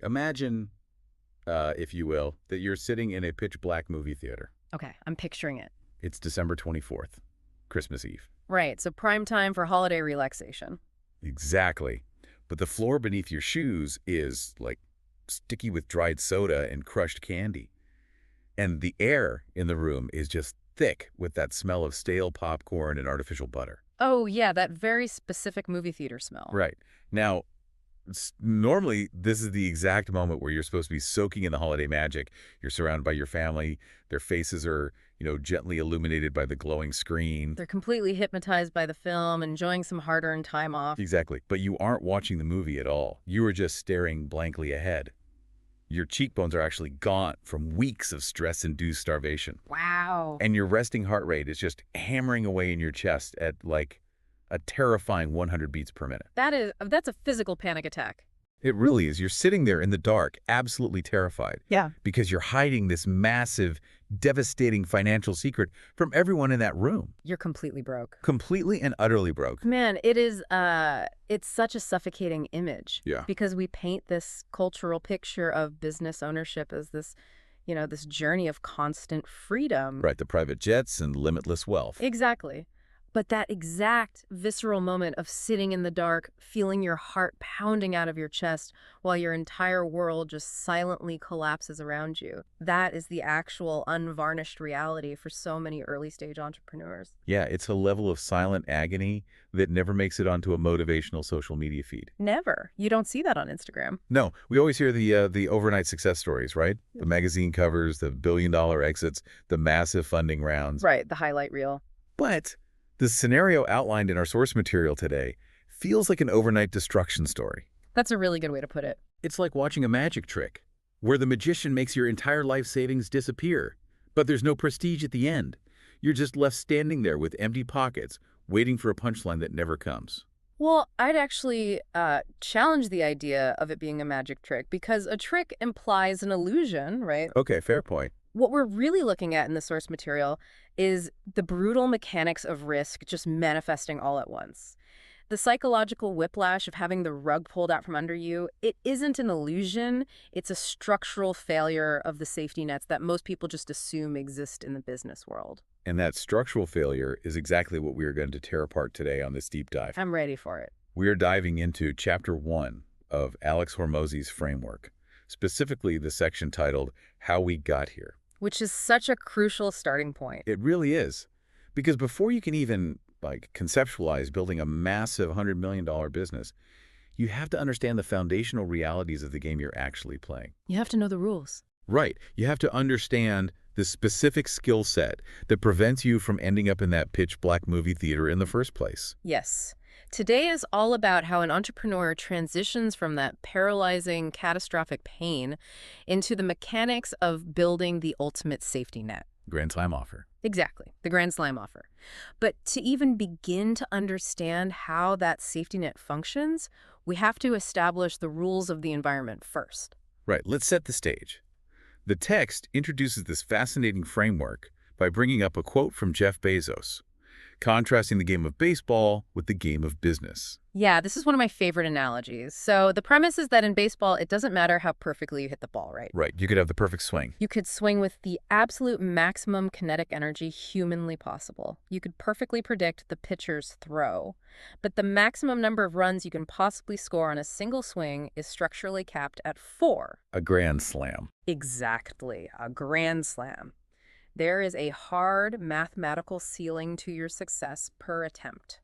Imagine, if you will, that you're sitting in a pitch-black movie theater. Okay, I'm picturing it. It's December 24th, Christmas Eve. Right, so prime time for holiday relaxation. Exactly. But the floor beneath your shoes is, like, sticky with dried soda and crushed candy. And the air in the room is just thick with that smell of stale popcorn and artificial butter. Oh, yeah, that very specific movie theater smell. Right. Now, normally, this is the exact moment where you're supposed to be soaking in the holiday magic. You're surrounded by your family. Their faces are, gently illuminated by the glowing screen. They're completely hypnotized by the film, enjoying some hard-earned time off. Exactly. But you aren't watching the movie at all. You are just staring blankly ahead. Your cheekbones are actually gaunt from weeks of stress-induced starvation. Wow. And your resting heart rate is just hammering away in your chest at, like, a terrifying 100 beats per minute. That's a physical panic attack. It really is. You're sitting there in the dark, absolutely terrified. Yeah. Because you're hiding this massive, devastating financial secret from everyone in that room. You're completely broke. Completely and utterly broke. Man, it's such a suffocating image. Yeah. Because we paint this cultural picture of business ownership as this, this journey of constant freedom. Right, the private jets and limitless wealth. Exactly. But that exact visceral moment of sitting in the dark, feeling your heart pounding out of your chest while your entire world just silently collapses around you, that is the actual unvarnished reality for so many early-stage entrepreneurs. Yeah, it's a level of silent agony that never makes it onto a motivational social media feed. Never. You don't see that on Instagram. No, we always hear the overnight success stories, right? The magazine covers, the billion-dollar exits, the massive funding rounds. Right, the highlight reel. But the scenario outlined in our source material today feels like an overnight destruction story. That's a really good way to put it. It's like watching a magic trick, where the magician makes your entire life savings disappear, but there's no prestige at the end. You're just left standing there with empty pockets, waiting for a punchline that never comes. Well, I'd actually challenge the idea of it being a magic trick, because a trick implies an illusion, right? Okay, fair point. What we're really looking at in the source material is the brutal mechanics of risk just manifesting all at once. The psychological whiplash of having the rug pulled out from under you, it isn't an illusion, it's a structural failure of the safety nets that most people just assume exist in the business world. And that structural failure is exactly what we are going to tear apart today on this deep dive. I'm ready for it. We are diving into Chapter 1 of Alex Hormozi's framework, specifically the section titled, How We Got Here. Which is such a crucial starting point. It really is. Because before you can even conceptualize building a massive $100 million business, you have to understand the foundational realities of the game you're actually playing. You have to know the rules. Right. You have to understand the specific skill set that prevents you from ending up in that pitch-black movie theater in the first place. Yes. Today is all about how an entrepreneur transitions from that paralyzing, catastrophic pain into the mechanics of building the ultimate safety net. Grand Slam offer. Exactly, the Grand Slam offer. But to even begin to understand how that safety net functions, we have to establish the rules of the environment first. Right, let's set the stage. The text introduces this fascinating framework by bringing up a quote from Jeff Bezos, contrasting the game of baseball with the game of business. Yeah, this is one of my favorite analogies. So the premise is that in baseball, it doesn't matter how perfectly you hit the ball, right? Right, you could have the perfect swing. You could swing with the absolute maximum kinetic energy humanly possible. You could perfectly predict the pitcher's throw. But the maximum number of runs you can possibly score on a single swing is structurally capped at 4. A grand slam. Exactly, a grand slam. There is a hard mathematical ceiling to your success per attempt.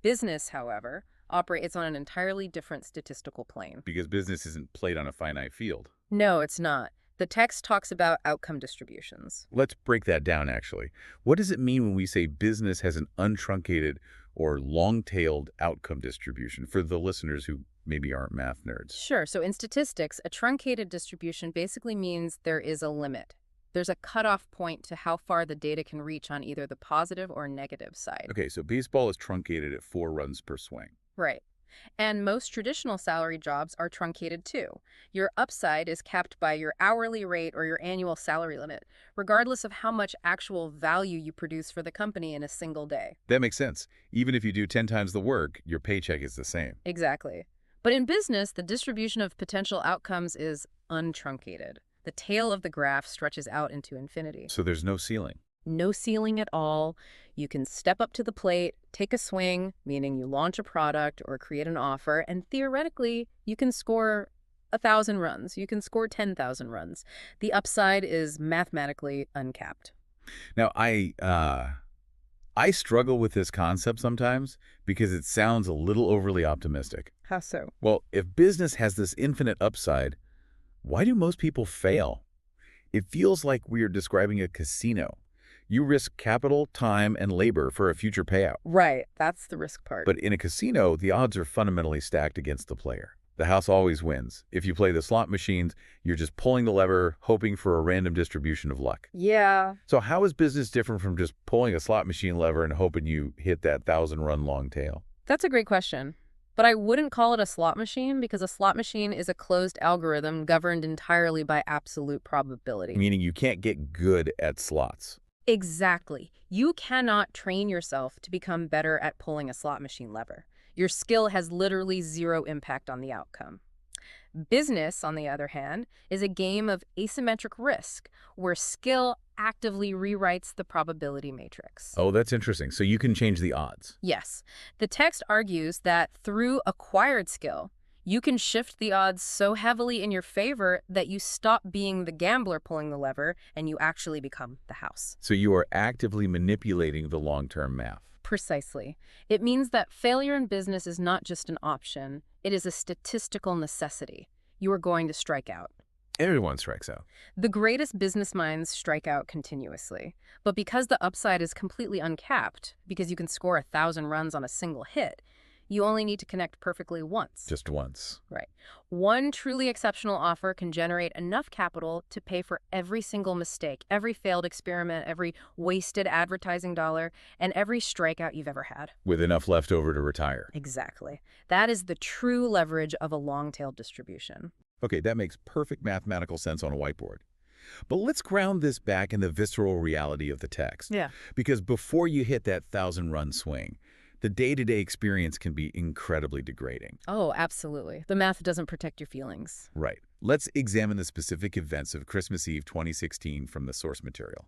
Business, however, operates on an entirely different statistical plane. Because business isn't played on a finite field. No, it's not. The text talks about outcome distributions. Let's break that down, actually. What does it mean when we say business has an untruncated or long-tailed outcome distribution for the listeners who maybe aren't math nerds? Sure. So in statistics, a truncated distribution basically means there is a limit. There's a cutoff point to how far the data can reach on either the positive or negative side. Okay, so baseball is truncated at 4 runs per swing. Right. And most traditional salary jobs are truncated too. Your upside is capped by your hourly rate or your annual salary limit, regardless of how much actual value you produce for the company in a single day. That makes sense. Even if you do 10 times the work, your paycheck is the same. Exactly. But in business, the distribution of potential outcomes is untruncated. The tail of the graph stretches out into infinity. So there's no ceiling. No ceiling at all. You can step up to the plate, take a swing, meaning you launch a product or create an offer, and theoretically, you can score 1,000 runs. You can score 10,000 runs. The upside is mathematically uncapped. Now, I struggle with this concept sometimes because it sounds a little overly optimistic. How so? Well, if business has this infinite upside, why do most people fail? It feels like we are describing a casino. You risk capital, time, and labor for a future payout. Right, that's the risk part. But in a casino, the odds are fundamentally stacked against the player. The house always wins. If you play the slot machines, you're just pulling the lever, hoping for a random distribution of luck. Yeah. So how is business different from just pulling a slot machine lever and hoping you hit that 1,000-run long tail? That's a great question. But I wouldn't call it a slot machine because a slot machine is a closed algorithm governed entirely by absolute probability. Meaning you can't get good at slots. Exactly. You cannot train yourself to become better at pulling a slot machine lever. Your skill has literally zero impact on the outcome. Business, on the other hand, is a game of asymmetric risk, where skill actively rewrites the probability matrix. Oh, that's interesting. So you can change the odds. Yes. The text argues that through acquired skill, you can shift the odds so heavily in your favor that you stop being the gambler pulling the lever and you actually become the house. So you are actively manipulating the long-term math. Precisely. It means that failure in business is not just an option, it is a statistical necessity. You are going to strike out. Everyone strikes out. The greatest business minds strike out continuously. But because the upside is completely uncapped, because you can score 1,000 runs on a single hit, you only need to connect perfectly once. Just once. Right. One truly exceptional offer can generate enough capital to pay for every single mistake, every failed experiment, every wasted advertising dollar, and every strikeout you've ever had. With enough left over to retire. Exactly. That is the true leverage of a long-tail distribution. Okay, that makes perfect mathematical sense on a whiteboard. But let's ground this back in the visceral reality of the text. Yeah. Because before you hit that 1,000-run swing, the day-to-day experience can be incredibly degrading. Oh, absolutely. The math doesn't protect your feelings. Right. Let's examine the specific events of Christmas Eve 2016 from the source material.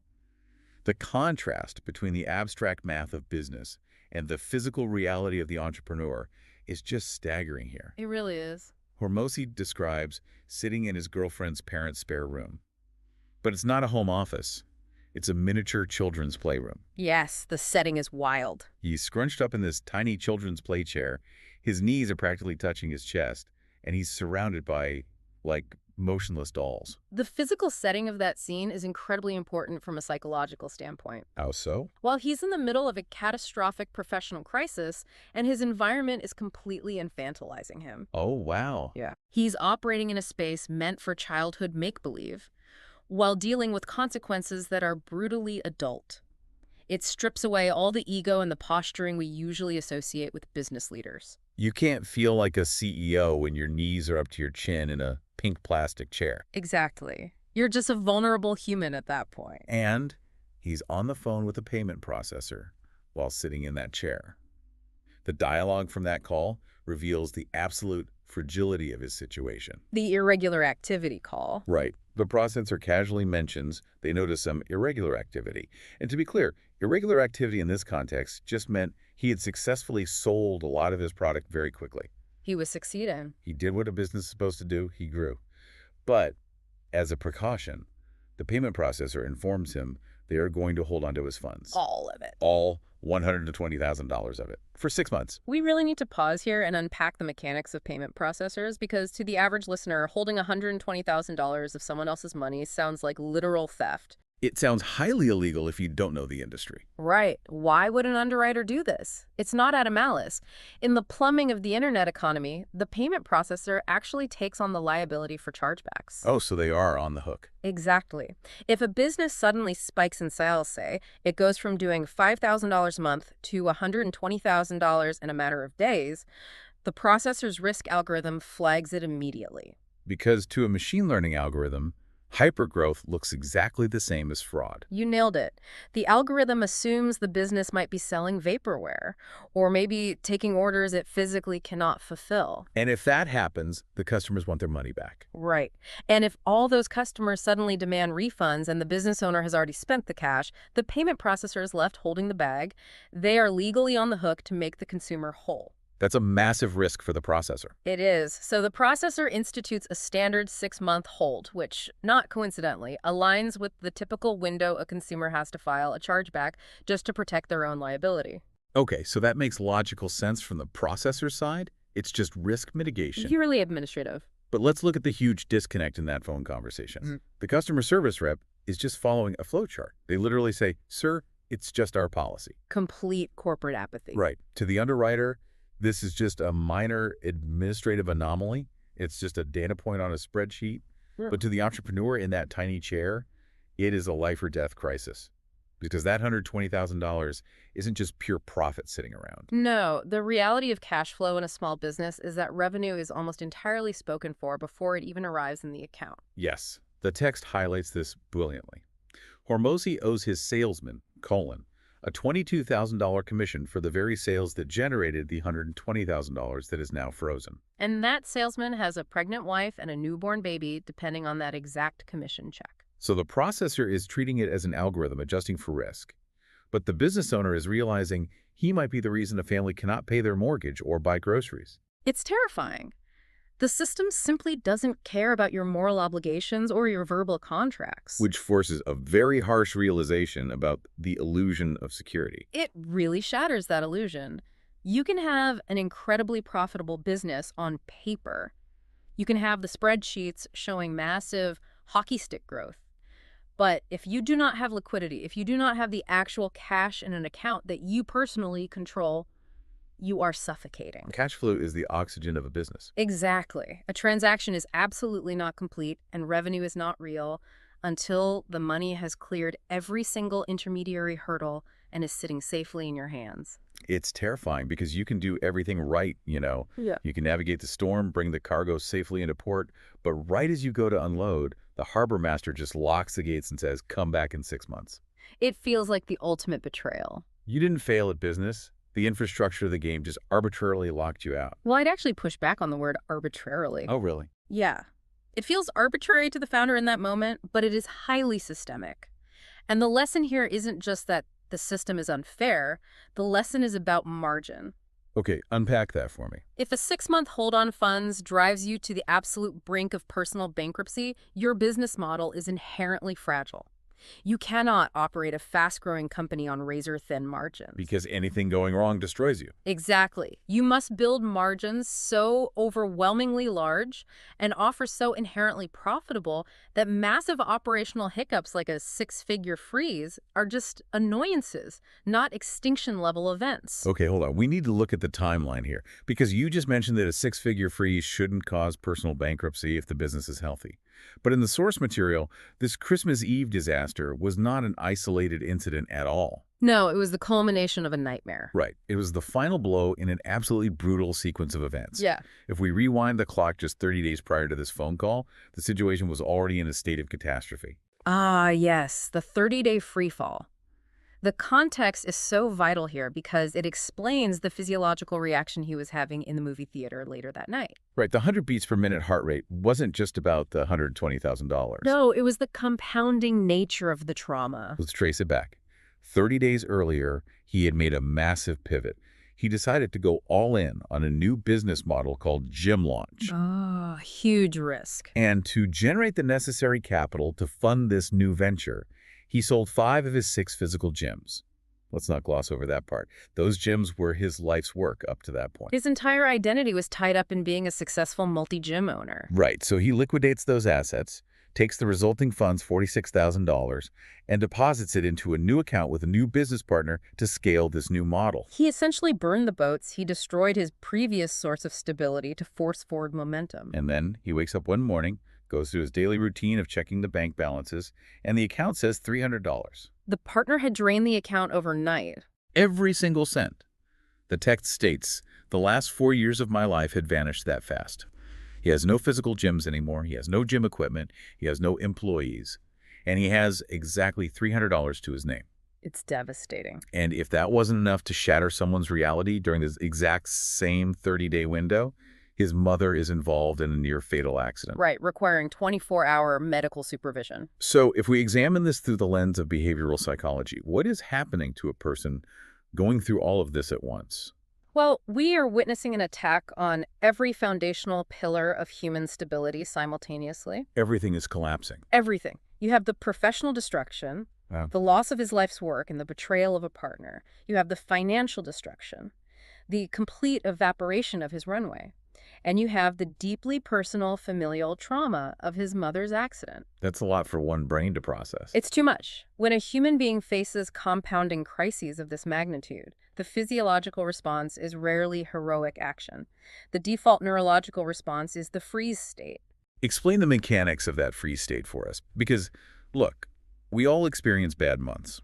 The contrast between the abstract math of business and the physical reality of the entrepreneur is just staggering here. It really is. Hormozi describes sitting in his girlfriend's parents' spare room. But it's not a home office. It's a miniature children's playroom. Yes, the setting is wild. He's scrunched up in this tiny children's play chair. His knees are practically touching his chest, and he's surrounded by, like, motionless dolls. The physical setting of that scene is incredibly important from a psychological standpoint. How so? While he's in the middle of a catastrophic professional crisis, and his environment is completely infantilizing him. Oh, wow. Yeah. He's operating in a space meant for childhood make-believe, while dealing with consequences that are brutally adult. It strips away all the ego and the posturing we usually associate with business leaders. You can't feel like a CEO when your knees are up to your chin in a pink plastic chair. Exactly. You're just a vulnerable human at that point. And he's on the phone with a payment processor while sitting in that chair. The dialogue from that call reveals the absolute fragility of his situation. The irregular activity call. Right. The processor casually mentions they notice some irregular activity. And to be clear, irregular activity in this context just meant he had successfully sold a lot of his product very quickly. He was succeeding. He did what a business is supposed to do. He grew. But as a precaution, the payment processor informs him they are going to hold onto his funds. All of it. All $120,000 of it for 6 months. We really need to pause here and unpack the mechanics of payment processors because to the average listener, holding $120,000 of someone else's money sounds like literal theft. It sounds highly illegal if you don't know the industry. Right. Why would an underwriter do this? It's not out of malice. In the plumbing of the internet economy, the payment processor actually takes on the liability for chargebacks. Oh, so they are on the hook. Exactly. If a business suddenly spikes in sales, say, it goes from doing $5,000 a month to $120,000 in a matter of days, the processor's risk algorithm flags it immediately. Because to a machine learning algorithm, Hypergrowth looks exactly the same as fraud. You nailed it. The algorithm assumes the business might be selling vaporware, or maybe taking orders it physically cannot fulfill. And if that happens, the customers want their money back. Right. And if all those customers suddenly demand refunds and the business owner has already spent the cash, the payment processor is left holding the bag. They are legally on the hook to make the consumer whole. That's a massive risk for the processor. It is. So the processor institutes a standard 6-month hold, which, not coincidentally, aligns with the typical window a consumer has to file a chargeback just to protect their own liability. Okay, so that makes logical sense from the processor side. It's just risk mitigation. Purely administrative. But let's look at the huge disconnect in that phone conversation. The customer service rep is just following a flowchart. They literally say, "Sir, it's just our policy." Complete corporate apathy. Right. To the underwriter, this is just a minor administrative anomaly. It's just a data point on a spreadsheet. Yeah. But to the entrepreneur in that tiny chair, it is a life or death crisis. Because that $120,000 isn't just pure profit sitting around. No, the reality of cash flow in a small business is that revenue is almost entirely spoken for before it even arrives in the account. Yes, the text highlights this brilliantly. Hormozi owes his salesman, a $22,000 commission for the very sales that generated the $120,000 that is now frozen. And that salesman has a pregnant wife and a newborn baby depending on that exact commission check. So the processor is treating it as an algorithm adjusting for risk. But the business owner is realizing he might be the reason a family cannot pay their mortgage or buy groceries. It's terrifying. The system simply doesn't care about your moral obligations or your verbal contracts. Which forces a very harsh realization about the illusion of security. It really shatters that illusion. You can have an incredibly profitable business on paper. You can have the spreadsheets showing massive hockey stick growth. But if you do not have liquidity, if you do not have the actual cash in an account that you personally control, you are suffocating. Cash flow is the oxygen of a business. Exactly. A transaction is absolutely not complete and revenue is not real until the money has cleared every single intermediary hurdle and is sitting safely in your hands. It's terrifying because you can do everything right, Yeah. You can navigate the storm, bring the cargo safely into port, but right as you go to unload, the harbor master just locks the gates and says, "Come back in 6 months." It feels like the ultimate betrayal. You didn't fail at business. The infrastructure of the game just arbitrarily locked you out. Well, I'd actually push back on the word arbitrarily. Oh, really? Yeah. It feels arbitrary to the founder in that moment, but it is highly systemic. And the lesson here isn't just that the system is unfair. The lesson is about margin. Okay, unpack that for me. If a 6-month hold on funds drives you to the absolute brink of personal bankruptcy, your business model is inherently fragile. You cannot operate a fast-growing company on razor-thin margins. Because anything going wrong destroys you. Exactly. You must build margins so overwhelmingly large and offer so inherently profitable that massive operational hiccups like a 6-figure freeze are just annoyances, not extinction-level events. Okay, hold on. We need to look at the timeline here. Because you just mentioned that a 6-figure freeze shouldn't cause personal bankruptcy if the business is healthy. But in the source material, this Christmas Eve disaster was not an isolated incident at all. No, it was the culmination of a nightmare. Right. It was the final blow in an absolutely brutal sequence of events. Yeah. If we rewind the clock just 30 days prior to this phone call, the situation was already in a state of catastrophe. Ah, yes, the 30-day freefall. The context is so vital here because it explains the physiological reaction he was having in the movie theater later that night. Right. The 100 beats per minute heart rate wasn't just about the $120,000. No, it was the compounding nature of the trauma. Let's trace it back. 30 days earlier, he had made a massive pivot. He decided to go all in on a new business model called Gym Launch. Ah, huge risk. And to generate the necessary capital to fund this new venture, he sold 5 of his 6 physical gyms. Let's not gloss over that part. Those gyms were his life's work up to that point. His entire identity was tied up in being a successful multi-gym owner. Right, so he liquidates those assets, takes the resulting funds, $46,000, and deposits it into a new account with a new business partner to scale this new model. He essentially burned the boats. He destroyed his previous source of stability to force forward momentum. And then he wakes up one morning, goes through his daily routine of checking the bank balances, and the account says $300. The partner had drained the account overnight. Every single cent. The text states, "The last 4 years of my life had vanished that fast." He has no physical gyms anymore. He has no gym equipment. He has no employees. And he has exactly $300 to his name. It's devastating. And if that wasn't enough to shatter someone's reality during this exact same 30-day window, his mother is involved in a near-fatal accident. Right, requiring 24-hour medical supervision. So if we examine this through the lens of behavioral psychology, what is happening to a person going through all of this at once? Well, we are witnessing an attack on every foundational pillar of human stability simultaneously. Everything is collapsing. Everything. You have the professional destruction, Wow. the loss of his life's work, and the betrayal of a partner. You have the financial destruction, the complete evaporation of his runway. And you have the deeply personal familial trauma of his mother's accident. That's a lot for one brain to process. It's too much. When a human being faces compounding crises of this magnitude, the physiological response is rarely heroic action. The default neurological response is the freeze state. Explain the mechanics of that freeze state for us. Because, look, we all experience bad months.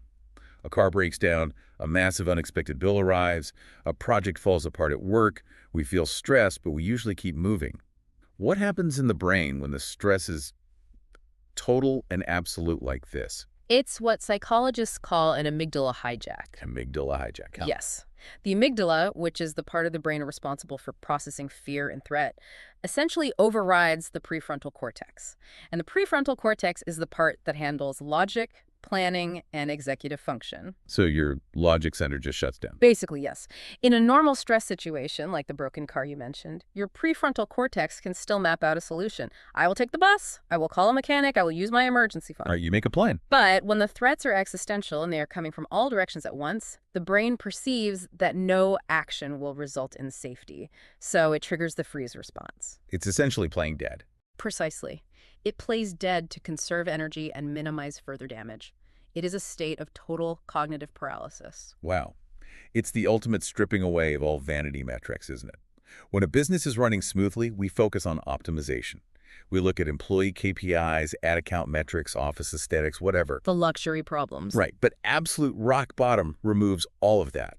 A car breaks down, a massive unexpected bill arrives, a project falls apart at work, we feel stressed, but we usually keep moving. What happens in the brain when the stress is total and absolute like this? It's what psychologists call an amygdala hijack. Amygdala hijack. Huh? Yes. The amygdala, which is the part of the brain responsible for processing fear and threat, essentially overrides the prefrontal cortex. And the prefrontal cortex is the part that handles logic, planning, and executive function. So your logic center just shuts down. Basically, yes. In a normal stress situation, like the broken car you mentioned, your prefrontal cortex can still map out a solution. I will take the bus, I will call a mechanic, I will use my emergency fund. All right, you make a plan. But when the threats are existential and they are coming from all directions at once, the brain perceives that no action will result in safety. So it triggers the freeze response. It's essentially playing dead. Precisely. It plays dead to conserve energy and minimize further damage. It is a state of total cognitive paralysis. Wow. It's the ultimate stripping away of all vanity metrics, isn't it? When a business is running smoothly, we focus on optimization. We look at employee KPIs, ad account metrics, office aesthetics, whatever. The luxury problems. Right, but absolute rock bottom removes all of that.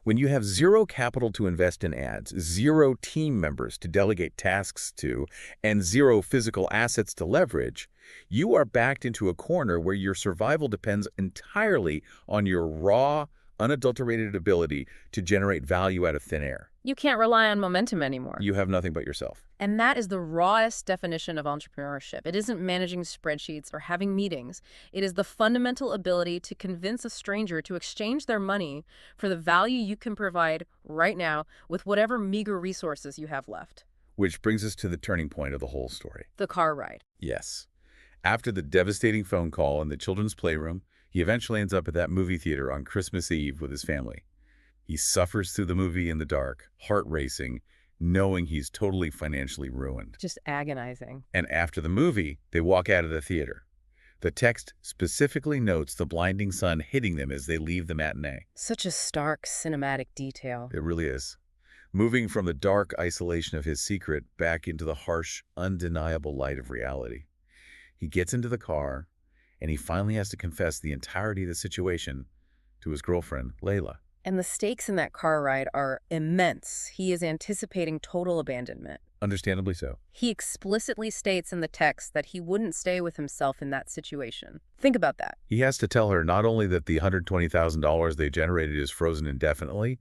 When you have zero capital to invest in ads, zero team members to delegate tasks to, and zero physical assets to leverage, you are backed into a corner where your survival depends entirely on your raw, unadulterated ability to generate value out of thin air. You can't rely on momentum anymore. You have nothing but yourself. And that is the rawest definition of entrepreneurship. It isn't managing spreadsheets or having meetings. It is the fundamental ability to convince a stranger to exchange their money for the value you can provide right now with whatever meager resources you have left. Which brings us to the turning point of the whole story. The car ride. Yes. After the devastating phone call in the children's playroom, he eventually ends up at that movie theater on Christmas Eve with his family. He suffers through the movie in the dark, heart racing, knowing he's totally financially ruined. Just agonizing. And after the movie, they walk out of the theater. The text specifically notes the blinding sun hitting them as they leave the matinee. Such a stark cinematic detail. It really is. Moving from the dark isolation of his secret back into the harsh, undeniable light of reality. He gets into the car, and he finally has to confess the entirety of the situation to his girlfriend, Layla. And the stakes in that car ride are immense. He is anticipating total abandonment. Understandably so. He explicitly states in the text that he wouldn't stay with himself in that situation. Think about that. He has to tell her not only that the $120,000 they generated is frozen indefinitely,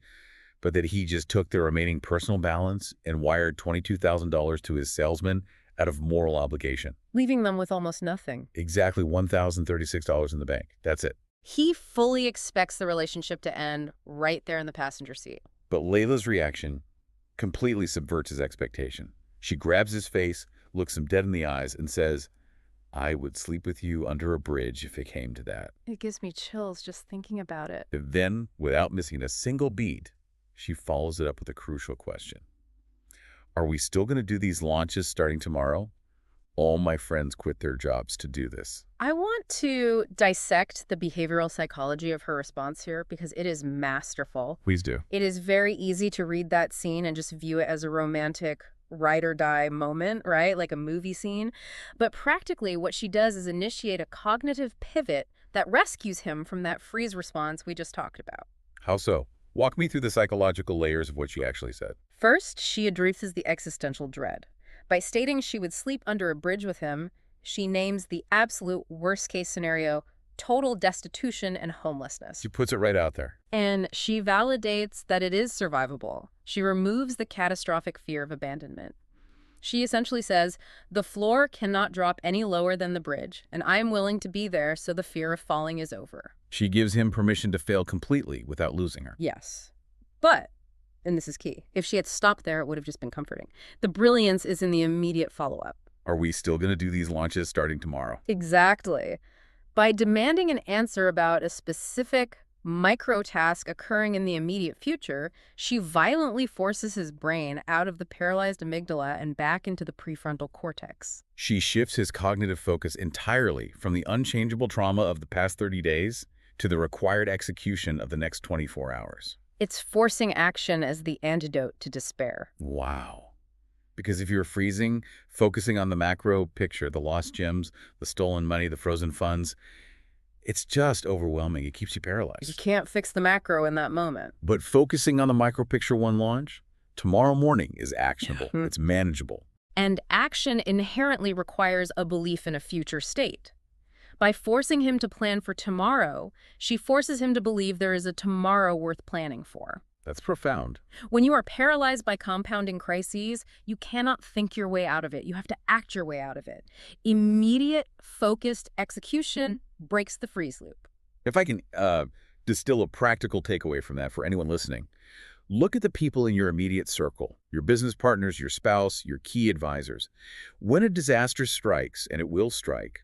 but that he just took their remaining personal balance and wired $22,000 to his salesman out of moral obligation. Leaving them with almost nothing. Exactly $1,036 in the bank. That's it. He fully expects the relationship to end right there in the passenger seat. But Layla's reaction completely subverts his expectation. She grabs his face, looks him dead in the eyes, and says, "I would sleep with you under a bridge if it came to that." It gives me chills just thinking about it. Then, without missing a single beat, she follows it up with a crucial question. "Are we still going to do these launches starting tomorrow? All my friends quit their jobs to do this." I want to dissect the behavioral psychology of her response here because it is masterful. Please do. It is very easy to read that scene and just view it as a romantic ride or die moment, right? Like a movie scene. But practically what she does is initiate a cognitive pivot that rescues him from that freeze response we just talked about. How so? Walk me through the psychological layers of what she actually said. First, she addresses the existential dread. By stating she would sleep under a bridge with him, she names the absolute worst-case scenario, total destitution and homelessness. She puts it right out there. And she validates that it is survivable. She removes the catastrophic fear of abandonment. She essentially says, the floor cannot drop any lower than the bridge, and I am willing to be there so the fear of falling is over. She gives him permission to fail completely without losing her. Yes. But, and this is key, if she had stopped there, it would have just been comforting. The brilliance is in the immediate follow-up. Are we still going to do these launches starting tomorrow? Exactly. By demanding an answer about a specific micro task occurring in the immediate future, she violently forces his brain out of the paralyzed amygdala and back into the prefrontal cortex. She shifts his cognitive focus entirely from the unchangeable trauma of the past 30 days to the required execution of the next 24 hours. It's forcing action as the antidote to despair. Wow. Because if you're freezing, focusing on the macro picture, the lost gems, the stolen money, the frozen funds, it's just overwhelming. It keeps you You paralyzed. can't fix the macro in that moment. But focusing on the micro picture one launch, tomorrow morning is actionable. Mhm. It's manageable. And action inherently requires a belief in a future state. By forcing him to plan for tomorrow, she forces him to believe there is a tomorrow worth planning for. That's profound. When you are paralyzed by compounding crises, you cannot think your way out of it. You have to act your way out of it. Immediate, focused execution breaks the freeze loop. If I can distill a practical takeaway from that for anyone listening, look at the people in your immediate circle, your business partners, your spouse, your key advisors. When a disaster strikes, and it will strike,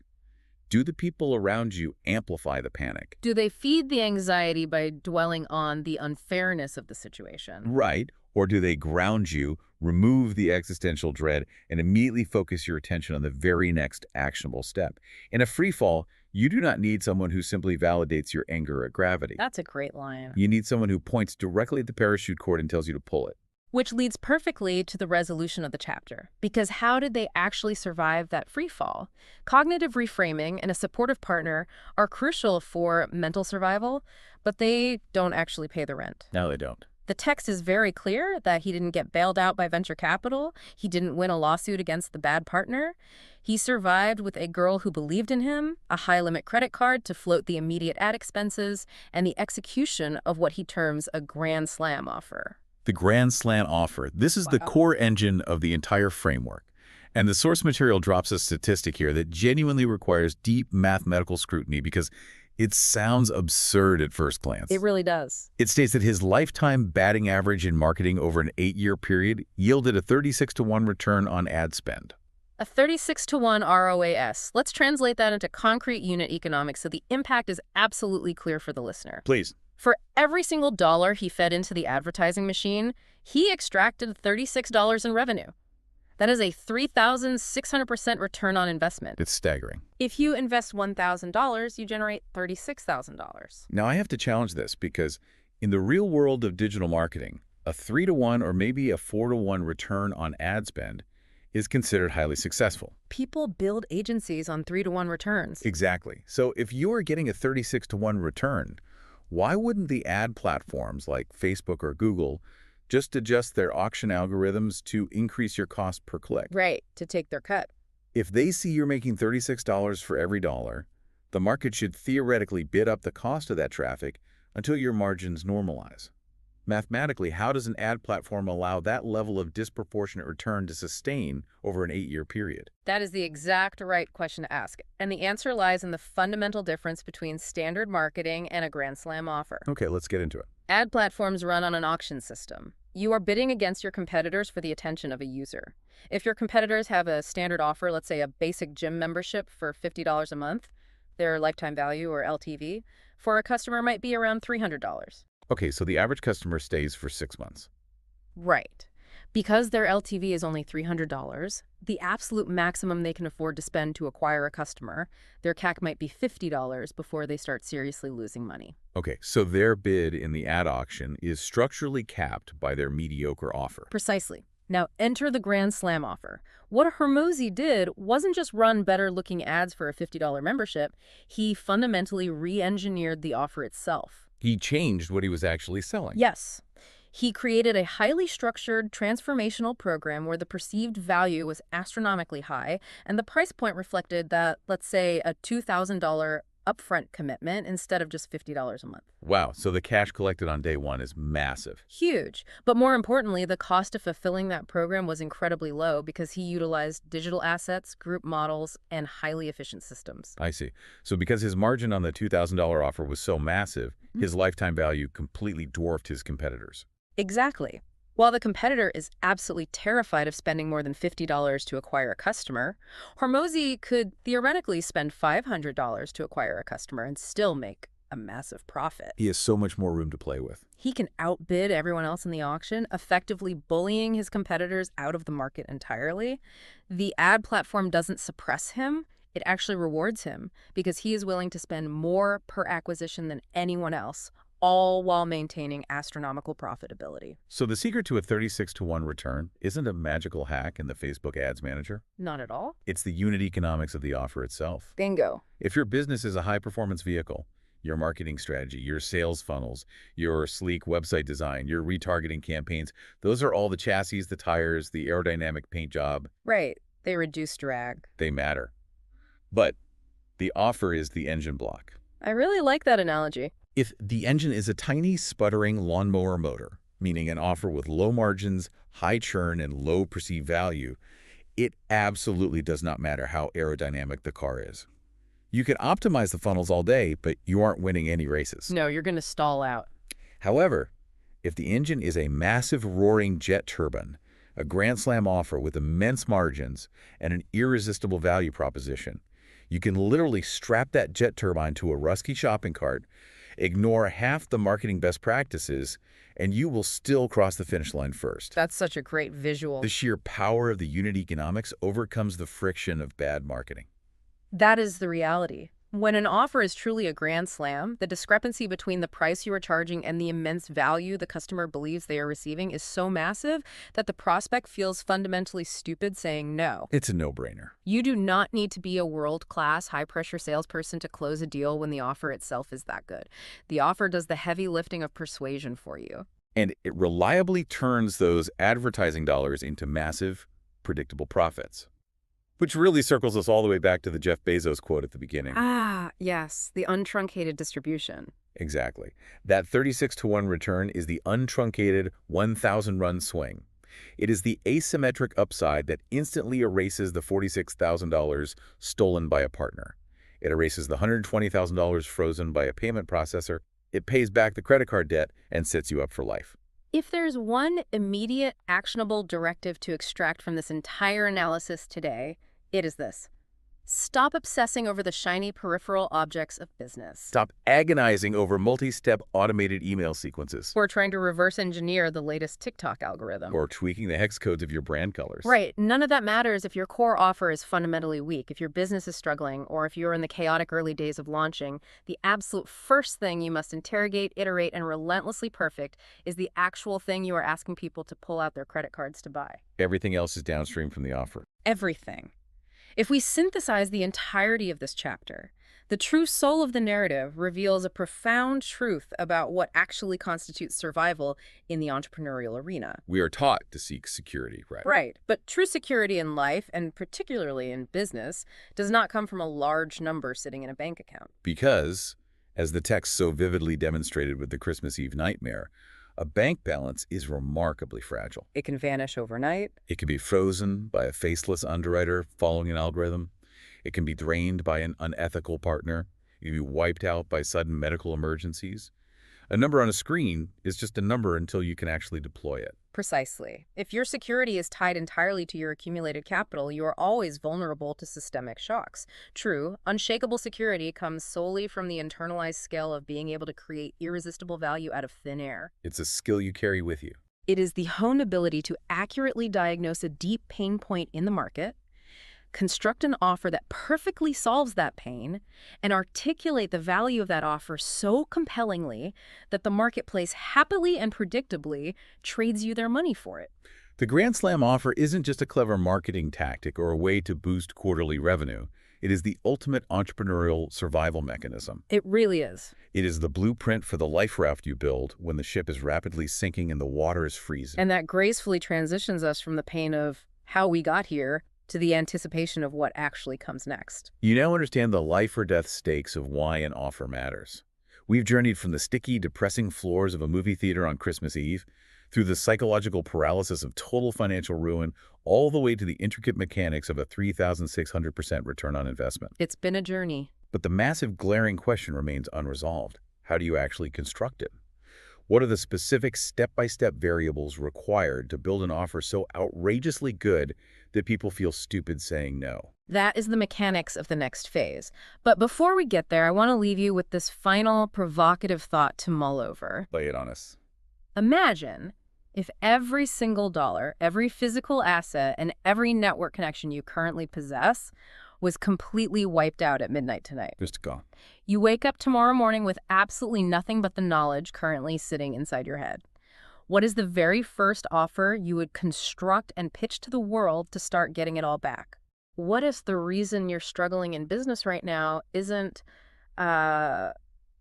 do the people around you amplify the panic? Do they feed the anxiety by dwelling on the unfairness of the situation? Right. Or do they ground you, remove the existential dread, and immediately focus your attention on the very next actionable step? In a free fall, you do not need someone who simply validates your anger at gravity. That's a great line. You need someone who points directly at the parachute cord and tells you to pull it. Which leads perfectly to the resolution of the chapter. Because how did they actually survive that free fall? Cognitive reframing and a supportive partner are crucial for mental survival, but they don't actually pay the rent. No, they don't. The text is very clear that he didn't get bailed out by venture capital. He didn't win a lawsuit against the bad partner. He survived with a girl who believed in him, a high-limit credit card to float the immediate ad expenses, and the execution of what he terms a grand slam offer. The Grand Slam offer. This is the core engine of the entire framework. And the source material drops a statistic here that genuinely requires deep mathematical scrutiny because it sounds absurd at first glance. It really does. It states that his lifetime batting average in marketing over an 8-year period yielded a 36-to-1 return on ad spend. A 36-to-1 ROAS. Let's translate that into concrete unit economics so the impact is absolutely clear for the listener. Please. For every single dollar he fed into the advertising machine, he extracted $36 in revenue. That is a 3,600% return on investment. It's staggering. If you invest $1,000, you generate $36,000. Now, I have to challenge this because in the real world of digital marketing, a 3-to-1 or maybe a 4-to-1 return on ad spend is considered highly successful. People build agencies on 3-to-1 returns. Exactly. So if you are getting a 36-to-1 return, why wouldn't the ad platforms like Facebook or Google just adjust their auction algorithms to increase your cost per click? Right, to take their cut. If they see you're making $36 for every dollar, the market should theoretically bid up the cost of that traffic until your margins normalize. Mathematically, how does an ad platform allow that level of disproportionate return to sustain over an 8-year period? That is the exact right question to ask. And the answer lies in the fundamental difference between standard marketing and a Grand Slam offer. Okay, let's get into it. Ad platforms run on an auction system. You are bidding against your competitors for the attention of a user. If your competitors have a standard offer, let's say a basic gym membership for $50 a month, their lifetime value, or LTV, for a customer might be around $300. Okay, so the average customer stays for 6 months. Right. Because their LTV is only $300, the absolute maximum they can afford to spend to acquire a customer, their CAC might be $50 before they start seriously losing money. Okay, so their bid in the ad auction is structurally capped by their mediocre offer. Precisely. Now enter the Grand Slam offer. What Hormozi did wasn't just run better-looking ads for a $50 membership. He fundamentally re-engineered the offer itself. He changed what he was actually selling. Yes. He created a highly structured transformational program where the perceived value was astronomically high, and the price point reflected that, let's say, a $2,000 upfront commitment instead of just $50 a month. Wow, so the cash collected on day one is massive. Huge. But more importantly, the cost of fulfilling that program was incredibly low because he utilized digital assets, group models, and highly efficient systems. I see. So because his margin on the $2,000 offer was so massive, his lifetime value completely dwarfed his competitors. Exactly. While the competitor is absolutely terrified of spending more than $50 to acquire a customer, Hormozy could theoretically spend $500 to acquire a customer and still make a massive profit. He has so much more room to play with. He can outbid everyone else in the auction, effectively bullying his competitors out of the market entirely. The ad platform doesn't suppress him. It actually rewards him because he is willing to spend more per acquisition than anyone else, all while maintaining astronomical profitability. So the secret to a 36-to-1 return isn't a magical hack in the Facebook Ads Manager. Not at all. It's the unit economics of the offer itself. Bingo. If your business is a high-performance vehicle, your marketing strategy, your sales funnels, your sleek website design, your retargeting campaigns, those are all the chassis, the tires, the aerodynamic paint job. Right. They reduce drag. They matter. But the offer is the engine block. I really like that analogy. If the engine is a tiny, sputtering lawnmower motor, meaning an offer with low margins, high churn, and low perceived value, it absolutely does not matter how aerodynamic the car is. You can optimize the funnels all day, but you aren't winning any races. No, you're going to stall out. However, if the engine is a massive roaring jet turbine, a grand slam offer with immense margins, and an irresistible value proposition, you can literally strap that jet turbine to a rusty shopping cart, ignore half the marketing best practices, and you will still cross the finish line first. That's such a great visual. The sheer power of the unit economics overcomes the friction of bad marketing. That is the reality. When an offer is truly a grand slam, the discrepancy between the price you are charging and the immense value the customer believes they are receiving is so massive that the prospect feels fundamentally stupid saying no. It's a no-brainer. You do not need to be a world-class, high-pressure salesperson to close a deal when the offer itself is that good. The offer does the heavy lifting of persuasion for you. And it reliably turns those advertising dollars into massive, predictable profits. Which really circles us all the way back to the Jeff Bezos quote at the beginning. Ah, yes, the untruncated distribution. Exactly. That 36-to-1 return is the untruncated 1,000-run swing. It is the asymmetric upside that instantly erases the $46,000 stolen by a partner. It erases the $120,000 frozen by a payment processor. It pays back the credit card debt and sets you up for life. If there's one immediate, actionable directive to extract from this entire analysis today, it is this. Stop obsessing over the shiny peripheral objects of business. Stop agonizing over multi-step automated email sequences. Or trying to reverse engineer the latest TikTok algorithm. Or tweaking the hex codes of your brand colors. Right. None of that matters if your core offer is fundamentally weak, if your business is struggling, or if you're in the chaotic early days of launching. The absolute first thing you must interrogate, iterate, and relentlessly perfect is the actual thing you are asking people to pull out their credit cards to buy. Everything else is downstream from the offer. Everything. If we synthesize the entirety of this chapter, the true soul of the narrative reveals a profound truth about what actually constitutes survival in the entrepreneurial arena. We are taught to seek security, right? Right. But true security in life, and particularly in business, does not come from a large number sitting in a bank account. Because, as the text so vividly demonstrated with the Christmas Eve nightmare, a bank balance is remarkably fragile. It can vanish overnight. It can be frozen by a faceless underwriter following an algorithm. It can be drained by an unethical partner. It can be wiped out by sudden medical emergencies. A number on a screen is just a number until you can actually deploy it. Precisely. If your security is tied entirely to your accumulated capital, you are always vulnerable to systemic shocks. True, unshakable security comes solely from the internalized skill of being able to create irresistible value out of thin air. It's a skill you carry with you. It is the honed ability to accurately diagnose a deep pain point in the market, construct an offer that perfectly solves that pain, and articulate the value of that offer so compellingly that the marketplace happily and predictably trades you their money for it. The Grand Slam offer isn't just a clever marketing tactic or a way to boost quarterly revenue. It is the ultimate entrepreneurial survival mechanism. It really is. It is the blueprint for the life raft you build when the ship is rapidly sinking and the water is freezing. And that gracefully transitions us from the pain of how we got here to the anticipation of what actually comes next. You now understand the life or death stakes of why an offer matters. We've journeyed from the sticky, depressing floors of a movie theater on Christmas Eve, through the psychological paralysis of total financial ruin, all the way to the intricate mechanics of a 3,600% return on investment. It's been a journey. But the massive glaring question remains unresolved. How do you actually construct it? What are the specific step-by-step variables required to build an offer so outrageously good that people feel stupid saying no? That is the mechanics of the next phase. But before we get there, I want to leave you with this final provocative thought to mull over. Lay it on us. Imagine if every single dollar, every physical asset, and every network connection you currently possess was completely wiped out at midnight tonight. Just gone. You wake up tomorrow morning with absolutely nothing but the knowledge currently sitting inside your head. What is the very first offer you would construct and pitch to the world to start getting it all back? What if the reason you're struggling in business right now isn't a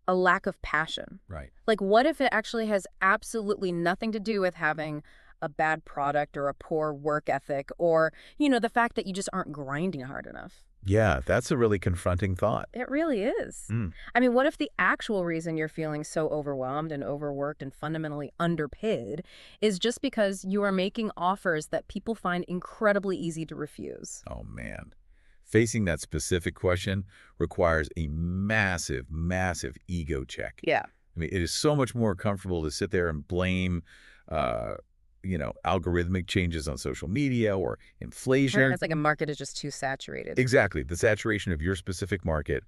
lack of passion? Right. Like, what if it actually has absolutely nothing to do with having a bad product or a poor work ethic or, the fact that you just aren't grinding hard enough? Yeah, that's a really confronting thought. It really is. Mm. I mean, what if the actual reason you're feeling so overwhelmed and overworked and fundamentally underpaid is just because you are making offers that people find incredibly easy to refuse? Oh, man. Facing that specific question requires a massive, massive ego check. Yeah. I mean, it is so much more comfortable to sit there and blame, algorithmic changes on social media or inflation. It's like a market is just too saturated. Exactly, the saturation of your specific market.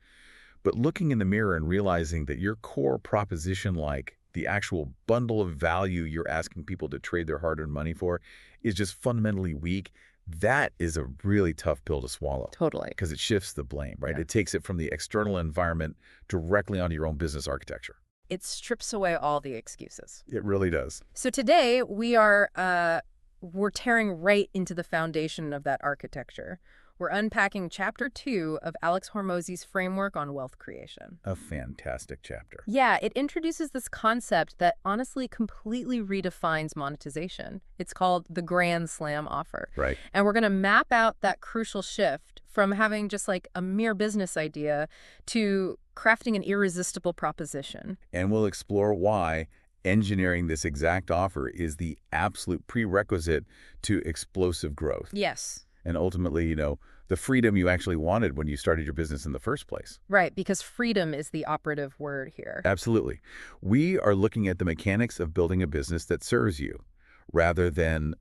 But looking in the mirror and realizing that your core proposition, like the actual bundle of value you're asking people to trade their hard-earned money for, is just fundamentally weak, that is a really tough pill to swallow. Totally. Because it shifts the blame, right? Yeah. It takes it from the external environment directly onto your own business architecture. It strips away all the excuses. It really does. So today we're tearing right into the foundation of that architecture. We're unpacking Chapter 2 of Alex Hormozi's framework on wealth creation. A fantastic chapter. Yeah, it introduces this concept that honestly completely redefines monetization. It's called the Grand Slam offer. Right. And we're going to map out that crucial shift from having just like a mere business idea to crafting an irresistible proposition. And we'll explore why engineering this exact offer is the absolute prerequisite to explosive growth. Yes. And ultimately, the freedom you actually wanted when you started your business in the first place. Right, because freedom is the operative word here. Absolutely. We are looking at the mechanics of building a business that serves you, rather than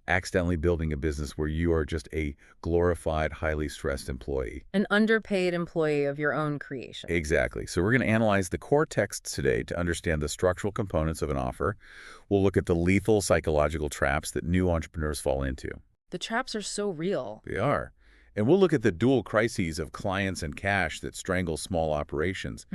accidentally building a business where you are just a glorified, highly stressed employee. An underpaid employee of your own creation. Exactly. So we're going to analyze the core texts today to understand the structural components of an offer. We'll look at the lethal psychological traps that new entrepreneurs fall into. The traps are so real. They are. And we'll look at the dual crises of clients and cash that strangle small operations,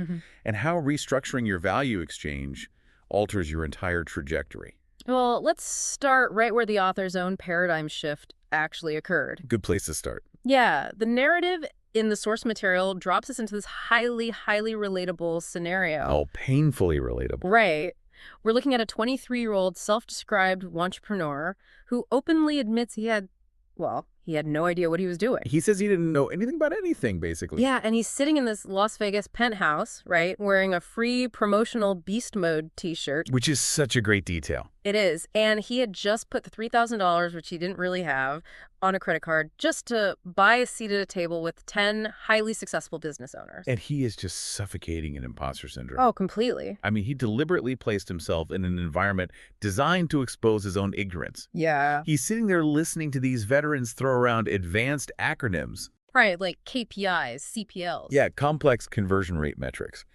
and how restructuring your value exchange alters your entire trajectory. Well, let's start right where the author's own paradigm shift actually occurred. Good place to start. Yeah, the narrative in the source material drops us into this highly, highly relatable scenario. Oh, painfully relatable. Right. We're looking at a 23-year-old self-described entrepreneur who openly admits he had no idea what he was doing. He says he didn't know anything about anything, basically. Yeah, and he's sitting in this Las Vegas penthouse, right, wearing a free promotional Beast Mode t-shirt. Which is such a great detail. It is. And he had just put the $3,000, which he didn't really have, on a credit card just to buy a seat at a table with 10 highly successful business owners. And he is just suffocating in imposter syndrome. Oh, completely. I mean, he deliberately placed himself in an environment designed to expose his own ignorance. Yeah. He's sitting there listening to these veterans throw around advanced acronyms. Right, like KPIs, CPLs. Yeah, complex conversion rate metrics.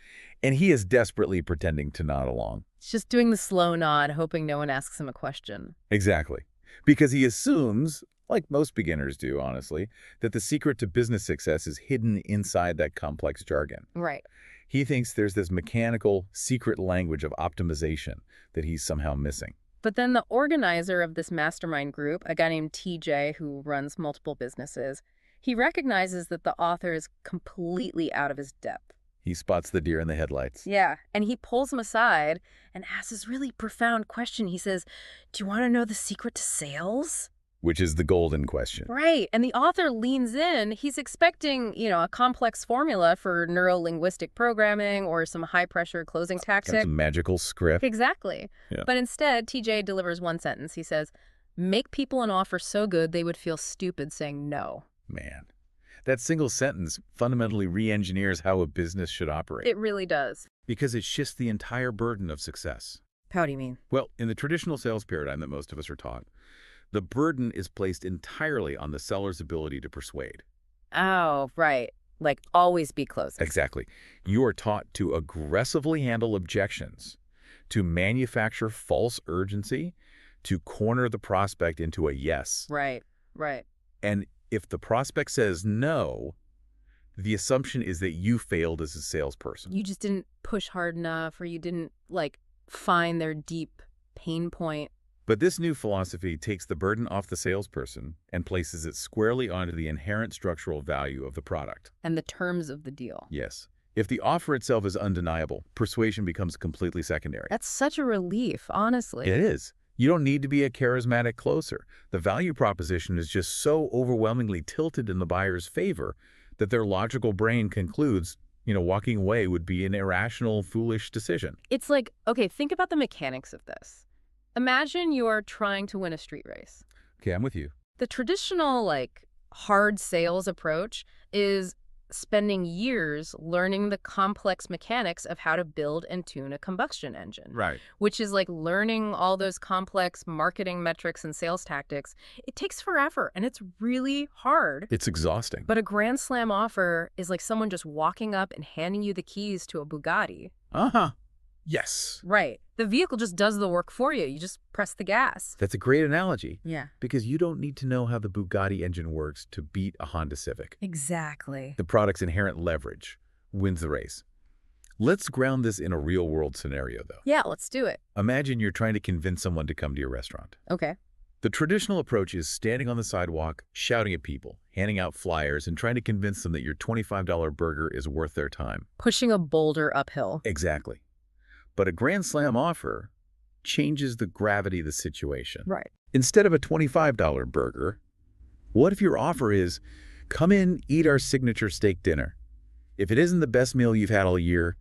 And he is desperately pretending to nod along. He's just doing the slow nod, hoping no one asks him a question. Exactly. Because he assumes, like most beginners do, honestly, that the secret to business success is hidden inside that complex jargon. Right. He thinks there's this mechanical, secret language of optimization that he's somehow missing. But then the organizer of this mastermind group, a guy named TJ who runs multiple businesses, He recognizes that the author is completely out of his depth. He spots the deer in the headlights. Yeah, and he pulls him aside and asks this really profound question. He says, "Do you want to know the secret to sales?" Which is the golden question. Right, and the author leans in. He's expecting, a complex formula for neuro-linguistic programming or some high-pressure closing tactic. Some magical script. Exactly. Yeah. But instead, TJ delivers one sentence. He says, "Make people an offer so good they would feel stupid saying no." Man, that single sentence fundamentally re-engineers how a business should operate. It really does. Because it shifts the entire burden of success. How do you mean? Well, in the traditional sales paradigm that most of us are taught, the burden is placed entirely on the seller's ability to persuade. Oh, right. Like always be closing. Exactly. You are taught to aggressively handle objections, to manufacture false urgency, to corner the prospect into a yes. Right, right. And if the prospect says no, the assumption is that you failed as a salesperson. You just didn't push hard enough, or you didn't, find their deep pain point. But this new philosophy takes the burden off the salesperson and places it squarely onto the inherent structural value of the product. And the terms of the deal. Yes. If the offer itself is undeniable, persuasion becomes completely secondary. That's such a relief, honestly. It is. You don't need to be a charismatic closer. The value proposition is just so overwhelmingly tilted in the buyer's favor that their logical brain concludes, walking away would be an irrational, foolish decision. It's like, okay, think about the mechanics of this. Imagine you're trying to win a street race. Okay, I'm with you. The traditional, hard sales approach is spending years learning the complex mechanics of how to build and tune a combustion engine. Right. Which is like learning all those complex marketing metrics and sales tactics. It takes forever, and it's really hard. It's exhausting. But a grand slam offer is like someone just walking up and handing you the keys to a Bugatti. Uh-huh. Yes. Right. The vehicle just does the work for you. You just press the gas. That's a great analogy. Yeah. Because you don't need to know how the Bugatti engine works to beat a Honda Civic. Exactly. The product's inherent leverage wins the race. Let's ground this in a real-world scenario, though. Yeah, let's do it. Imagine you're trying to convince someone to come to your restaurant. Okay. The traditional approach is standing on the sidewalk, shouting at people, handing out flyers, and trying to convince them that your $25 burger is worth their time. Pushing a boulder uphill. Exactly. But a Grand Slam offer changes the gravity of the situation. Right. Instead of a $25 burger, what if your offer is, come in, eat our signature steak dinner. If it isn't the best meal you've had all year,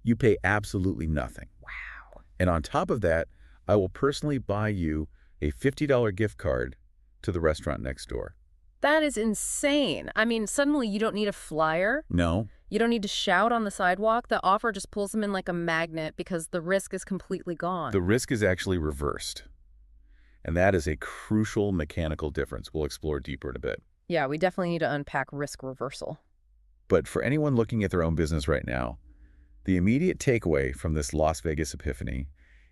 you pay absolutely nothing. Wow. And on top of that, I will personally buy you a $50 gift card to the restaurant next door. That is insane. I mean, suddenly you don't need a flyer. No. You don't need to shout on the sidewalk. The offer just pulls them in like a magnet because the risk is completely gone. The risk is actually reversed. And that is a crucial mechanical difference we'll explore deeper in a bit. Yeah, we definitely need to unpack risk reversal. But for anyone looking at their own business right now, the immediate takeaway from this Las Vegas epiphany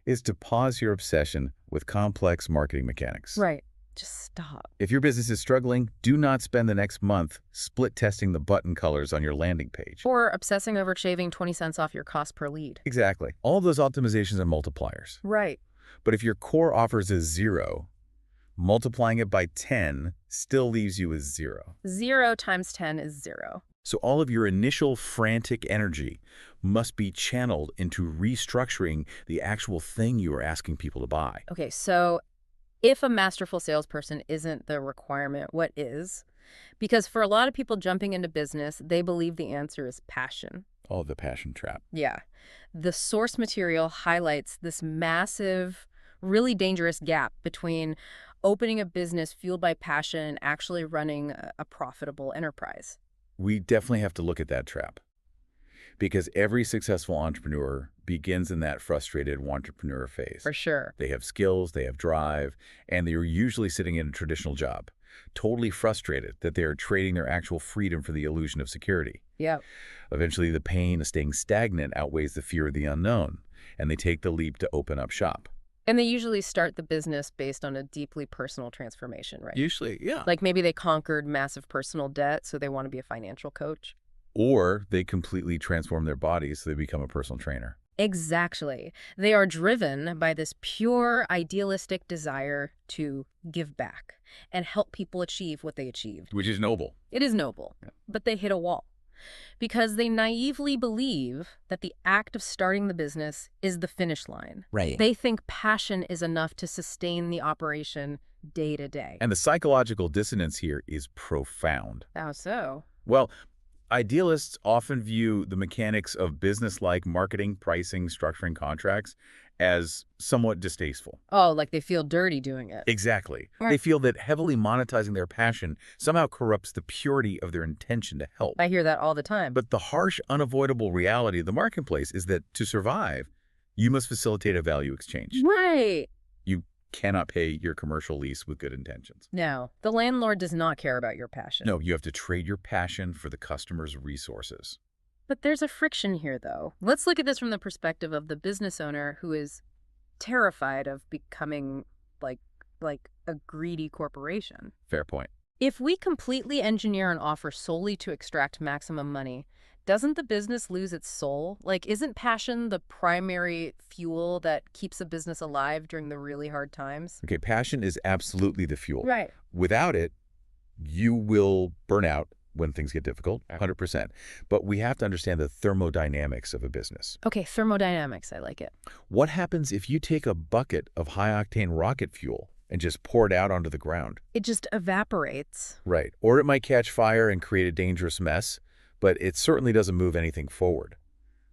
is to pause your obsession with complex marketing mechanics. Right. Just stop. If your business is struggling, do not spend the next month split testing the button colors on your landing page. Or obsessing over shaving 20 cents off your cost per lead. Exactly. All those optimizations are multipliers. Right. But if your core offers is 0, multiplying it by 10 still leaves you with 0. 0 times 10 is 0. So all of your initial frantic energy must be channeled into restructuring the actual thing you are asking people to buy. Okay, so if a masterful salesperson isn't the requirement, what is? Because for a lot of people jumping into business, they believe the answer is passion. Oh, the passion trap. Yeah. The source material highlights this massive, really dangerous gap between opening a business fueled by passion and actually running a profitable enterprise. We definitely have to look at that trap. Because every successful entrepreneur begins in that frustrated entrepreneur phase. For sure. They have skills, they have drive, and they are usually sitting in a traditional job, totally frustrated that they are trading their actual freedom for the illusion of security. Yep. Eventually, the pain of staying stagnant outweighs the fear of the unknown, and they take the leap to open up shop. And they usually start the business based on a deeply personal transformation, right? Usually, yeah. Like maybe they conquered massive personal debt, so they want to be a financial coach. Or they completely transform their bodies so they become a personal trainer. Exactly. They are driven by this pure idealistic desire to give back and help people achieve what they achieved. Which is noble. It is noble, Yeah. but they hit a wall because they naively believe that the act of starting the business is the finish line. Right. They think passion is enough to sustain the operation day to day. And the psychological dissonance here is profound. How so? Well, idealists often view the mechanics of business-like marketing, pricing, structuring contracts as somewhat distasteful. Oh, like they feel dirty doing it. Exactly. Right. They feel that heavily monetizing their passion somehow corrupts the purity of their intention to help. I hear that all the time. But the harsh, unavoidable reality of the marketplace is that to survive, you must facilitate a value exchange. Right. You cannot pay your commercial lease with good intentions. No, the landlord does not care about your passion. No, you have to trade your passion for the customer's resources. But there's a friction here, though. Let's look at this from the perspective of the business owner who is terrified of becoming like a greedy corporation. Fair point. If we completely engineer an offer solely to extract maximum money, doesn't the business lose its soul? Like, isn't passion the primary fuel that keeps a business alive during the really hard times? Okay, passion is absolutely the fuel. Right. Without it, you will burn out when things get difficult, 100%. But we have to understand the thermodynamics of a business. Okay, thermodynamics, I like it. What happens if you take a bucket of high-octane rocket fuel and just pour it out onto the ground? It just evaporates. Right. Or it might catch fire and create a dangerous mess, but it certainly doesn't move anything forward.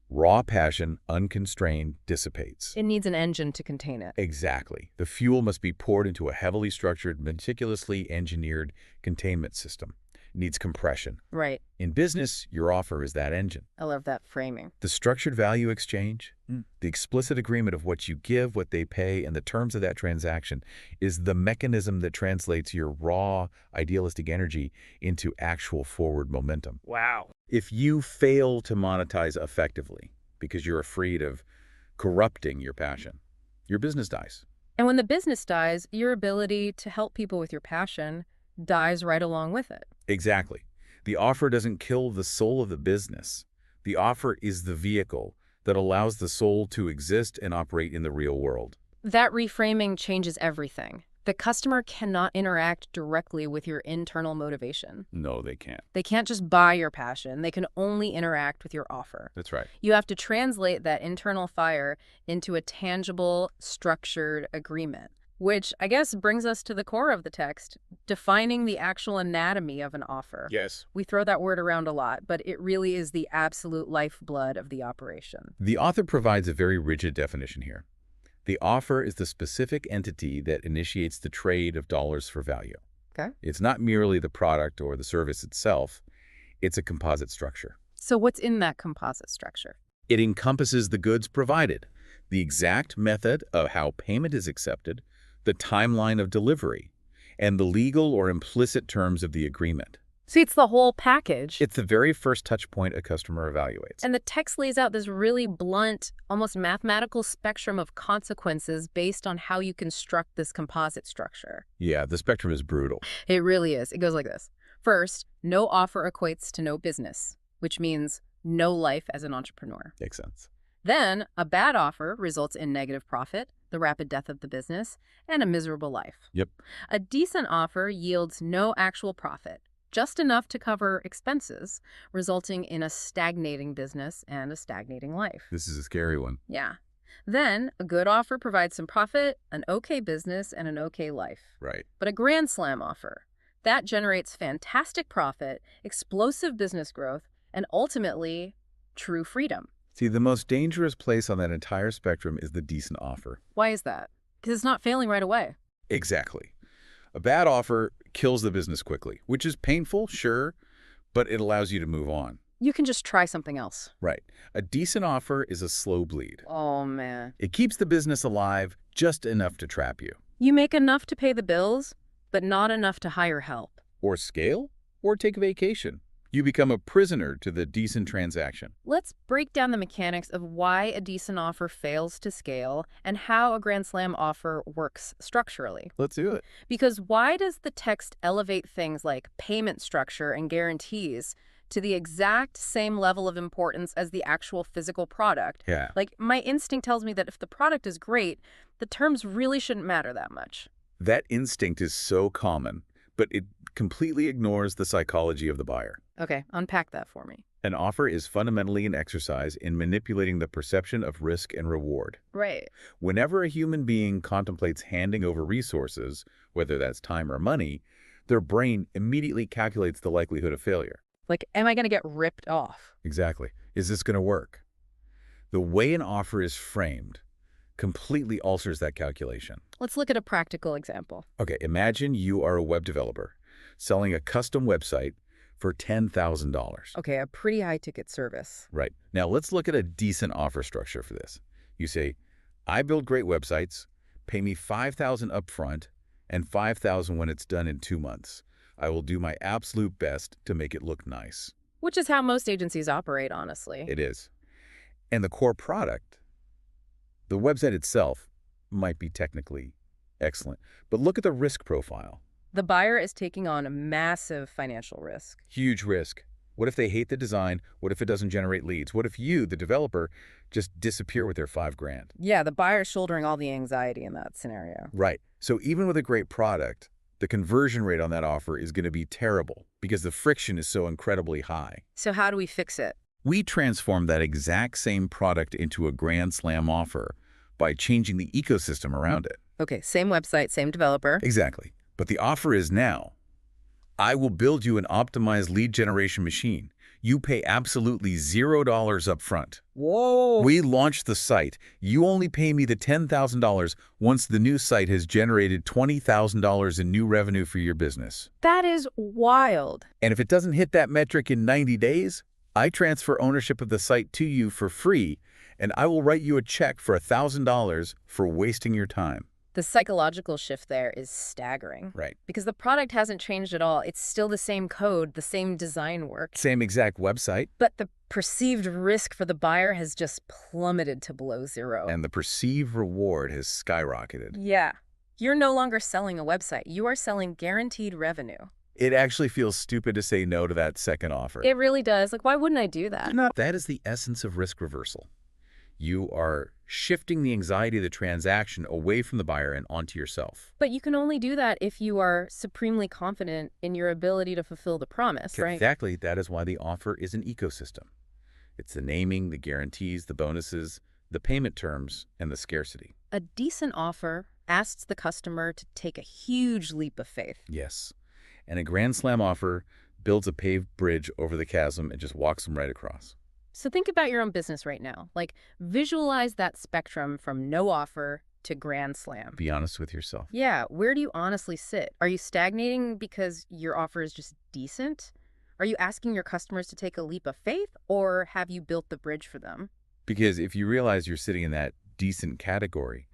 Raw passion, unconstrained, dissipates. It needs an engine to contain it. Exactly. The fuel must be poured into a heavily structured, meticulously engineered containment system. It needs compression. Right. In business, your offer is that engine. I love that framing. The structured value exchange, the explicit agreement of what you give, what they pay, and the terms of that transaction is the mechanism that translates your raw, idealistic energy into actual forward momentum. Wow. If you fail to monetize effectively because you're afraid of corrupting your passion, your business dies. And when the business dies, your ability to help people with your passion dies right along with it. Exactly. The offer doesn't kill the soul of the business. The offer is the vehicle that allows the soul to exist and operate in the real world. That reframing changes everything. The customer cannot interact directly with your internal motivation. No, they can't. They can't just buy your passion. They can only interact with your offer. That's right. You have to translate that internal fire into a tangible, structured agreement, which I guess brings us to the core of the text, defining the actual anatomy of an offer. Yes. We throw that word around a lot, but it really is the absolute lifeblood of the operation. The author provides a very rigid definition here. The offer is the specific entity that initiates the trade of dollars for value. Okay. It's not merely the product or the service itself. It's a composite structure. So what's in that composite structure? It encompasses the goods provided, the exact method of how payment is accepted, the timeline of delivery, and the legal or implicit terms of the agreement. See, it's the whole package. It's the very first touch point a customer evaluates. And the text lays out this really blunt, almost mathematical spectrum of consequences based on how you construct this composite structure. Yeah, the spectrum is brutal. It really is. It goes like this. First, no offer equates to no business, which means no life as an entrepreneur. Makes sense. Then, a bad offer results in negative profit, the rapid death of the business, and a miserable life. Yep. A decent offer yields no actual profit, just enough to cover expenses, resulting in a stagnating business and a stagnating life. This is a scary one. Yeah. Then, a good offer provides some profit, an okay business, and an okay life. Right. But a grand slam offer, that generates fantastic profit, explosive business growth, and ultimately, true freedom. See, the most dangerous place on that entire spectrum is the decent offer. Why is that? Because it's not failing right away. Exactly. A bad offer kills the business quickly, which is painful, sure, but it allows you to move on. You can just try something else. Right. A decent offer is a slow bleed. Oh, man. It keeps the business alive just enough to trap you. You make enough to pay the bills, but not enough to hire help. Or scale, or take a vacation. You become a prisoner to the decent transaction. Let's break down the mechanics of why a decent offer fails to scale and how a Grand Slam offer works structurally. Let's do it. Because why does the text elevate things like payment structure and guarantees to the exact same level of importance as the actual physical product. Yeah. Like, my instinct tells me that if the product is great, the terms really shouldn't matter that much. That instinct is so common, but it completely ignores the psychology of the buyer. Okay, unpack that for me. An offer is fundamentally an exercise in manipulating the perception of risk and reward. Right. Whenever a human being contemplates handing over resources, whether that's time or money, their brain immediately calculates the likelihood of failure. Like, am I going to get ripped off? Exactly. Is this going to work? The way an offer is framed completely alters that calculation. Let's look at a practical example. Okay, imagine you are a web developer selling a custom website for $10,000. Okay, a pretty high-ticket service. Right. Now, let's look at a decent offer structure for this. You say, I build great websites, pay me $5,000 upfront and $5,000 when it's done in 2 months. I will do my absolute best to make it look nice. Which is how most agencies operate, honestly. It is. And the core product, the website itself, might be technically excellent. But look at the risk profile. The buyer is taking on a massive financial risk. Huge risk. What if they hate the design? What if it doesn't generate leads? What if you, the developer, just disappear with their $5,000? Yeah, the buyer's shouldering all the anxiety in that scenario. Right. So even with a great product, the conversion rate on that offer is going to be terrible because the friction is so incredibly high. So how do we fix it? We transform that exact same product into a grand slam offer by changing the ecosystem around it. Okay, same website, same developer. Exactly. But the offer is now, I will build you an optimized lead generation machine. You pay absolutely $0 up front. Whoa! We launch the site. You only pay me the $10,000 once the new site has generated $20,000 in new revenue for your business. That is wild. And if it doesn't hit that metric in 90 days, I transfer ownership of the site to you for free, and I will write you a check for $1,000 for wasting your time. The psychological shift there is staggering. Right. Because the product hasn't changed at all. It's still the same code, the same design work. Same exact website. But the perceived risk for the buyer has just plummeted to below zero. And the perceived reward has skyrocketed. Yeah. You're no longer selling a website. You are selling guaranteed revenue. It actually feels stupid to say no to that second offer. It really does. Like, why wouldn't I do that? That is the essence of risk reversal. You are shifting the anxiety of the transaction away from the buyer and onto yourself. But you can only do that if you are supremely confident in your ability to fulfill the promise, right? Exactly. That is why the offer is an ecosystem. It's the naming, the guarantees, the bonuses, the payment terms, and the scarcity. A decent offer asks the customer to take a huge leap of faith. Yes. And a grand slam offer builds a paved bridge over the chasm and just walks them right across. So think about your own business right now. Like, visualize that spectrum from no offer to grand slam. Be honest with yourself. Yeah, where do you honestly sit? Are you stagnating because your offer is just decent? Are you asking your customers to take a leap of faith, or have you built the bridge for them? Because if you realize you're sitting in that decent category,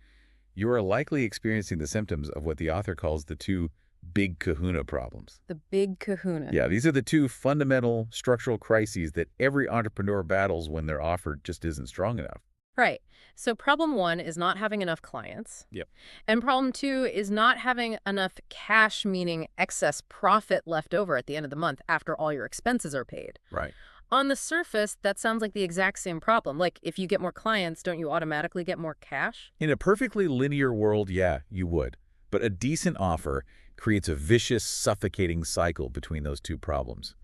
you are likely experiencing the symptoms of what the author calls the two big kahuna problems. The big kahuna. Yeah, these are the two fundamental structural crises that every entrepreneur battles when their offer just isn't strong enough. Right. So problem one is not having enough clients. Yep. And problem two is not having enough cash, meaning excess profit left over at the end of the month after all your expenses are paid. Right. On the surface, that sounds like the exact same problem. Like, if you get more clients, don't you automatically get more cash? In a perfectly linear world, yeah, you would. But a decent offer creates a vicious, suffocating cycle between those two problems.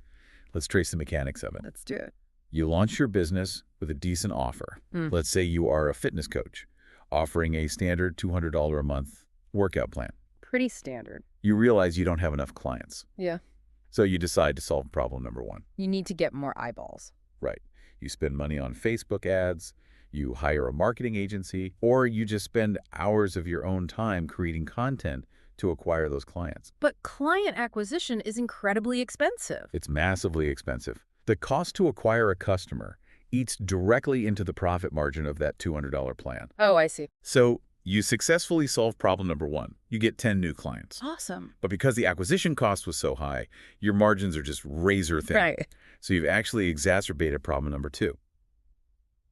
Let's trace the mechanics of it. Let's do it. You launch your business with a decent offer. Let's say you are a fitness coach offering a standard $200 a month workout plan. Pretty standard. You realize you don't have enough clients. Yeah. So you decide to solve problem number one. You need to get more eyeballs. Right. You spend money on Facebook ads, you hire a marketing agency, or you just spend hours of your own time creating content to acquire those clients. But client acquisition is incredibly expensive. It's massively expensive. The cost to acquire a customer eats directly into the profit margin of that $200 plan. Oh, I see. So you successfully solve problem number one. You get 10 new clients. Awesome. But because the acquisition cost was so high, your margins are just razor thin. Right. So you've actually exacerbated problem number two.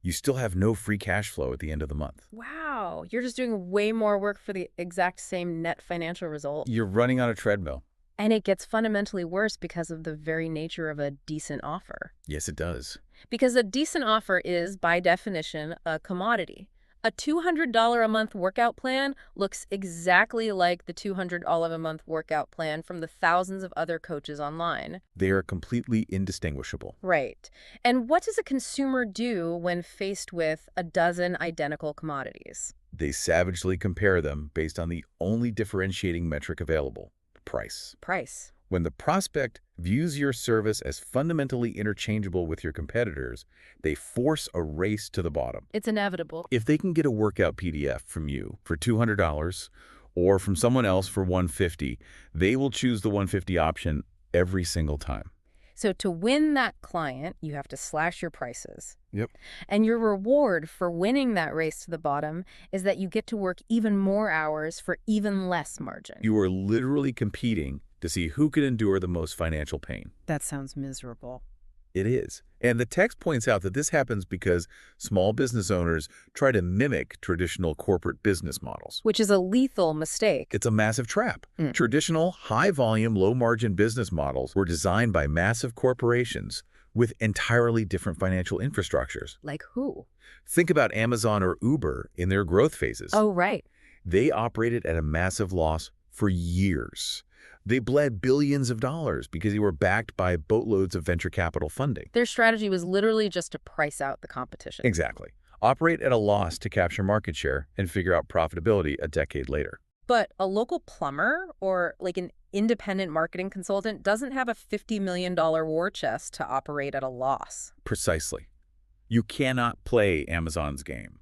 You still have no free cash flow at the end of the month. Wow. You're just doing way more work for the exact same net financial result. You're running on a treadmill. And it gets fundamentally worse because of the very nature of a decent offer. Yes, it does. Because a decent offer is, by definition, a commodity. A $200 a month workout plan looks exactly like the $200 a month workout plan from the thousands of other coaches online. They are completely indistinguishable. Right. And what does a consumer do when faced with a dozen identical commodities? They savagely compare them based on the only differentiating metric available, price. Price. When the prospect views your service as fundamentally interchangeable with your competitors, they force a race to the bottom. It's inevitable. If they can get a workout PDF from you for $200 or from someone else for $150, they will choose the $150 option every single time. So to win that client, you have to slash your prices. Yep. And your reward for winning that race to the bottom is that you get to work even more hours for even less margin. You are literally competing to see who can endure the most financial pain. That sounds miserable. It is. And the text points out that this happens because small business owners try to mimic traditional corporate business models. Which is a lethal mistake. It's a massive trap. Traditional, high-volume, low-margin business models were designed by massive corporations with entirely different financial infrastructures. Like who? Think about Amazon or Uber in their growth phases. Oh, right. They operated at a massive loss for years. They bled billions of dollars because they were backed by boatloads of venture capital funding. Their strategy was literally just to price out the competition. Exactly. Operate at a loss to capture market share and figure out profitability a decade later. But a local plumber or like an independent marketing consultant doesn't have a $50 million war chest to operate at a loss. Precisely. You cannot play Amazon's game.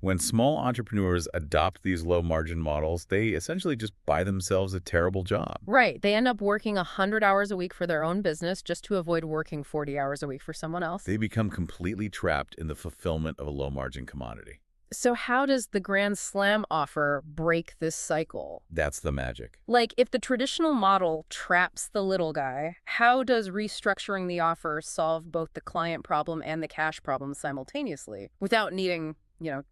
When small entrepreneurs adopt these low-margin models, they essentially just buy themselves a terrible job. Right. They end up working 100 hours a week for their own business just to avoid working 40 hours a week for someone else. They become completely trapped in the fulfillment of a low-margin commodity. So how does the Grand Slam offer break this cycle? That's the magic. Like, if the traditional model traps the little guy, how does restructuring the offer solve both the client problem and the cash problem simultaneously without needing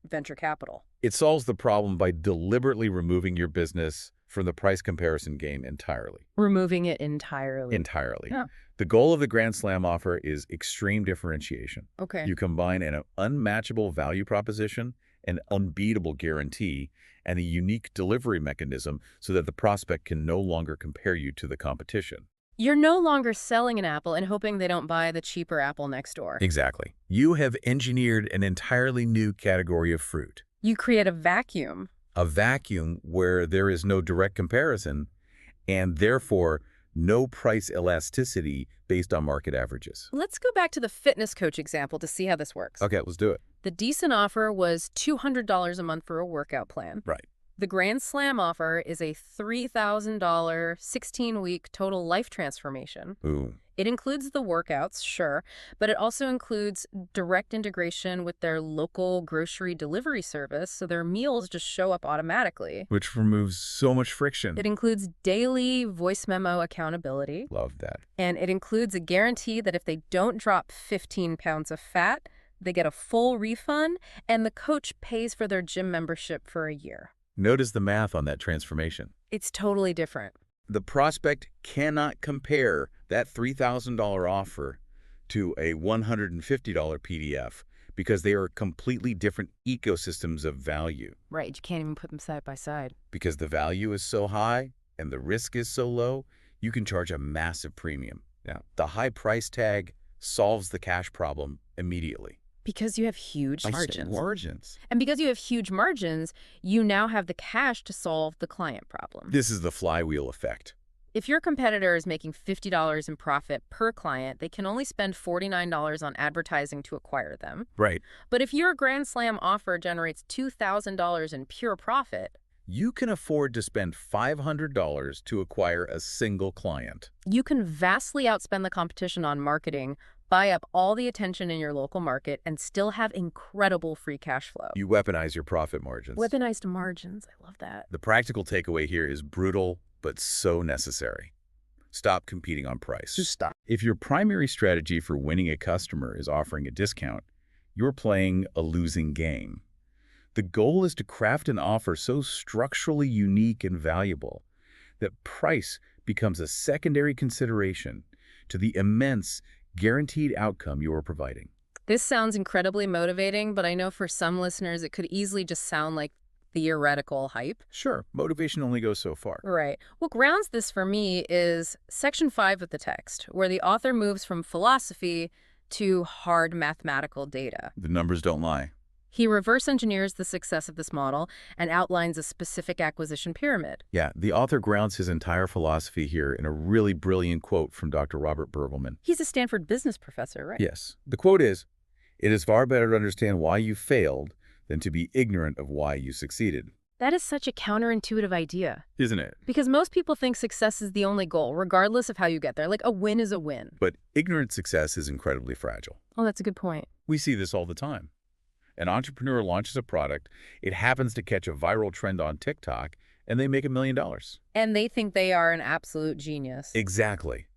venture capital? It solves the problem by deliberately removing your business from the price comparison game entirely. Removing it entirely. Entirely. Yeah. The goal of the Grand Slam offer is extreme differentiation. Okay. You combine an unmatchable value proposition, an unbeatable guarantee, and a unique delivery mechanism so that the prospect can no longer compare you to the competition. You're no longer selling an apple and hoping they don't buy the cheaper apple next door. Exactly. You have engineered an entirely new category of fruit. You create a vacuum. A vacuum where there is no direct comparison and therefore no price elasticity based on market averages. Let's go back to the fitness coach example to see how this works. Okay, let's do it. The decent offer was $200 a month for a workout plan. Right. The Grand Slam offer is a $3,000 16-week total life transformation. Ooh. It includes the workouts, sure, but it also includes direct integration with their local grocery delivery service, so their meals just show up automatically. Which removes so much friction. It includes daily voice memo accountability. Love that. And it includes a guarantee that if they don't drop 15 pounds of fat, they get a full refund, and the coach pays for their gym membership for a year. Notice the math on that transformation. It's totally different. The prospect cannot compare that $3,000 offer to a $150 PDF because they are completely different ecosystems of value. Right, you can't even put them side by side. Because the value is so high and the risk is so low, you can charge a massive premium. Now, the high price tag solves the cash problem immediately. Because you have huge margins. Margins. And because you have huge margins, you now have the cash to solve the client problem. This is the flywheel effect. If your competitor is making $50 in profit per client, they can only spend $49 on advertising to acquire them. Right. But if your Grand Slam offer generates $2,000 in pure profit, you can afford to spend $500 to acquire a single client. You can vastly outspend the competition on marketing, buy up all the attention in your local market, and still have incredible free cash flow. You weaponize your profit margins. Weaponized margins. I love that. The practical takeaway here is brutal, but so necessary. Stop competing on price. Just stop. If your primary strategy for winning a customer is offering a discount, you're playing a losing game. The goal is to craft an offer so structurally unique and valuable that price becomes a secondary consideration to the immense guaranteed outcome you are providing. This sounds incredibly motivating, but I know for some listeners it could easily just sound like theoretical hype. Sure, motivation only goes so far. Right. What grounds this for me is Section 5 of the text, where the author moves from philosophy to hard mathematical data. The numbers don't lie. He reverse engineers the success of this model and outlines a specific acquisition pyramid. Yeah, the author grounds his entire philosophy here in a really brilliant quote from Dr. Robert Bergelman. He's a Stanford business professor, right? Yes. The quote is, "It is far better to understand why you failed than to be ignorant of why you succeeded." That is such a counterintuitive idea. Isn't it? Because most people think success is the only goal, regardless of how you get there. Like, a win is a win. But ignorant success is incredibly fragile. Oh, that's a good point. We see this all the time. An entrepreneur launches a product, it happens to catch a viral trend on TikTok, and they make $1 million. And they think they are an absolute genius. Exactly.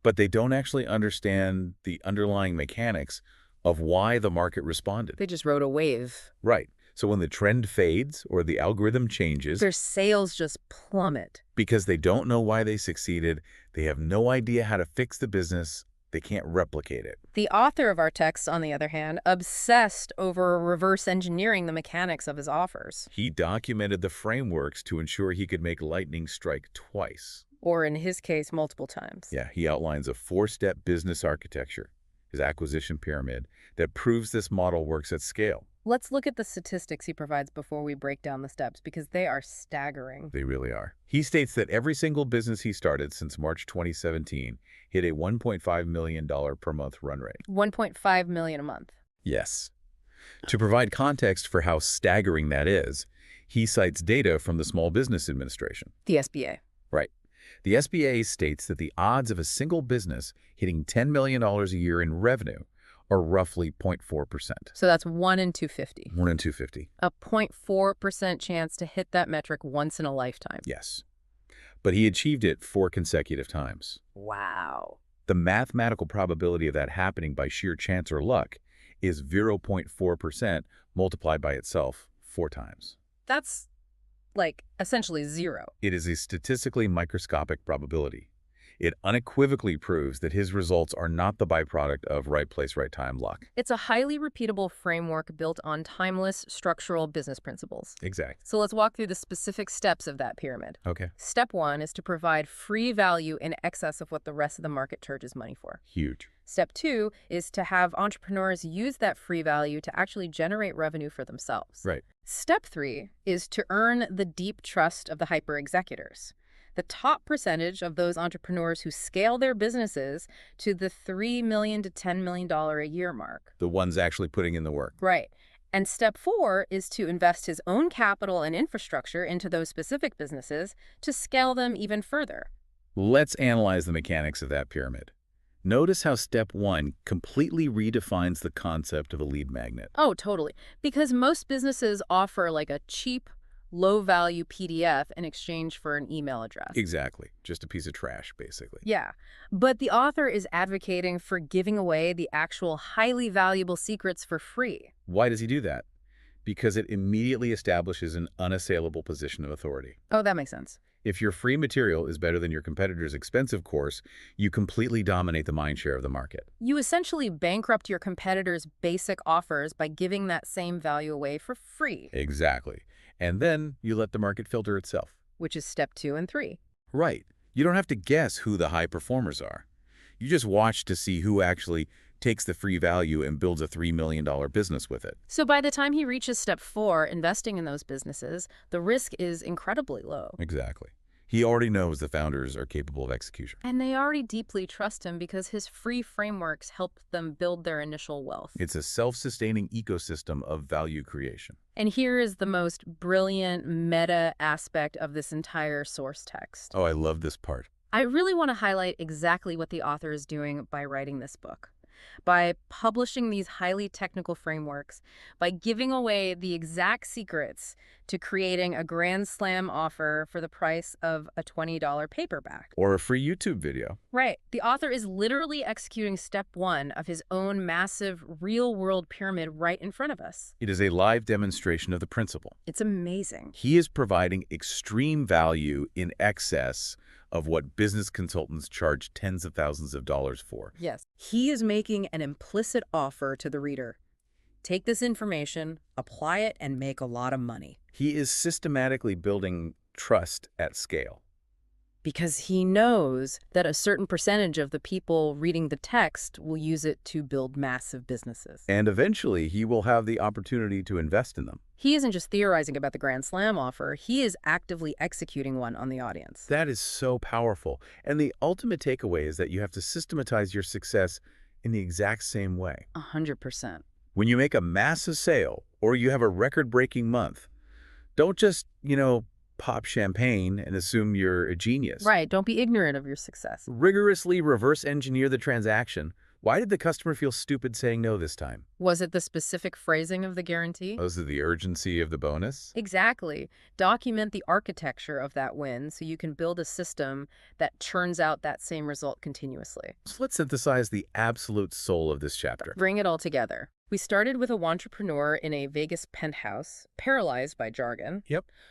But they don't actually understand the underlying mechanics of why the market responded. They just rode a wave. Right. So when the trend fades or the algorithm changes, Their sales just plummet. because they don't know why they succeeded, they have no idea how to fix the business, they can't replicate it. The author of our text, on the other hand, obsessed over reverse engineering the mechanics of his offers. He documented the frameworks to ensure he could make lightning strike twice. Or in his case, multiple times. Yeah, he outlines a 4-step business architecture, his acquisition pyramid, that proves this model works at scale. Let's look at the statistics he provides before we break down the steps, because they are staggering. They really are. He states that every single business he started since March 2017 hit a $1.5 million per month run rate. 1.5 million a month. Yes. To provide context for how staggering that is, he cites data from the Small Business Administration. The SBA. Right. The SBA states that the odds of a single business hitting $10 million a year in revenue are roughly 0.4%. So that's 1 in 250. 1 in 250. A 0.4% chance to hit that metric once in a lifetime. Yes. But he achieved it 4 consecutive times. Wow. The mathematical probability of that happening by sheer chance or luck is 0.4% multiplied by itself 4 times. That's, like, essentially zero. It is a statistically microscopic probability. It unequivocally proves that his results are not the byproduct of right place, right time luck. It's a highly repeatable framework built on timeless structural business principles. Exactly. So let's walk through the specific steps of that pyramid. Okay. Step 1 is to provide free value in excess of what the rest of the market charges money for. Huge. Step 2 is to have entrepreneurs use that free value to actually generate revenue for themselves. Right. Step 3 is to earn the deep trust of the hyper-executors. The top percentage of those entrepreneurs who scale their businesses to the $3 million to $10 million a year mark. The ones actually putting in the work. Right. And step 4 is to invest his own capital and infrastructure into those specific businesses to scale them even further. Let's analyze the mechanics of that pyramid. Notice how step 1 completely redefines the concept of a lead magnet. Oh, totally. Because most businesses offer like a cheap, low-value PDF in exchange for an email address. Exactly. Just a piece of trash, basically. Yeah. But the author is advocating for giving away the actual highly valuable secrets for free. Why does he do that? Because it immediately establishes an unassailable position of authority. Oh, that makes sense. If your free material is better than your competitor's expensive course, you completely dominate the mindshare of the market. You essentially bankrupt your competitor's basic offers by giving that same value away for free. Exactly. And then you let the market filter itself. Which is step 2 and 3. Right. You don't have to guess who the high performers are. You just watch to see who actually takes the free value and builds a $3 million business with it. So by the time he reaches step 4, investing in those businesses, the risk is incredibly low. Exactly. He already knows the founders are capable of execution. And they already deeply trust him because his free frameworks help them build their initial wealth. It's a self-sustaining ecosystem of value creation. And here is the most brilliant meta aspect of this entire source text. Oh, I love this part. I really want to highlight exactly what the author is doing by writing this book. By publishing these highly technical frameworks, by giving away the exact secrets to creating a grand slam offer for the price of a $20 paperback. Or a free YouTube video. Right. The author is literally executing step one of his own massive real-world pyramid right in front of us. It is a live demonstration of the principle. It's amazing. He is providing extreme value in excess of what business consultants charge tens of thousands of dollars for. Yes. He is making an implicit offer to the reader. Take this information, apply it, and make a lot of money. He is systematically building trust at scale. Because he knows that a certain percentage of the people reading the text will use it to build massive businesses. And eventually, he will have the opportunity to invest in them. He isn't just theorizing about the Grand Slam offer, he is actively executing one on the audience. That is so powerful. And the ultimate takeaway is that you have to systematize your success in the exact same way. 100%. When you make a massive sale or you have a record-breaking month, don't just, pop champagne and assume you're a genius. Right, don't be ignorant of your success. Rigorously reverse engineer the transaction. Why did the customer feel stupid saying no this time? Was it the specific phrasing of the guarantee? Was it the urgency of the bonus? Exactly. Document the architecture of that win so you can build a system that churns out that same result continuously. So let's synthesize the absolute soul of this chapter. Bring it all together. We started with a entrepreneur in a Vegas penthouse, paralyzed by jargon,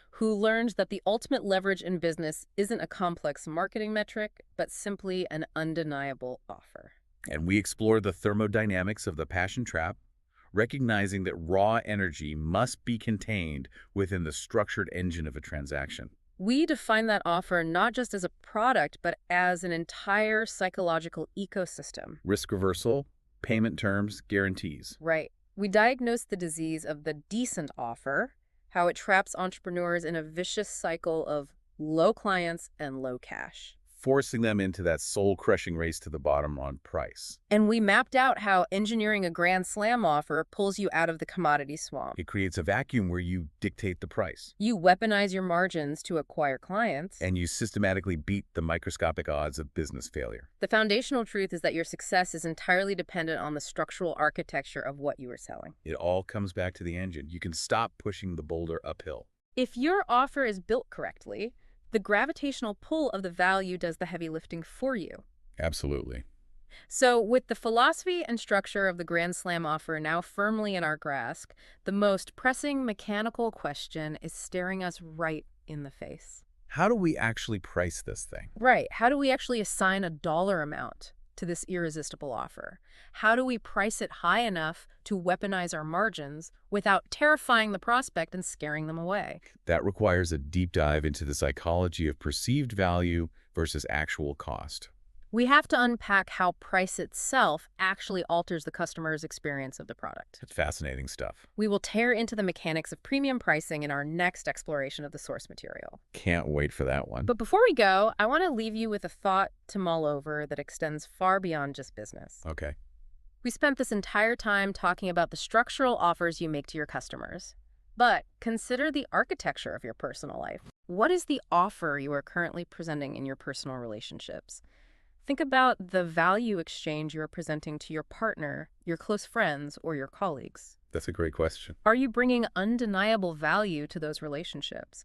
who learned that the ultimate leverage in business isn't a complex marketing metric, but simply an undeniable offer. And we explored the thermodynamics of the passion trap, recognizing that raw energy must be contained within the structured engine of a transaction. We define that offer not just as a product, but as an entire psychological ecosystem. Risk reversal, payment terms, guarantees. Right. We diagnose the disease of the decent offer, how it traps entrepreneurs in a vicious cycle of low clients and low cash, forcing them into that soul-crushing race to the bottom on price. And we mapped out how engineering a grand slam offer pulls you out of the commodity swamp. It creates a vacuum where you dictate the price. You weaponize your margins to acquire clients. And you systematically beat the microscopic odds of business failure. The foundational truth is that your success is entirely dependent on the structural architecture of what you are selling. It all comes back to the engine. You can stop pushing the boulder uphill. If your offer is built correctly, the gravitational pull of the value does the heavy lifting for you. Absolutely. So with the philosophy and structure of the Grand Slam offer now firmly in our grasp, the most pressing mechanical question is staring us right in the face. How do we actually price this thing? Right. How do we actually assign a dollar amount to this irresistible offer? How do we price it high enough to weaponize our margins without terrifying the prospect and scaring them away? That requires a deep dive into the psychology of perceived value versus actual cost. We have to unpack how price itself actually alters the customer's experience of the product. It's fascinating stuff. We will tear into the mechanics of premium pricing in our next exploration of the source material. Can't wait for that one. But before we go, I want to leave you with a thought to mull over that extends far beyond just business. Okay. We spent this entire time talking about the structural offers you make to your customers. But consider the architecture of your personal life. What is the offer you are currently presenting in your personal relationships? Think about the value exchange you are presenting to your partner, your close friends, or your colleagues. That's a great question. Are you bringing undeniable value to those relationships?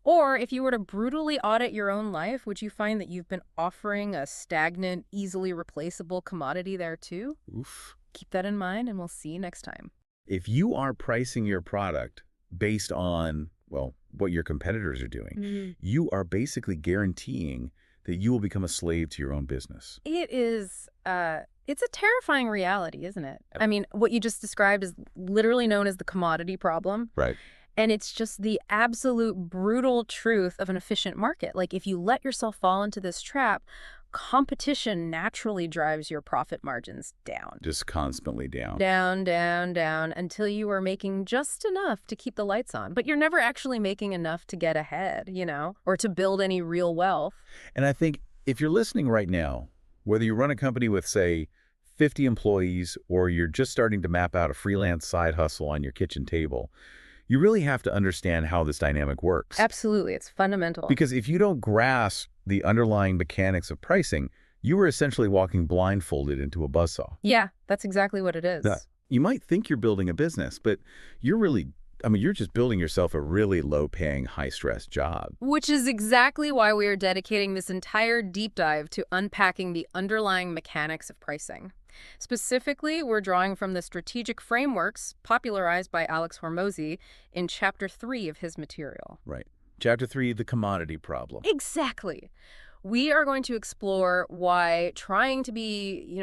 Or if you were to brutally audit your own life, would you find that you've been offering a stagnant, easily replaceable commodity there too? Oof. Keep that in mind, and we'll see you next time. If you are pricing your product based on, well, what your competitors are doing, you are basically guaranteeing that you will become a slave to your own business. It is, it's a terrifying reality, isn't it? I mean, what you just described is literally known as the commodity problem. Right. And it's just the absolute brutal truth of an efficient market. Like, if you let yourself fall into this trap, competition naturally drives your profit margins down. Just constantly down. Down, down, down, until you are making just enough to keep the lights on. But you're never actually making enough to get ahead, or to build any real wealth. And I think if you're listening right now, whether you run a company with, say, 50 employees, or you're just starting to map out a freelance side hustle on your kitchen table, you really have to understand how this dynamic works. Absolutely. It's fundamental. Because if you don't grasp the underlying mechanics of pricing, you are essentially walking blindfolded into a buzzsaw. Yeah, that's exactly what it is. You might think you're building a business, but you're really I mean, you're just building yourself a really low-paying, high-stress job. Which is exactly why we are dedicating this entire deep dive to unpacking the underlying mechanics of pricing. Specifically, we're drawing from the strategic frameworks popularized by Alex Hormozy in Chapter 3 of his material. Right. Chapter 3, the commodity problem. Exactly. We are going to explore why trying to be,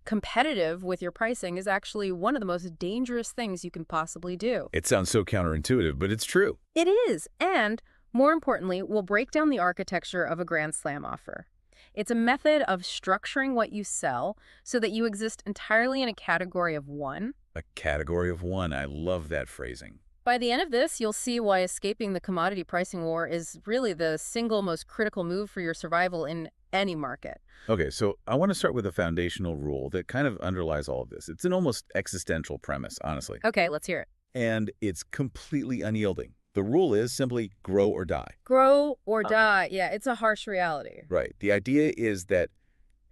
competitive with your pricing is actually one of the most dangerous things you can possibly do. It sounds so counterintuitive, but it's true. It is. And more importantly, we'll break down the architecture of a Grand Slam offer. It's a method of structuring what you sell so that you exist entirely in a category of one. A category of one. I love that phrasing. By the end of this, you'll see why escaping the commodity pricing war is really the single most critical move for your survival in any market. Okay, so I want to start with a foundational rule that kind of underlies all of this. It's an almost existential premise, honestly. Okay, let's hear it. And it's completely unyielding. The rule is simply grow or die. Grow or die. Yeah, it's a harsh reality. Right. The idea is that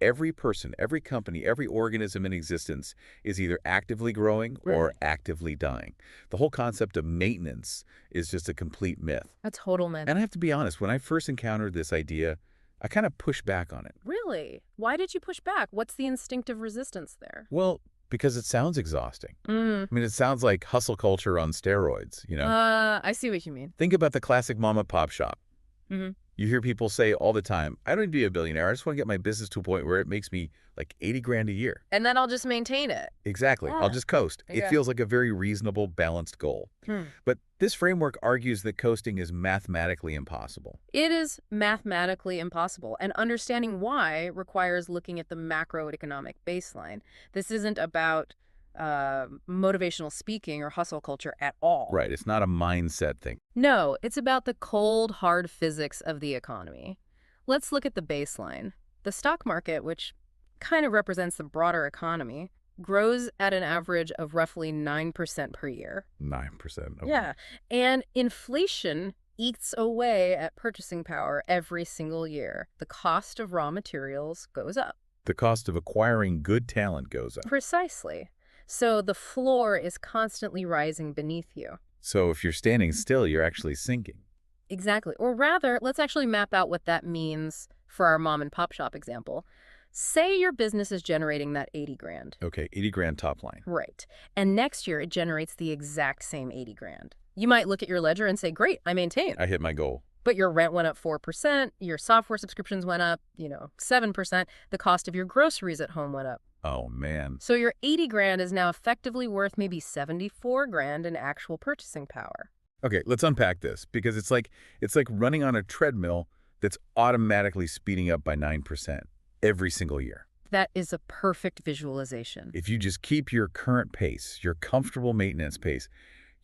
every person, every company, every organism in existence is either actively growing or actively dying. The whole concept of maintenance is just a complete myth. A total myth. And I have to be honest, when I first encountered this idea, I kind of pushed back on it. Really? Why did you push back? What's the instinctive resistance there? Well, because it sounds exhausting. Mm. I mean, it sounds like hustle culture on steroids, you know? I see what you mean. Think about the classic mom and pop shop. Mm-hmm. You hear people say all the time, I don't need to be a billionaire. I just want to get my business to a point where it makes me like 80 grand a year. And then I'll just maintain it. Exactly. Yeah. I'll just coast. Yeah. It feels like a very reasonable, balanced goal. But this framework argues that coasting is mathematically impossible. It is mathematically impossible, and understanding why requires looking at the macroeconomic baseline. This isn't about motivational speaking or hustle culture at all. Right. It's not a mindset thing. No, it's about the cold, hard physics of the economy. Let's look at the baseline. The stock market, which kind of represents the broader economy, grows at an average of roughly 9% per year. 9%. Okay. Yeah, and inflation eats away at purchasing power every single year. The cost of raw materials goes up. The cost of acquiring good talent goes up. Precisely. So the floor is constantly rising beneath you. So if you're standing still, you're actually sinking. Exactly. Or rather, let's actually map out what that means for our mom and pop shop example. Say your business is generating that 80 grand. Okay, 80 grand top line. Right. And next year it generates the exact same 80 grand. You might look at your ledger and say, great, I maintain. I hit my goal. But your rent went up 4%, your software subscriptions went up, 7%, the cost of your groceries at home went up. Oh, man. So your 80 grand is now effectively worth maybe 74 grand in actual purchasing power. Okay, let's unpack this, because it's like running on a treadmill that's automatically speeding up by 9% every single year. That is a perfect visualization. If you just keep your current pace, your comfortable maintenance pace,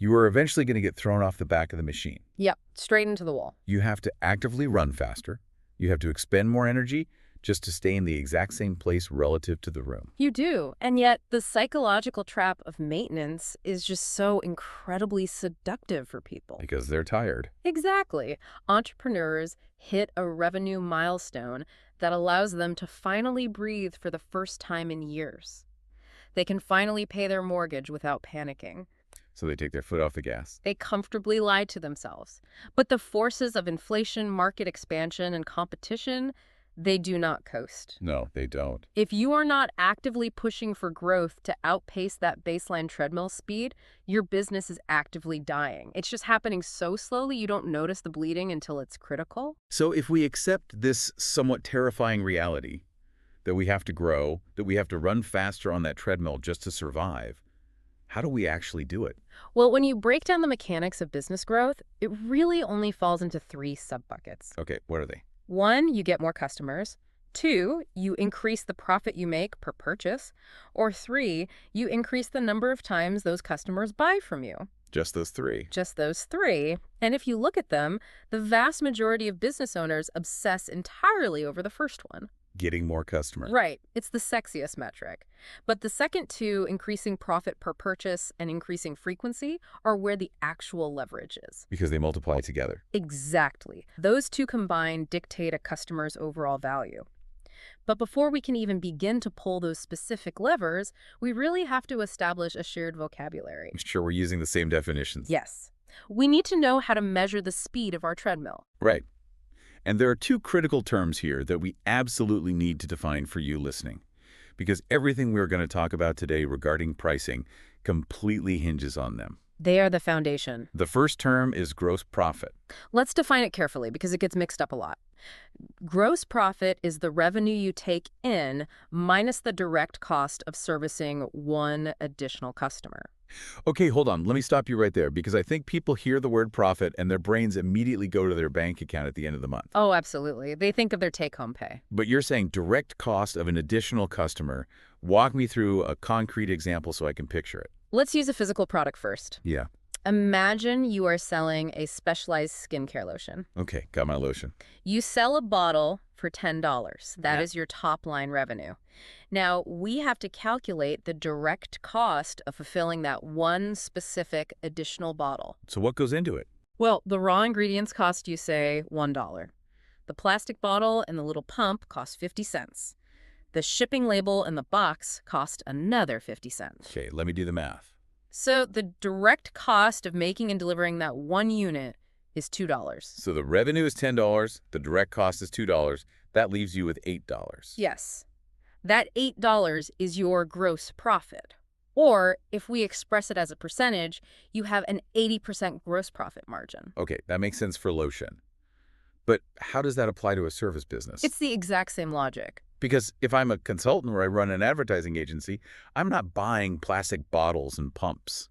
you are eventually going to get thrown off the back of the machine. Yep, straight into the wall. You have to actively run faster. You have to expend more energy just to stay in the exact same place relative to the room. You do. And yet the psychological trap of maintenance is just so incredibly seductive for people. Because they're tired. Exactly. Entrepreneurs hit a revenue milestone that allows them to finally breathe for the first time in years. They can finally pay their mortgage without panicking. So they take their foot off the gas. They comfortably lie to themselves. But the forces of inflation, market expansion, and competition, they do not coast. No, they don't. If you are not actively pushing for growth to outpace that baseline treadmill speed, your business is actively dying. It's just happening so slowly you don't notice the bleeding until it's critical. So if we accept this somewhat terrifying reality that we have to grow, that we have to run faster on that treadmill just to survive, how do we actually do it? Well, when you break down the mechanics of business growth, it really only falls into 3 sub-buckets. Okay, what are they? 1, you get more customers. 2, you increase the profit you make per purchase. Or 3, you increase the number of times those customers buy from you. Just those 3. Just those 3. And if you look at them, the vast majority of business owners obsess entirely over the first one. Getting more customers. Right. It's the sexiest metric. But the second 2, increasing profit per purchase and increasing frequency, are where the actual leverage is. Because they multiply together. Exactly. Those 2 combined dictate a customer's overall value. But before we can even begin to pull those specific levers, we really have to establish a shared vocabulary. Sure, we're using the same definitions. Yes. We need to know how to measure the speed of our treadmill. Right. And there are two critical terms here that we absolutely need to define for you listening, because everything we're going to talk about today regarding pricing completely hinges on them. They are the foundation. The first term is gross profit. Let's define it carefully because it gets mixed up a lot. Gross profit is the revenue you take in minus the direct cost of servicing one additional customer. Okay, hold on. Let me stop you right there, because I think people hear the word profit and their brains immediately go to their bank account at the end of the month. Oh, absolutely. They think of their take-home pay. But you're saying direct cost of an additional customer. Walk me through a concrete example so I can picture it. Let's use a physical product first. Yeah. Imagine you are selling a specialized skincare lotion. Okay, got my lotion. You sell a bottle for $10. That Yeah. is your top line revenue. Now, we have to calculate the direct cost of fulfilling that one specific additional bottle. So what goes into it? Well, the raw ingredients cost you, say, $1. The plastic bottle and the little pump cost 50 cents. The shipping label and the box cost another 50 cents. Okay, let me do the math. So the direct cost of making and delivering that one unit is $2. So the revenue is $10, the direct cost is $2. That leaves you with $8. Yes. That $8 is your gross profit. Or if we express it as a percentage, you have an 80% gross profit margin. Okay, that makes sense for lotion. But how does that apply to a service business? It's the exact same logic. Because if I'm a consultant or I run an advertising agency, I'm not buying plastic bottles and pumps.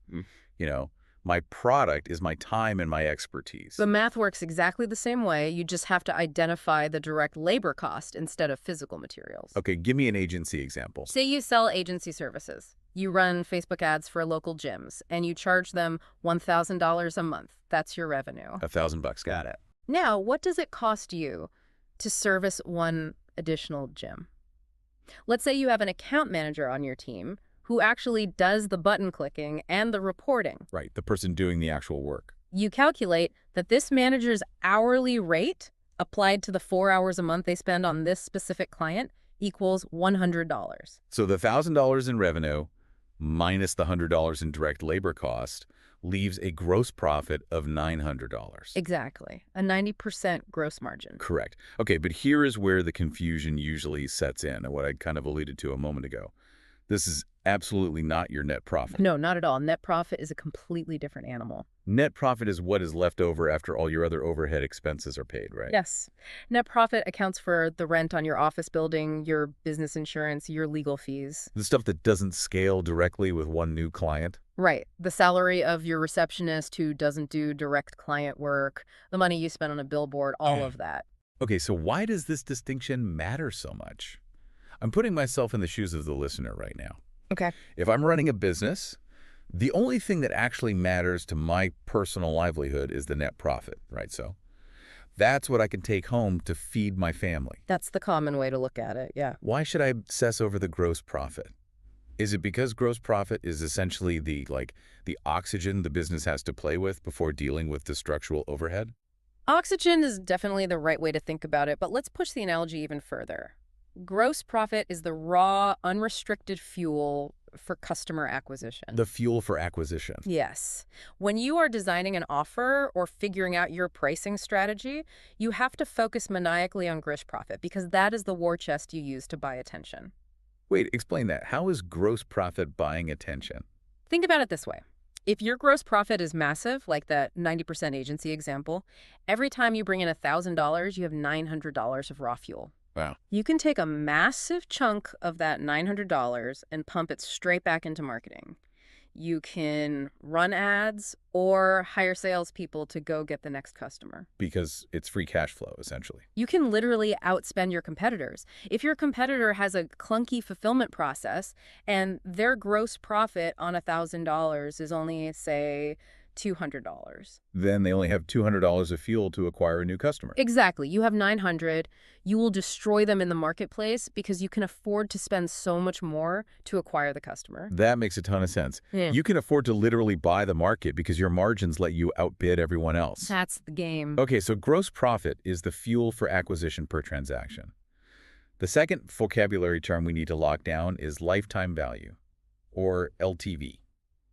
My product is my time and my expertise. The math works exactly the same way. You just have to identify the direct labor cost instead of physical materials. Okay, give me an agency example. Say you sell agency services. You run Facebook ads for local gyms, and you charge them $1,000 a month. That's your revenue. $1,000, got it. Now, what does it cost you to service one additional gym? Let's say you have an account manager on your team who actually does the button clicking and the reporting. Right, the person doing the actual work. You calculate that this manager's hourly rate applied to the 4 hours a month they spend on this specific client equals $100. So the $1,000 in revenue minus the $100 in direct labor cost leaves a gross profit of $900. Exactly. A 90% gross margin. Correct. Okay, but here is where the confusion usually sets in, and what I kind of alluded to a moment ago. This is absolutely not your net profit. No, not at all. Net profit is a completely different animal. Net profit is what is left over after all your other overhead expenses are paid, right? Yes. Net profit accounts for the rent on your office building, your business insurance, your legal fees. The stuff that doesn't scale directly with one new client. Right. The salary of your receptionist who doesn't do direct client work, the money you spend on a billboard, all of that. Okay, so why does this distinction matter so much? I'm putting myself in the shoes of the listener right now. Okay. If I'm running a business, the only thing that actually matters to my personal livelihood is the net profit, right? So that's what I can take home to feed my family. That's the common way to look at it, yeah. Why should I obsess over the gross profit? Is it because gross profit is essentially the oxygen the business has to play with before dealing with the structural overhead? Oxygen is definitely the right way to think about it, but let's push the analogy even further. Gross profit is the raw, unrestricted fuel for customer acquisition. The fuel for acquisition. Yes. When you are designing an offer or figuring out your pricing strategy, you have to focus maniacally on gross profit because that is the war chest you use to buy attention. Wait, explain that. How is gross profit buying attention? Think about it this way. If your gross profit is massive, like that 90% agency example, every time you bring in $1,000, you have $900 of raw fuel. Wow. You can take a massive chunk of that $900 and pump it straight back into marketing. You can run ads or hire salespeople to go get the next customer. Because it's free cash flow, essentially. You can literally outspend your competitors. If your competitor has a clunky fulfillment process and their gross profit on $1,000 is only, say, $200. Then they only have $200 of fuel to acquire a new customer. Exactly. You have $900. You will destroy them in the marketplace because you can afford to spend so much more to acquire the customer. That makes a ton of sense. Yeah. You can afford to literally buy the market because your margins let you outbid everyone else. That's the game. Okay, so gross profit is the fuel for acquisition per transaction. The second vocabulary term we need to lock down is lifetime value, or LTV.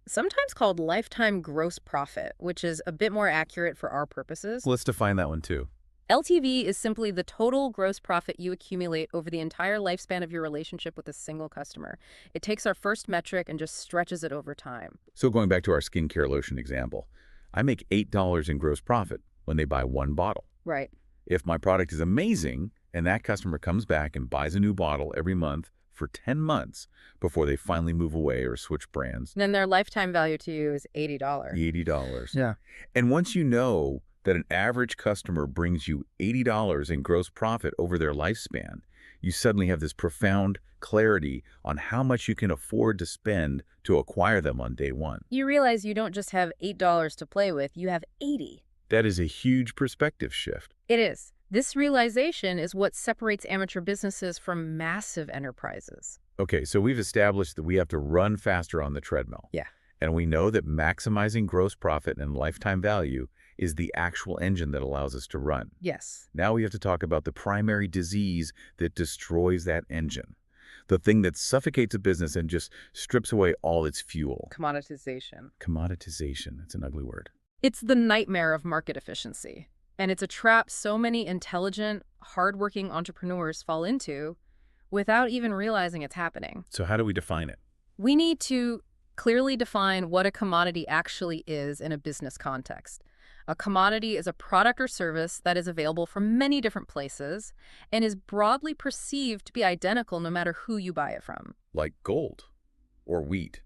Sometimes called lifetime gross profit, which is a bit more accurate for our purposes. Let's define that one too. LTV is simply the total gross profit you accumulate over the entire lifespan of your relationship with a single customer. It takes our first metric and just stretches it over time. So going back to our skincare lotion example, I make $8 in gross profit when they buy one bottle. Right. If my product is amazing and that customer comes back and buys a new bottle every month for 10 months before they finally move away or switch brands, Then their lifetime value to you is $80. $80. Yeah. And once you know that an average customer brings you $80 in gross profit over their lifespan, you suddenly have this profound clarity on how much you can afford to spend to acquire them on day one. You realize you don't just have $8 to play with, you have 80. That is a huge perspective shift. It is. This realization is what separates amateur businesses from massive enterprises. Okay, so we've established that we have to run faster on the treadmill. Yeah. And we know that maximizing gross profit and lifetime value is the actual engine that allows us to run. Yes. Now we have to talk about the primary disease that destroys that engine. The thing that suffocates a business and just strips away all its fuel. Commoditization. Commoditization. That's an ugly word. It's the nightmare of market efficiency. And it's a trap so many intelligent, hardworking entrepreneurs fall into without even realizing it's happening. So how do we define it? We need to clearly define what a commodity actually is in a business context. A commodity is a product or service that is available from many different places and is broadly perceived to be identical no matter who you buy it from. Like gold or wheat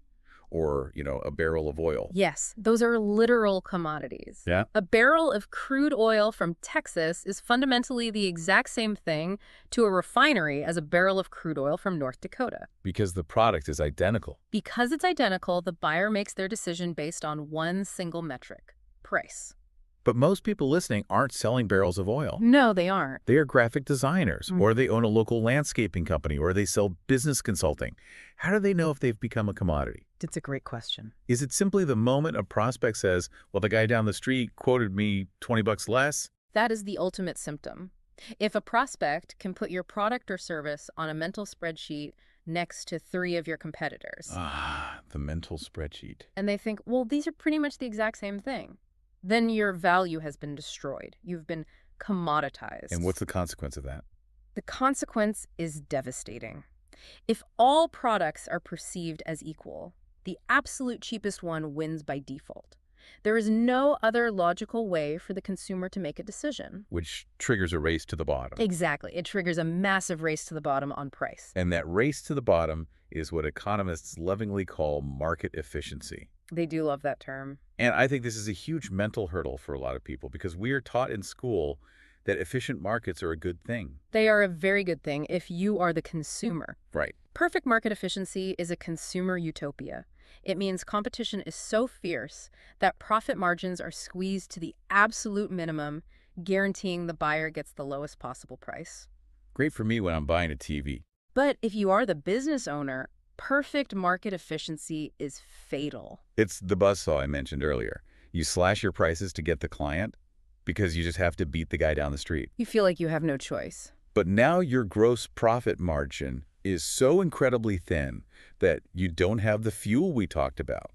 or, a barrel of oil. Yes, those are literal commodities. Yeah. A barrel of crude oil from Texas is fundamentally the exact same thing to a refinery as a barrel of crude oil from North Dakota. Because the product is identical. Because it's identical, the buyer makes their decision based on one single metric: price. But most people listening aren't selling barrels of oil. No, they aren't. They are graphic designers, or they own a local landscaping company, or they sell business consulting. How do they know if they've become a commodity? It's a great question. Is it simply the moment a prospect says, well, the guy down the street quoted me $20 less? That is the ultimate symptom. If a prospect can put your product or service on a mental spreadsheet next to 3 of your competitors, The mental spreadsheet. and they think, well, these are pretty much the exact same thing, then your value has been destroyed. You've been commoditized. And what's the consequence of that? The consequence is devastating. If all products are perceived as equal, the absolute cheapest one wins by default. There is no other logical way for the consumer to make a decision. Which triggers a race to the bottom. Exactly. It triggers a massive race to the bottom on price. And that race to the bottom is what economists lovingly call market efficiency. They do love that term. And I think this is a huge mental hurdle for a lot of people because we are taught in school that efficient markets are a good thing. They are a very good thing if you are the consumer. Right. Perfect market efficiency is a consumer utopia. It means competition is so fierce that profit margins are squeezed to the absolute minimum, guaranteeing the buyer gets the lowest possible price. Great for me when I'm buying a TV. But if you are the business owner, perfect market efficiency is fatal. It's the buzzsaw I mentioned earlier. You slash your prices to get the client because you just have to beat the guy down the street. You feel like you have no choice. But now your gross profit margin is so incredibly thin that you don't have the fuel we talked about.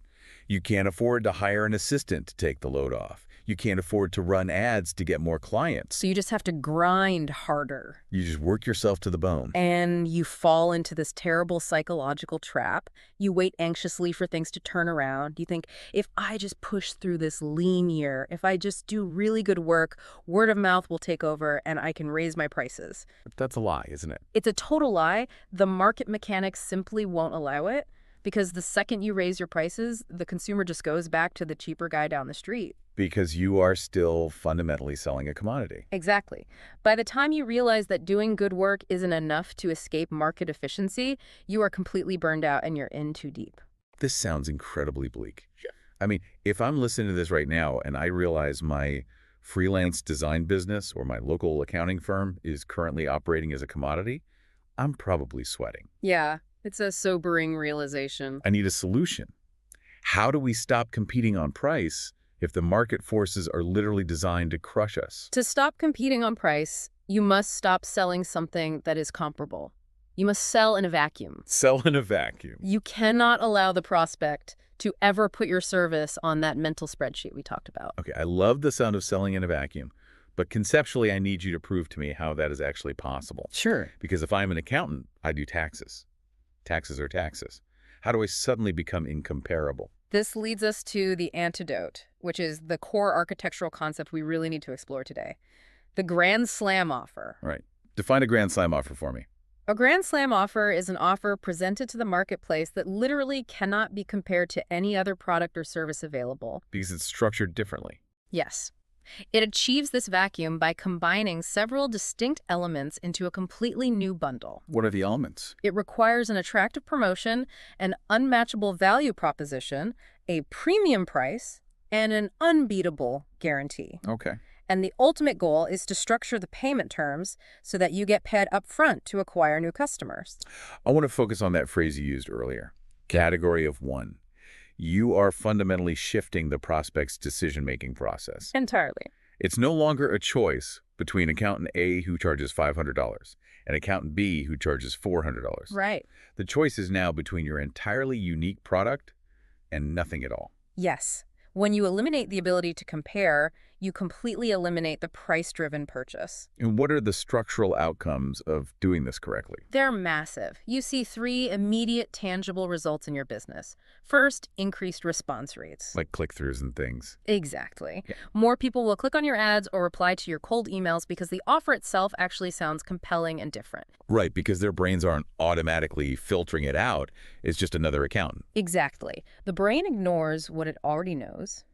You can't afford to hire an assistant to take the load off. You can't afford to run ads to get more clients. So you just have to grind harder. You just work yourself to the bone. And you fall into this terrible psychological trap. You wait anxiously for things to turn around. You think, if I just push through this lean year, if I just do really good work, word of mouth will take over and I can raise my prices. That's a lie, isn't it? It's a total lie. The market mechanics simply won't allow it because the second you raise your prices, the consumer just goes back to the cheaper guy down the street. Because you are still fundamentally selling a commodity. Exactly. By the time you realize that doing good work isn't enough to escape market efficiency, you are completely burned out and you're in too deep. This sounds incredibly bleak. I mean, if I'm listening to this right now and I realize my freelance design business or my local accounting firm is currently operating as a commodity, I'm probably sweating. Yeah, it's a sobering realization. I need a solution. How do we stop competing on price if the market forces are literally designed to crush us? To stop competing on price, you must stop selling something that is comparable. You must sell in a vacuum. Sell in a vacuum. You cannot allow the prospect to ever put your service on that mental spreadsheet we talked about. Okay, I love the sound of selling in a vacuum, but conceptually I need you to prove to me how that is actually possible. Sure. Because if I'm an accountant, I do taxes. Taxes are taxes. How do I suddenly become incomparable? This leads us to the antidote, which is the core architectural concept we really need to explore today. The Grand Slam offer. Right. Define a Grand Slam offer for me. A Grand Slam offer is an offer presented to the marketplace that literally cannot be compared to any other product or service available. Because it's structured differently. Yes. It achieves this vacuum by combining several distinct elements into a completely new bundle. What are the elements? It requires an attractive promotion, an unmatchable value proposition, a premium price, and an unbeatable guarantee. Okay. And the ultimate goal is to structure the payment terms so that you get paid up front to acquire new customers. I want to focus on that phrase you used earlier. Category of one. You are fundamentally shifting the prospect's decision-making process. Entirely. It's no longer a choice between accountant A who charges $500 and accountant B who charges $400. Right. The choice is now between your entirely unique product and nothing at all. Yes. When you eliminate the ability to compare, you completely eliminate the price-driven purchase. And what are the structural outcomes of doing this correctly? They're massive. You see 3 immediate tangible results in your business. First, increased response rates. Like click-throughs and things. Exactly. Yeah. More people will click on your ads or reply to your cold emails because the offer itself actually sounds compelling and different. Right, because their brains aren't automatically filtering it out. It's just another accountant. Exactly. The brain ignores what it already knows.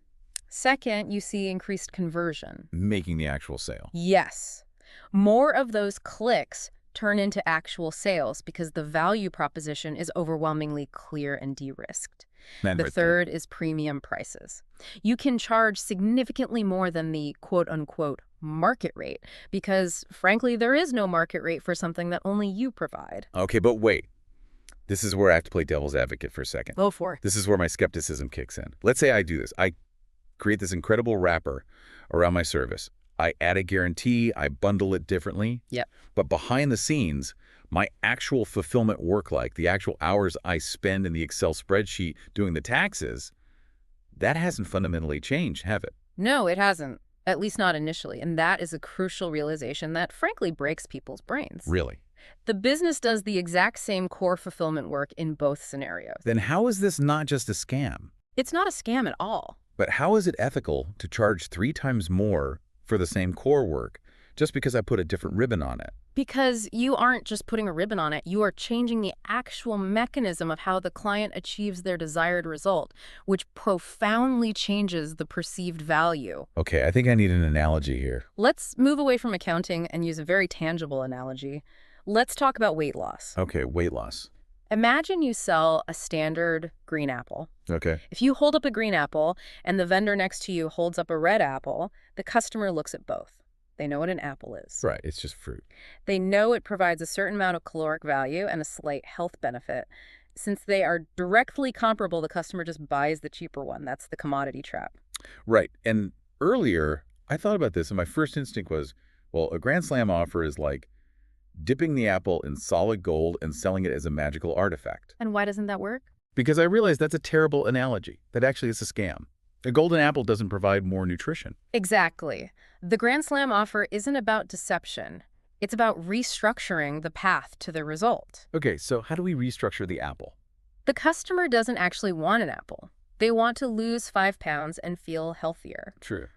Second, you see increased conversion. Making the actual sale. Yes. More of those clicks turn into actual sales because the value proposition is overwhelmingly clear and de-risked. The third is premium prices. You can charge significantly more than the quote-unquote market rate because, frankly, there is no market rate for something that only you provide. Okay, but wait. This is where I have to play devil's advocate for a second. Go for it. This is where my skepticism kicks in. Let's say I do this. I create this incredible wrapper around my service. I add a guarantee, I bundle it differently. Yep. But behind the scenes, my actual fulfillment work, like the actual hours I spend in the Excel spreadsheet doing the taxes, that hasn't fundamentally changed, have it? No, it hasn't. At least not initially. And that is a crucial realization that, frankly, breaks people's brains. Really? The business does the exact same core fulfillment work in both scenarios. Then how is this not just a scam? It's not a scam at all. But how is it ethical to charge 3 times more for the same core work just because I put a different ribbon on it? Because you aren't just putting a ribbon on it, you are changing the actual mechanism of how the client achieves their desired result, which profoundly changes the perceived value. Okay, I think I need an analogy here. Let's move away from accounting and use a very tangible analogy. Let's talk about weight loss. Okay, weight loss. Imagine you sell a standard green apple. Okay. If you hold up a green apple and the vendor next to you holds up a red apple, the customer looks at both. They know what an apple is. Right, it's just fruit. They know it provides a certain amount of caloric value and a slight health benefit. Since they are directly comparable, the customer just buys the cheaper one. That's the commodity trap. Right, and earlier, I thought about this, and my first instinct was, well, a Grand Slam offer is like dipping the apple in solid gold and selling it as a magical artifact. And why doesn't that work? Because I realized that's a terrible analogy. That actually is a scam. A golden apple doesn't provide more nutrition. Exactly. The Grand Slam offer isn't about deception. It's about restructuring the path to the result. Okay, so how do we restructure the apple? The customer doesn't actually want an apple. They want to lose 5 pounds and feel healthier. True.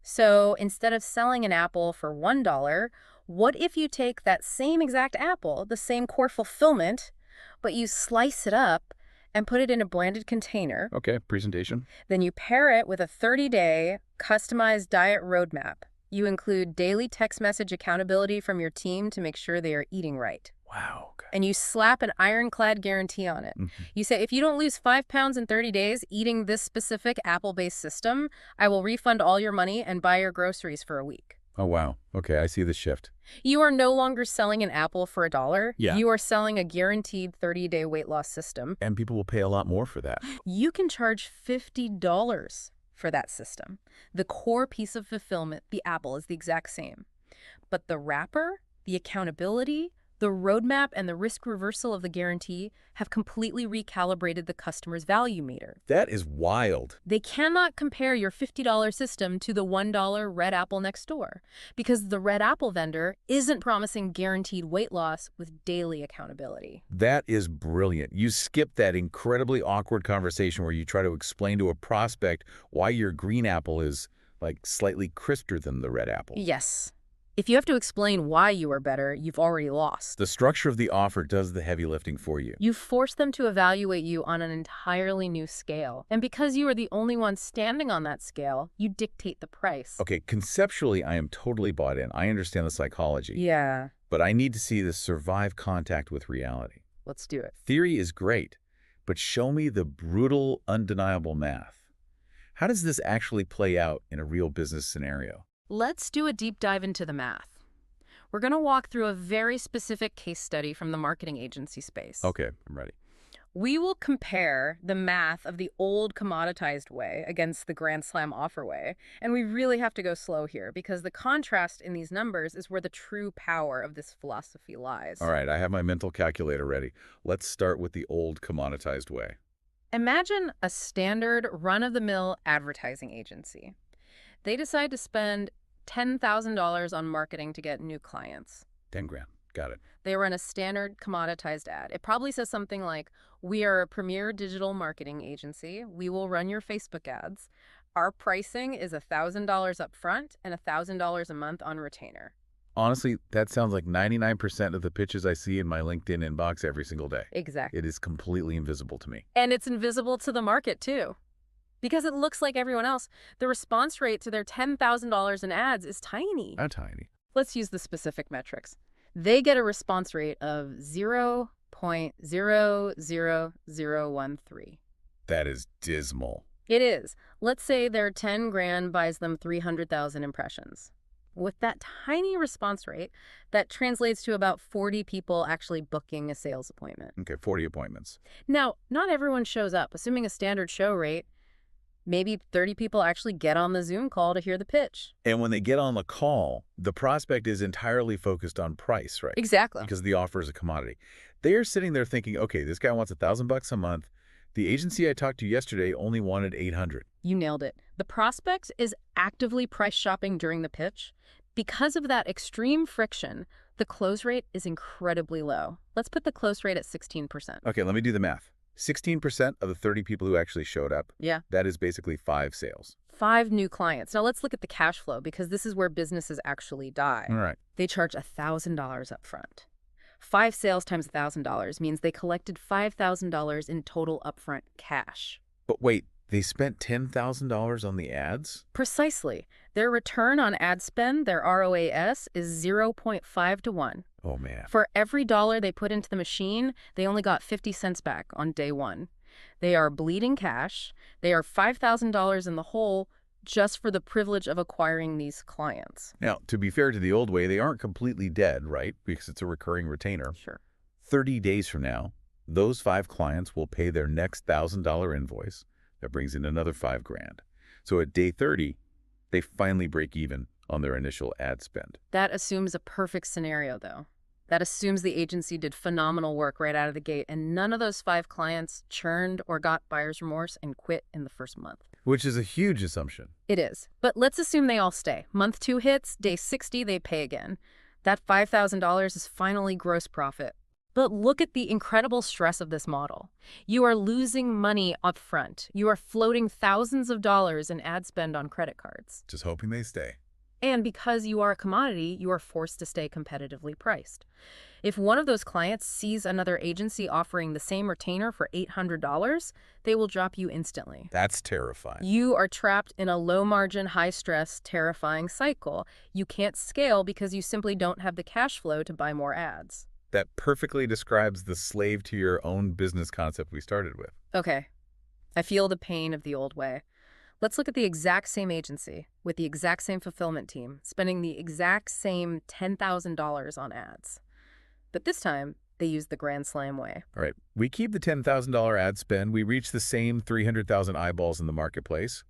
So instead of selling an apple for $1, what if you take that same exact apple, the same core fulfillment, but you slice it up and put it in a branded container? Okay, presentation. Then you pair it with a 30-day customized diet roadmap. You include daily text message accountability from your team to make sure they are eating right. Wow. Okay. And you slap an ironclad guarantee on it. You say, if you don't lose 5 pounds in 30 days eating this specific apple-based system, I will refund all your money and buy your groceries for a week. Oh, wow. Okay, I see the shift. You are no longer selling an apple for $1. Yeah. You are selling a guaranteed 30-day weight loss system. And people will pay a lot more for that. You can charge $50. for that system. The core piece of fulfillment, the apple, is the exact same. But the wrapper, the accountability, the roadmap, and the risk reversal of the guarantee have completely recalibrated the customer's value meter. That is wild. They cannot compare your $50 system to the $1 red apple next door, because the red apple vendor isn't promising guaranteed weight loss with daily accountability. That is brilliant. You skip that incredibly awkward conversation where you try to explain to a prospect why your green apple is, like, slightly crisper than the red apple. Yes. If you have to explain why you are better, you've already lost. The structure of the offer does the heavy lifting for you. You force them to evaluate you on an entirely new scale. And because you are the only one standing on that scale, you dictate the price. Okay, conceptually, I am totally bought in. I understand the psychology. Yeah. But I need to see this survive contact with reality. Let's do it. Theory is great, but show me the brutal, undeniable math. How does this actually play out in a real business scenario? Let's do a deep dive into the math. We're going to walk through a very specific case study from the marketing agency space. Okay, I'm ready. We will compare the math of the old commoditized way against the Grand Slam offer way. And we really have to go slow here because the contrast in these numbers is where the true power of this philosophy lies. All right, I have my mental calculator ready. Let's start with the old commoditized way. Imagine a standard run-of-the-mill advertising agency. They decide to spend $10,000 on marketing to get new clients. 10 grand. Got it. They run a standard commoditized ad. It probably says something like, "We are a premier digital marketing agency. We will run your Facebook ads. Our pricing is $1,000 up front and $1,000 a month on retainer." Honestly, that sounds like 99% of the pitches I see in my LinkedIn inbox every single day. Exactly. It is completely invisible to me. And it's invisible to the market, too. Because it looks like everyone else, the response rate to their $10,000 in ads is tiny. Not tiny. Let's use the specific metrics. They get a response rate of 0.00013. That is dismal. It is. Let's say their 10 grand buys them 300,000 impressions. With that tiny response rate, that translates to about 40 people actually booking a sales appointment. Okay, 40 appointments. Now, not everyone shows up. Assuming a standard show rate, maybe 30 people actually get on the Zoom call to hear the pitch. And when they get on the call, the prospect is entirely focused on price, right? Exactly. Because the offer is a commodity. They are sitting there thinking, okay, this guy wants $1,000 a month. The agency I talked to yesterday only wanted 800. You nailed it. The prospect is actively price shopping during the pitch. Because of that extreme friction, the close rate is incredibly low. Let's put the close rate at 16%. Okay, let me do the math. 16% of the 30 people who actually showed up. Yeah. That is basically 5 sales. 5 new clients. Now let's look at the cash flow because this is where businesses actually die. All right. They charge $1,000 up front. 5 sales times $1,000 means they collected $5,000 in total upfront cash. But wait, they spent $10,000 on the ads? Precisely. Their return on ad spend, their ROAS, is 0.5 to 1. Oh, man. For every dollar they put into the machine, they only got 50 cents back on day one. They are bleeding cash. They are $5,000 in the hole just for the privilege of acquiring these clients. Now, to be fair to the old way, they aren't completely dead, right? Because it's a recurring retainer. Sure. 30 days from now, those 5 clients will pay their next $1,000 invoice. That brings in another 5 grand. So at day 30, they finally break even on their initial ad spend. That assumes a perfect scenario, though. That assumes the agency did phenomenal work right out of the gate, and none of those 5 clients churned or got buyer's remorse and quit in the first month. Which is a huge assumption. It is. But let's assume they all stay. Month 2 hits, day 60, they pay again. That $5,000 is finally gross profit. But look at the incredible stress of this model. You are losing money up front. You are floating thousands of dollars in ad spend on credit cards. Just hoping they stay. And because you are a commodity, you are forced to stay competitively priced. If one of those clients sees another agency offering the same retainer for $800, they will drop you instantly. That's terrifying. You are trapped in a low-margin, high-stress, terrifying cycle. You can't scale because you simply don't have the cash flow to buy more ads. That perfectly describes the slave to your own business concept we started with. Okay, I feel the pain of the old way. Let's look at the exact same agency with the exact same fulfillment team spending the exact same $10,000 on ads. But this time, they use the Grand Slam way. All right, we keep the $10,000 ad spend. We reach the same 300,000 eyeballs in the marketplace.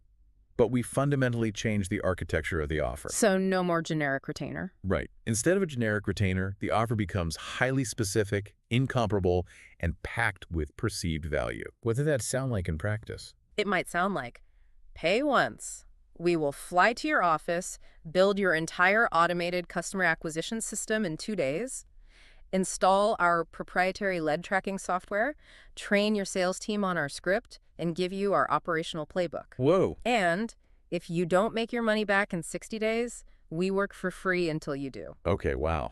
but we fundamentally change the architecture of the offer. So no more generic retainer. Right. Instead of a generic retainer, the offer becomes highly specific, incomparable, and packed with perceived value. What does that sound like in practice? It might sound like, pay once. We will fly to your office, build your entire automated customer acquisition system in 2 days, install our proprietary lead tracking software, train your sales team on our script, and give you our operational playbook. Whoa. And if you don't make your money back in 60 days, we work for free until you do. Okay, wow.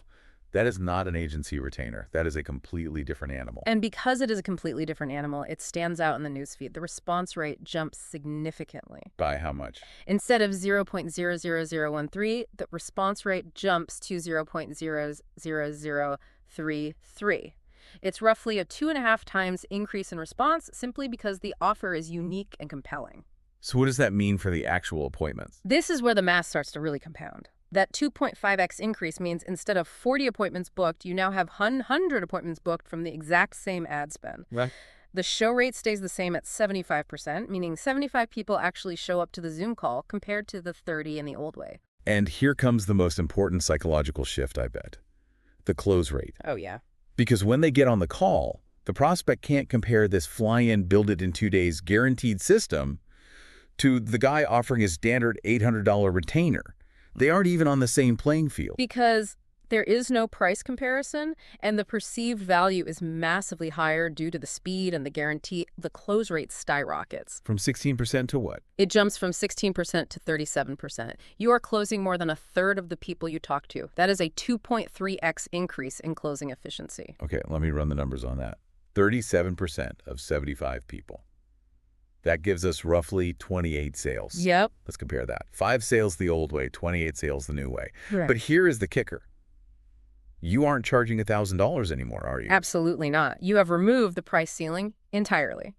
That is not an agency retainer. That is a completely different animal. And because it is a completely different animal, it stands out in the newsfeed. The response rate jumps significantly. By how much? Instead of 0.00013, the response rate jumps to 0.00033. It's roughly a 2.5 times increase in response simply because the offer is unique and compelling. So what does that mean for the actual appointments? This is where the math starts to really compound. That 2.5x increase means instead of 40 appointments booked, you now have 100 appointments booked from the exact same ad spend. Right. The show rate stays the same at 75%, meaning 75 people actually show up to the Zoom call compared to the 30 in the old way. And here comes the most important psychological shift, I bet. The close rate. Oh, yeah. Because when they get on the call, the prospect can't compare this fly-in, build-it-in 2 days guaranteed system to the guy offering his standard $800 retainer. They aren't even on the same playing field. Because there is no price comparison, and the perceived value is massively higher due to the speed and the guarantee. The close rate skyrockets. From 16% to what? It jumps from 16% to 37%. You are closing more than a third of the people you talk to. That is a 2.3x increase in closing efficiency. Okay, let me run the numbers on that. 37% of 75 people. That gives us roughly 28 sales. Yep. Let's compare that. 5 sales the old way, 28 sales the new way. Right. But here is the kicker. You aren't charging $1,000 anymore, are you? Absolutely not. You have removed the price ceiling entirely.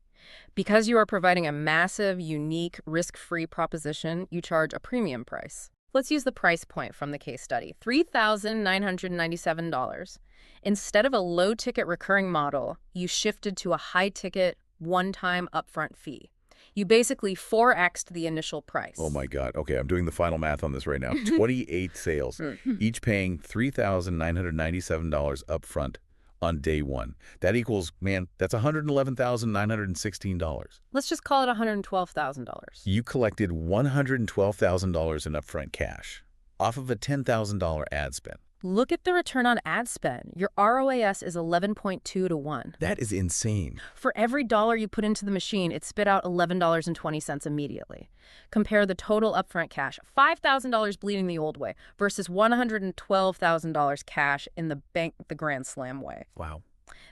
Because you are providing a massive, unique, risk-free proposition, you charge a premium price. Let's use the price point from the case study, $3,997. Instead of a low-ticket recurring model, you shifted to a high-ticket, one-time upfront fee. You basically 4x'd the initial price. Oh my God. Okay, I'm doing the final math on this right now. 28 sales, each paying $3,997 up front on day one. That equals, man, that's $111,916. Let's just call it $112,000. You collected $112,000 in upfront cash off of a $10,000 ad spend. Look at the return on ad spend. Your ROAS is 11.2 to 1. That is insane. For every dollar you put into the machine, it spit out $11.20 immediately. Compare the total upfront cash, $5,000 bleeding the old way, versus $112,000 cash in the bank the Grand Slam way. Wow.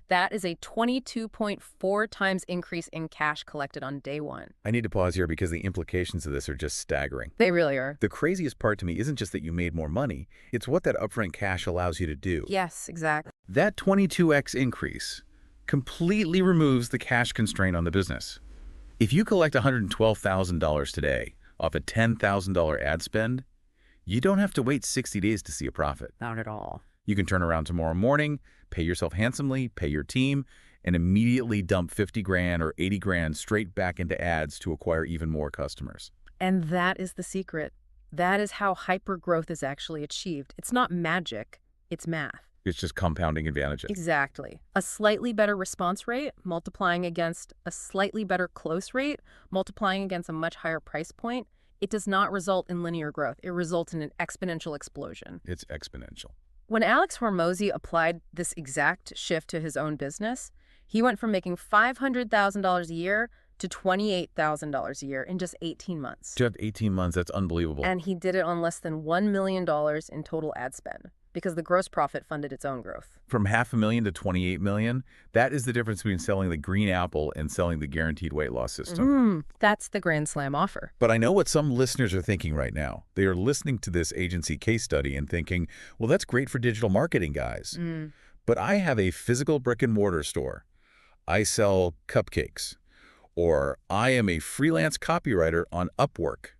That is a 22.4 times increase in cash collected on day one. I need to pause here because the implications of this are just staggering. They really are. The craziest part to me isn't just that you made more money, it's what that upfront cash allows you to do. Yes, exactly. That 22x increase completely removes the cash constraint on the business. If you collect $112,000 today off a $10,000 ad spend, you don't have to wait 60 days to see a profit. Not at all. You can turn around tomorrow morning, pay yourself handsomely, pay your team, and immediately dump 50 grand or 80 grand straight back into ads to acquire even more customers. And that is the secret. That is how hyper-growth is actually achieved. It's not magic, it's math. It's just compounding advantages. Exactly. A slightly better response rate multiplying against a slightly better close rate multiplying against a much higher price point. It does not result in linear growth. It results in an exponential explosion. It's exponential. When Alex Hormozi applied this exact shift to his own business, he went from making $500,000 a year to $28,000 a year in just 18 months. Just 18 months, that's unbelievable. And he did it on less than $1 million in total ad spend because the gross profit funded its own growth. From $500,000 to $28 million, that is the difference between selling the green apple and selling the guaranteed weight loss system. That's the Grand Slam offer. But I know what some listeners are thinking right now. They are listening to this agency case study and thinking, well, that's great for digital marketing, guys. But I have a physical brick and mortar store. I sell cupcakes. Or I am a freelance copywriter on Upwork.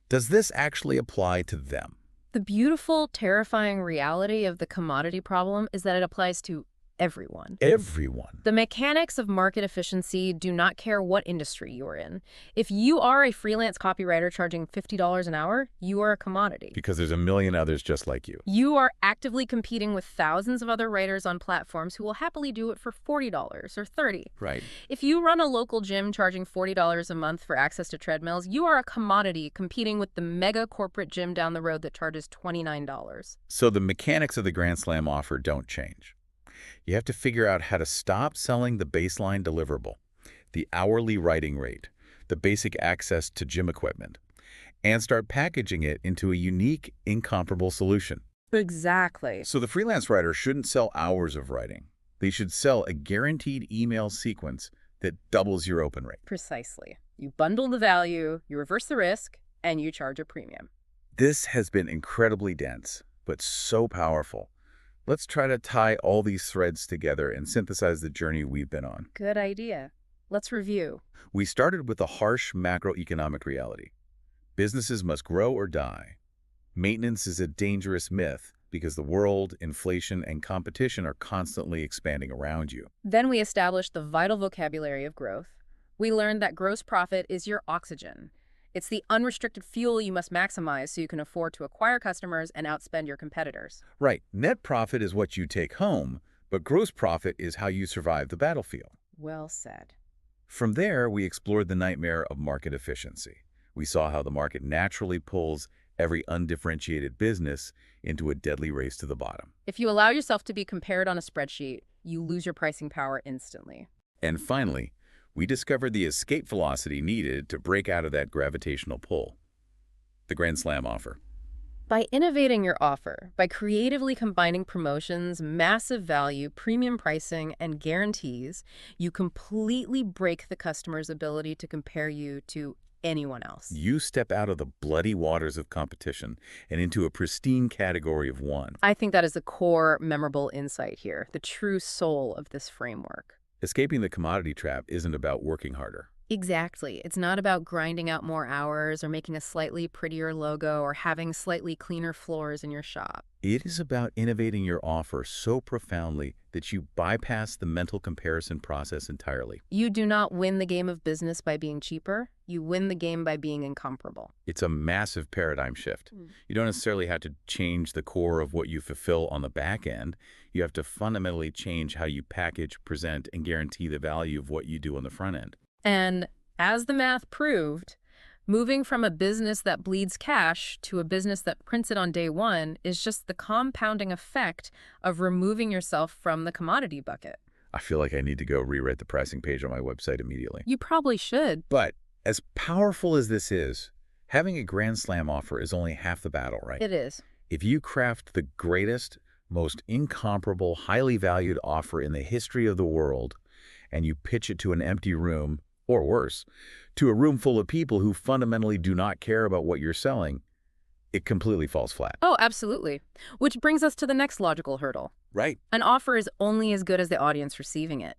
Does this actually apply to them? The beautiful, terrifying reality of the commodity problem is that it applies to everyone. Everyone. The mechanics of market efficiency do not care what industry you are in. If you are a freelance copywriter charging $50 an hour, you are a commodity. Because there's a million others just like you. You are actively competing with thousands of other writers on platforms who will happily do it for $40 or $30. Right. If you run a local gym charging $40 a month for access to treadmills, you are a commodity competing with the mega corporate gym down the road that charges $29. So the mechanics of the Grand Slam offer don't change. You have to figure out how to stop selling the baseline deliverable, the hourly writing rate, the basic access to gym equipment, and start packaging it into a unique, incomparable solution. Exactly. So the freelance writer shouldn't sell hours of writing. They should sell a guaranteed email sequence that doubles your open rate. Precisely. You bundle the value, you reverse the risk, and you charge a premium. This has been incredibly dense, but so powerful. Let's try to tie all these threads together and synthesize the journey we've been on. Good idea. Let's review. We started with a harsh macroeconomic reality. Businesses must grow or die. Maintenance is a dangerous myth because the world, inflation, and competition are constantly expanding around you. Then we established the vital vocabulary of growth. We learned that gross profit is your oxygen. It's the unrestricted fuel you must maximize so you can afford to acquire customers and outspend your competitors. Right, net profit is what you take home, but gross profit is how you survive the battlefield. Well said. From there, we explored the nightmare of market efficiency. We saw how the market naturally pulls every undifferentiated business into a deadly race to the bottom. If you allow yourself to be compared on a spreadsheet, you lose your pricing power instantly. And finally, we discovered the escape velocity needed to break out of that gravitational pull. The Grand Slam offer. By innovating your offer, by creatively combining promotions, massive value, premium pricing, and guarantees, you completely break the customer's ability to compare you to anyone else. You step out of the bloody waters of competition and into a pristine category of one. I think that is the core memorable insight here, the true soul of this framework. Escaping the commodity trap isn't about working harder. Exactly. It's not about grinding out more hours or making a slightly prettier logo or having slightly cleaner floors in your shop. It is about innovating your offer so profoundly that you bypass the mental comparison process entirely. You do not win the game of business by being cheaper. You win the game by being incomparable. It's a massive paradigm shift. You don't necessarily have to change the core of what you fulfill on the back end. You have to fundamentally change how you package, present, and guarantee the value of what you do on the front end. And as the math proved, moving from a business that bleeds cash to a business that prints it on day one is just the compounding effect of removing yourself from the commodity bucket. I feel like I need to go rewrite the pricing page on my website immediately. You probably should. But as powerful as this is, having a Grand Slam offer is only half the battle, right? It is. If you craft the greatest, most incomparable, highly valued offer in the history of the world, and you pitch it to an empty room, or worse, to a room full of people who fundamentally do not care about what you're selling, it completely falls flat. Oh, absolutely. Which brings us to the next logical hurdle. Right. An offer is only as good as the audience receiving it.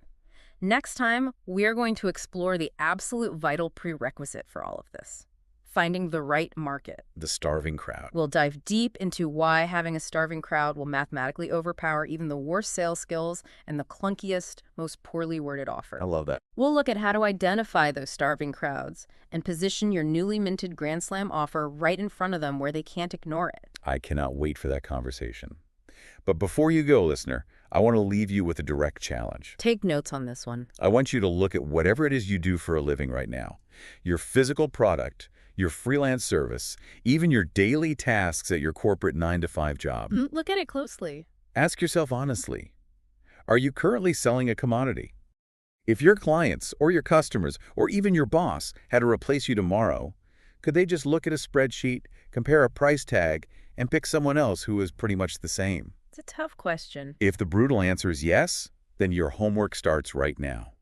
Next time, we're going to explore the absolute vital prerequisite for all of this: finding the right market. The starving crowd. We'll dive deep into why having a starving crowd will mathematically overpower even the worst sales skills and the clunkiest, most poorly worded offer. I love that. We'll look at how to identify those starving crowds and position your newly minted Grand Slam offer right in front of them where they can't ignore it. I cannot wait for that conversation. But before you go, listener, I want to leave you with a direct challenge. Take notes on this one. I want you to look at whatever it is you do for a living right now. Your physical product, your freelance service, even your daily tasks at your corporate 9-to-5 job. Look at it closely. Ask yourself honestly, are you currently selling a commodity? If your clients or your customers or even your boss had to replace you tomorrow, could they just look at a spreadsheet, compare a price tag, and pick someone else who is pretty much the same? It's a tough question. If the brutal answer is yes, then your homework starts right now.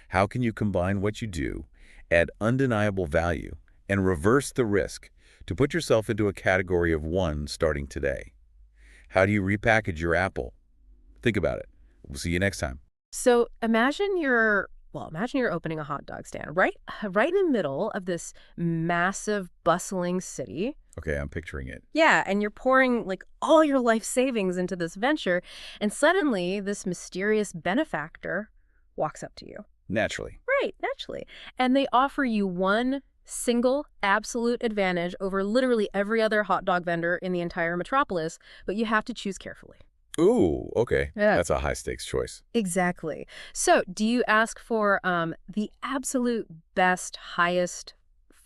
How can you combine what you do, add undeniable value, and reverse the risk to put yourself into a category of one starting today? How do you repackage your apple? Think about it. We'll see you next time. So imagine you're opening a hot dog stand right in the middle of this massive, bustling city. Okay, I'm picturing it. Yeah, and you're pouring like all your life savings into this venture, and suddenly this mysterious benefactor walks up to you. Naturally. Right, naturally. And they offer you one single absolute advantage over literally every other hot dog vendor in the entire metropolis, but you have to choose carefully. Ooh, okay. Yeah. That's a high-stakes choice. Exactly. So, do you ask for the absolute best, highest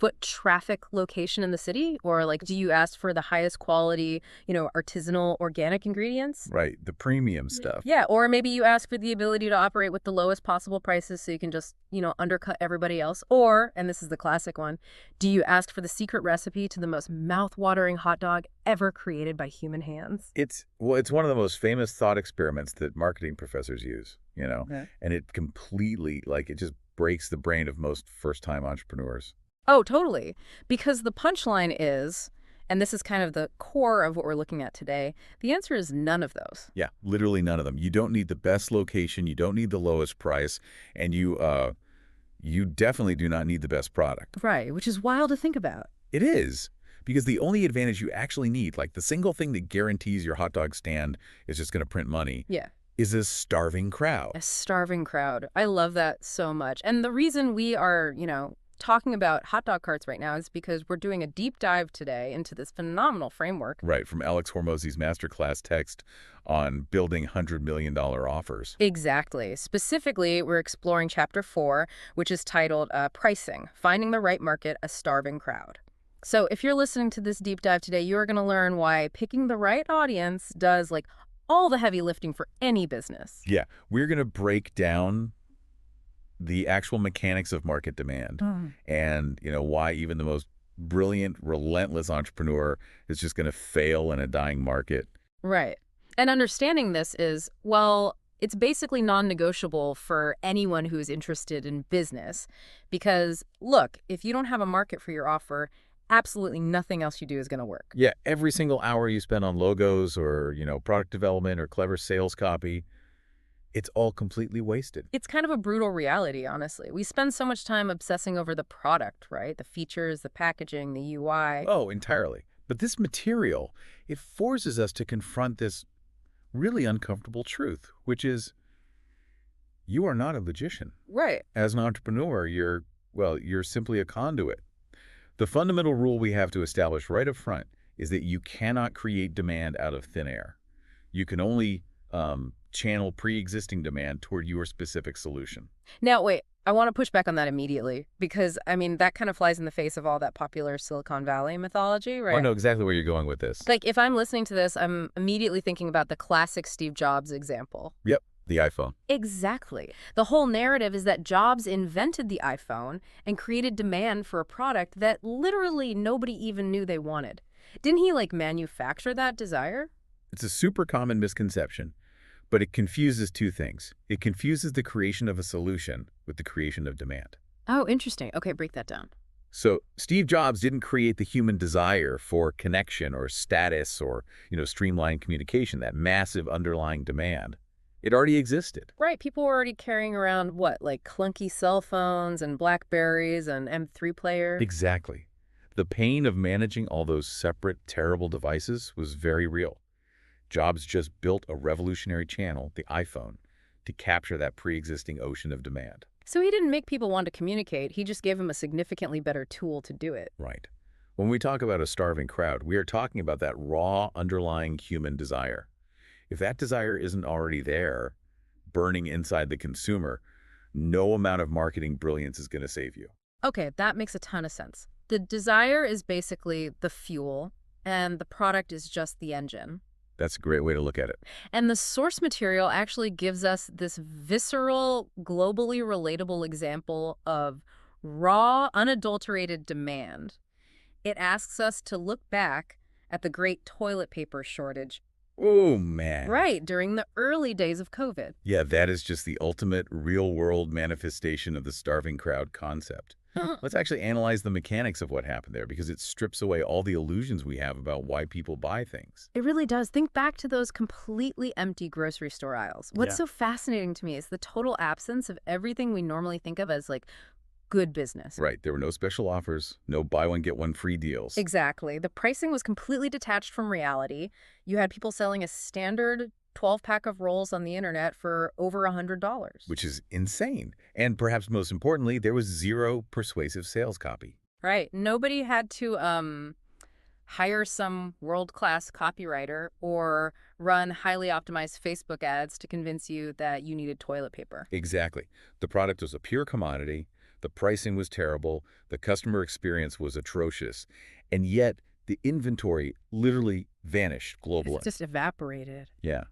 foot traffic location in the city? Or, like, do you ask for the highest quality, artisanal organic ingredients? Right, the premium stuff. Yeah, or maybe you ask for the ability to operate with the lowest possible prices so you can just, undercut everybody else. Or, and this is the classic one, do you ask for the secret recipe to the most mouth-watering hot dog ever created by human hands? It's one of the most famous thought experiments that marketing professors use, Okay. and it completely, it just breaks the brain of most first-time entrepreneurs. Oh, totally. Because the punchline is, and this is kind of the core of what we're looking at today, the answer is none of those. Yeah, literally none of them. You don't need the best location, you don't need the lowest price, and you definitely do not need the best product. Right, which is wild to think about. It is, because the only advantage you actually need, like the single thing that guarantees your hot dog stand is just going to print money, Yeah. is a starving crowd. A starving crowd. I love that so much. And the reason we are, talking about hot dog carts right now is because we're doing a deep dive today into this phenomenal framework. Right, from Alex Hormozzi's masterclass text on building $100 million offers. Exactly. Specifically, we're exploring Chapter 4, which is titled Pricing, Finding the Right Market, a Starving Crowd. So if you're listening to this deep dive today, you're going to learn why picking the right audience does all the heavy lifting for any business. Yeah, we're going to break down the actual mechanics of market demand and, why even the most brilliant, relentless entrepreneur is just going to fail in a dying market. Right. And understanding this is, well, it's basically non-negotiable for anyone who's interested in business because, look, if you don't have a market for your offer, absolutely nothing else you do is going to work. Yeah, every single hour you spend on logos or, product development or clever sales copy, it's all completely wasted. It's kind of a brutal reality, honestly. We spend so much time obsessing over the product, right? The features, the packaging, the UI. Oh, entirely. But this material, it forces us to confront this really uncomfortable truth, which is you are not a logician. Right. As an entrepreneur, you're simply a conduit. The fundamental rule we have to establish right up front is that you cannot create demand out of thin air. You can only channel pre-existing demand toward your specific solution. Now, wait, I want to push back on that immediately because, that kind of flies in the face of all that popular Silicon Valley mythology, right? I know exactly where you're going with this. If I'm listening to this, I'm immediately thinking about the classic Steve Jobs example. Yep, the iPhone. Exactly. The whole narrative is that Jobs invented the iPhone and created demand for a product that literally nobody even knew they wanted. Didn't he, manufacture that desire? It's a super common misconception, but it confuses two things. It confuses the creation of a solution with the creation of demand. Oh, interesting. Okay, break that down. So Steve Jobs didn't create the human desire for connection or status or, streamlined communication, that massive underlying demand. It already existed. Right, people were already carrying around, clunky cell phones and BlackBerries and MP3 players? Exactly. The pain of managing all those separate, terrible devices was very real. Jobs just built a revolutionary channel, the iPhone, to capture that pre-existing ocean of demand. So he didn't make people want to communicate, he just gave them a significantly better tool to do it. Right. When we talk about a starving crowd, we are talking about that raw, underlying human desire. If that desire isn't already there, burning inside the consumer, no amount of marketing brilliance is going to save you. Okay, that makes a ton of sense. The desire is basically the fuel, and the product is just the engine. That's a great way to look at it. And the source material actually gives us this visceral, globally relatable example of raw, unadulterated demand. It asks us to look back at the great toilet paper shortage. Oh, man. Right, during the early days of COVID. Yeah, that is just the ultimate real-world manifestation of the starving crowd concept. Let's actually analyze the mechanics of what happened there because it strips away all the illusions we have about why people buy things. It really does. Think back to those completely empty grocery store aisles. What's so fascinating to me is the total absence of everything we normally think of as good business. Right. There were no special offers, no buy one, get one free deals. Exactly. The pricing was completely detached from reality. You had people selling a standard 12-pack of rolls on the internet for over $100. Which is insane. And perhaps most importantly, there was zero persuasive sales copy. Right. Nobody had to hire some world-class copywriter or run highly optimized Facebook ads to convince you that you needed toilet paper. Exactly. The product was a pure commodity. The pricing was terrible. The customer experience was atrocious. And yet, the inventory literally vanished globally. It's just evaporated. Yeah.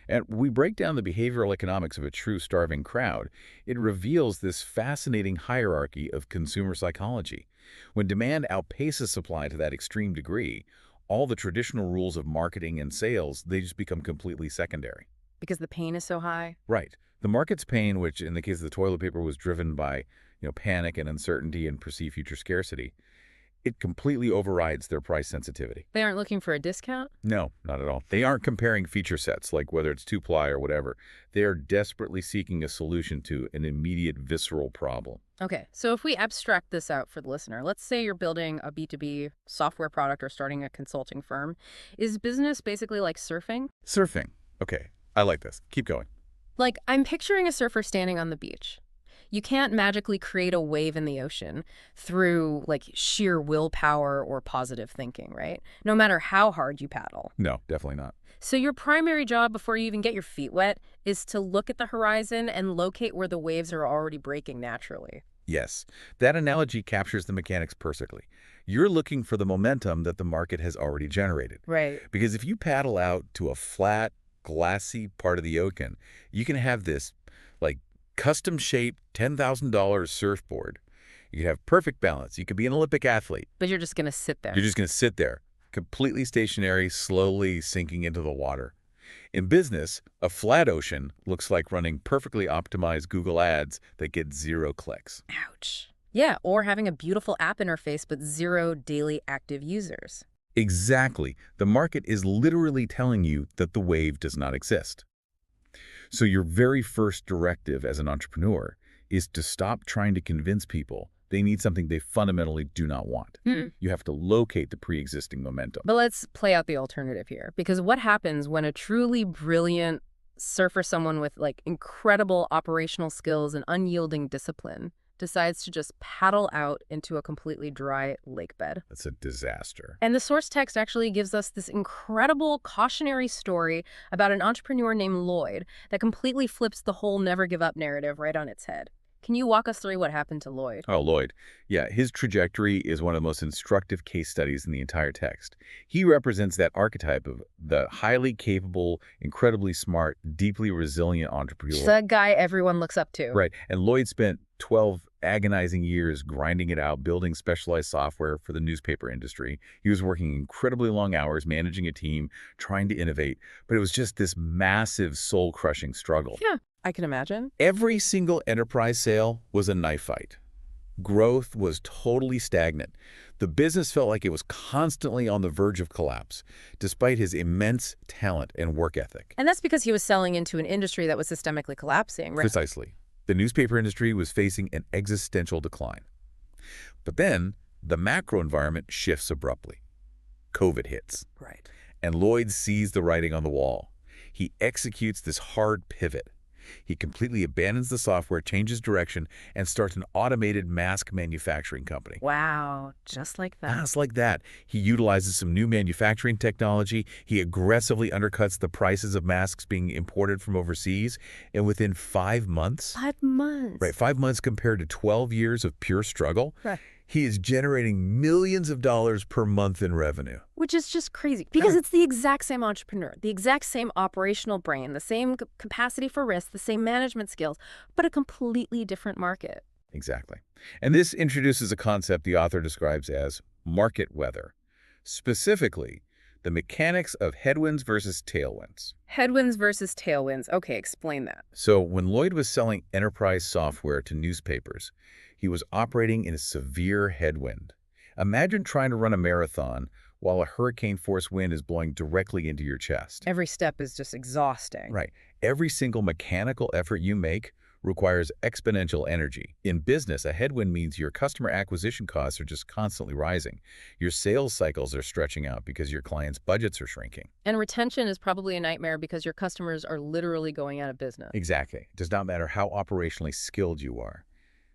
And we break down the behavioral economics of a true starving crowd. It reveals this fascinating hierarchy of consumer psychology. When demand outpaces supply to that extreme degree, all the traditional rules of marketing and sales, they just become completely secondary. Because the pain is so high? Right. The market's pain, which in the case of the toilet paper was driven by, panic and uncertainty and perceived future scarcity, it completely overrides their price sensitivity. They aren't looking for a discount? No, not at all. They aren't comparing feature sets, like whether it's two-ply or whatever. They are desperately seeking a solution to an immediate visceral problem. Okay, so if we abstract this out for the listener, let's say you're building a B2B software product or starting a consulting firm. Is business basically like surfing? Surfing. Okay, I like this. Keep going. Like, I'm picturing a surfer standing on the beach. You can't magically create a wave in the ocean through, like, sheer willpower or positive thinking, right? No matter how hard you paddle. No, definitely not. So your primary job before you even get your feet wet is to look at the horizon and locate where the waves are already breaking naturally. Yes, that analogy captures the mechanics perfectly. You're looking for the momentum that the market has already generated. Right. Because if you paddle out to a flat, glassy part of the ocean, you can have this, like, custom-shaped $10,000 surfboard. You can have perfect balance. You could be an Olympic athlete. But you're just going to sit there. You're just going to sit there, completely stationary, slowly sinking into the water. In business, a flat ocean looks like running perfectly optimized Google ads that get 0 clicks. Ouch. Yeah, or having a beautiful app interface but 0 daily active users. Exactly. The market is literally telling you that the wave does not exist. So your very first directive as an entrepreneur is to stop trying to convince people they need something they fundamentally do not want. You have to locate the pre-existing momentum. But let's play out the alternative here, because what happens when a truly brilliant surfer, someone with like incredible operational skills and unyielding discipline, decides to just paddle out into a completely dry lake bed? That's a disaster. And the source text actually gives us this incredible cautionary story about an entrepreneur named Lloyd that completely flips the whole never give up narrative right on its head. Can you walk us through what happened to Lloyd? Oh, Lloyd. Yeah, his trajectory is one of the most instructive case studies in the entire text. He represents that archetype of the highly capable, incredibly smart, deeply resilient entrepreneur. The guy everyone looks up to. Right. And Lloyd spent 12 agonizing years grinding it out, building specialized software for the newspaper industry. He was working incredibly long hours, managing a team, trying to innovate. But it was just this massive, soul-crushing struggle. Yeah, I can imagine. Every single enterprise sale was a knife fight. Growth was totally stagnant. The business felt like it was constantly on the verge of collapse, despite his immense talent and work ethic. And that's because he was selling into an industry that was systemically collapsing, right? Precisely. The newspaper industry was facing an existential decline. But then, the macro environment shifts abruptly. COVID hits. Right. And Lloyd sees the writing on the wall. He executes this hard pivot. He completely abandons the software, changes direction, and starts an automated mask manufacturing company. Wow, just like that. Just like that. He utilizes some new manufacturing technology. He aggressively undercuts the prices of masks being imported from overseas. And within 5 months... 5 months. Right, 5 months compared to 12 years of pure struggle. Right. He is generating millions of dollars per month in revenue. Which is just crazy, because it's the exact same entrepreneur, the exact same operational brain, the same capacity for risk, the same management skills, but a completely different market. Exactly. And this introduces a concept the author describes as market weather. Specifically, the mechanics of headwinds versus tailwinds. Headwinds versus tailwinds. Okay, explain that. So when Lloyd was selling enterprise software to newspapers, he was operating in a severe headwind. Imagine trying to run a marathon while a hurricane-force wind is blowing directly into your chest. Every step is just exhausting. Right. Every single mechanical effort you make requires exponential energy. In business, a headwind means your customer acquisition costs are just constantly rising. Your sales cycles are stretching out because your clients' budgets are shrinking. And retention is probably a nightmare because your customers are literally going out of business. Exactly. It does not matter how operationally skilled you are.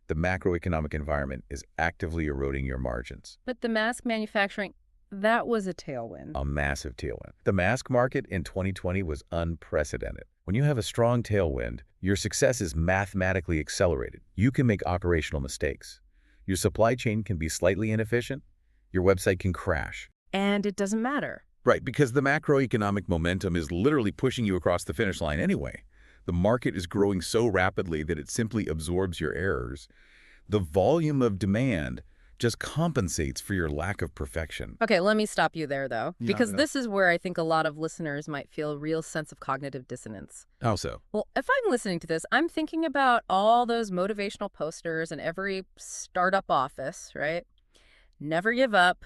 The macroeconomic environment is actively eroding your margins. But the mask manufacturing, that was a tailwind. A massive tailwind. The mask market in 2020 was unprecedented. When you have a strong tailwind, your success is mathematically accelerated. You can make operational mistakes. Your supply chain can be slightly inefficient. Your website can crash. And it doesn't matter. Right, because the macroeconomic momentum is literally pushing you across the finish line anyway. The market is growing so rapidly that it simply absorbs your errors. The volume of demand just compensates for your lack of perfection. Okay, let me stop you there, though, Yeah, because no. this is where I think a lot of listeners might feel a real sense of cognitive dissonance. How so? Well, if I'm listening to this, I'm thinking about all those motivational posters in every startup office, right? Never give up.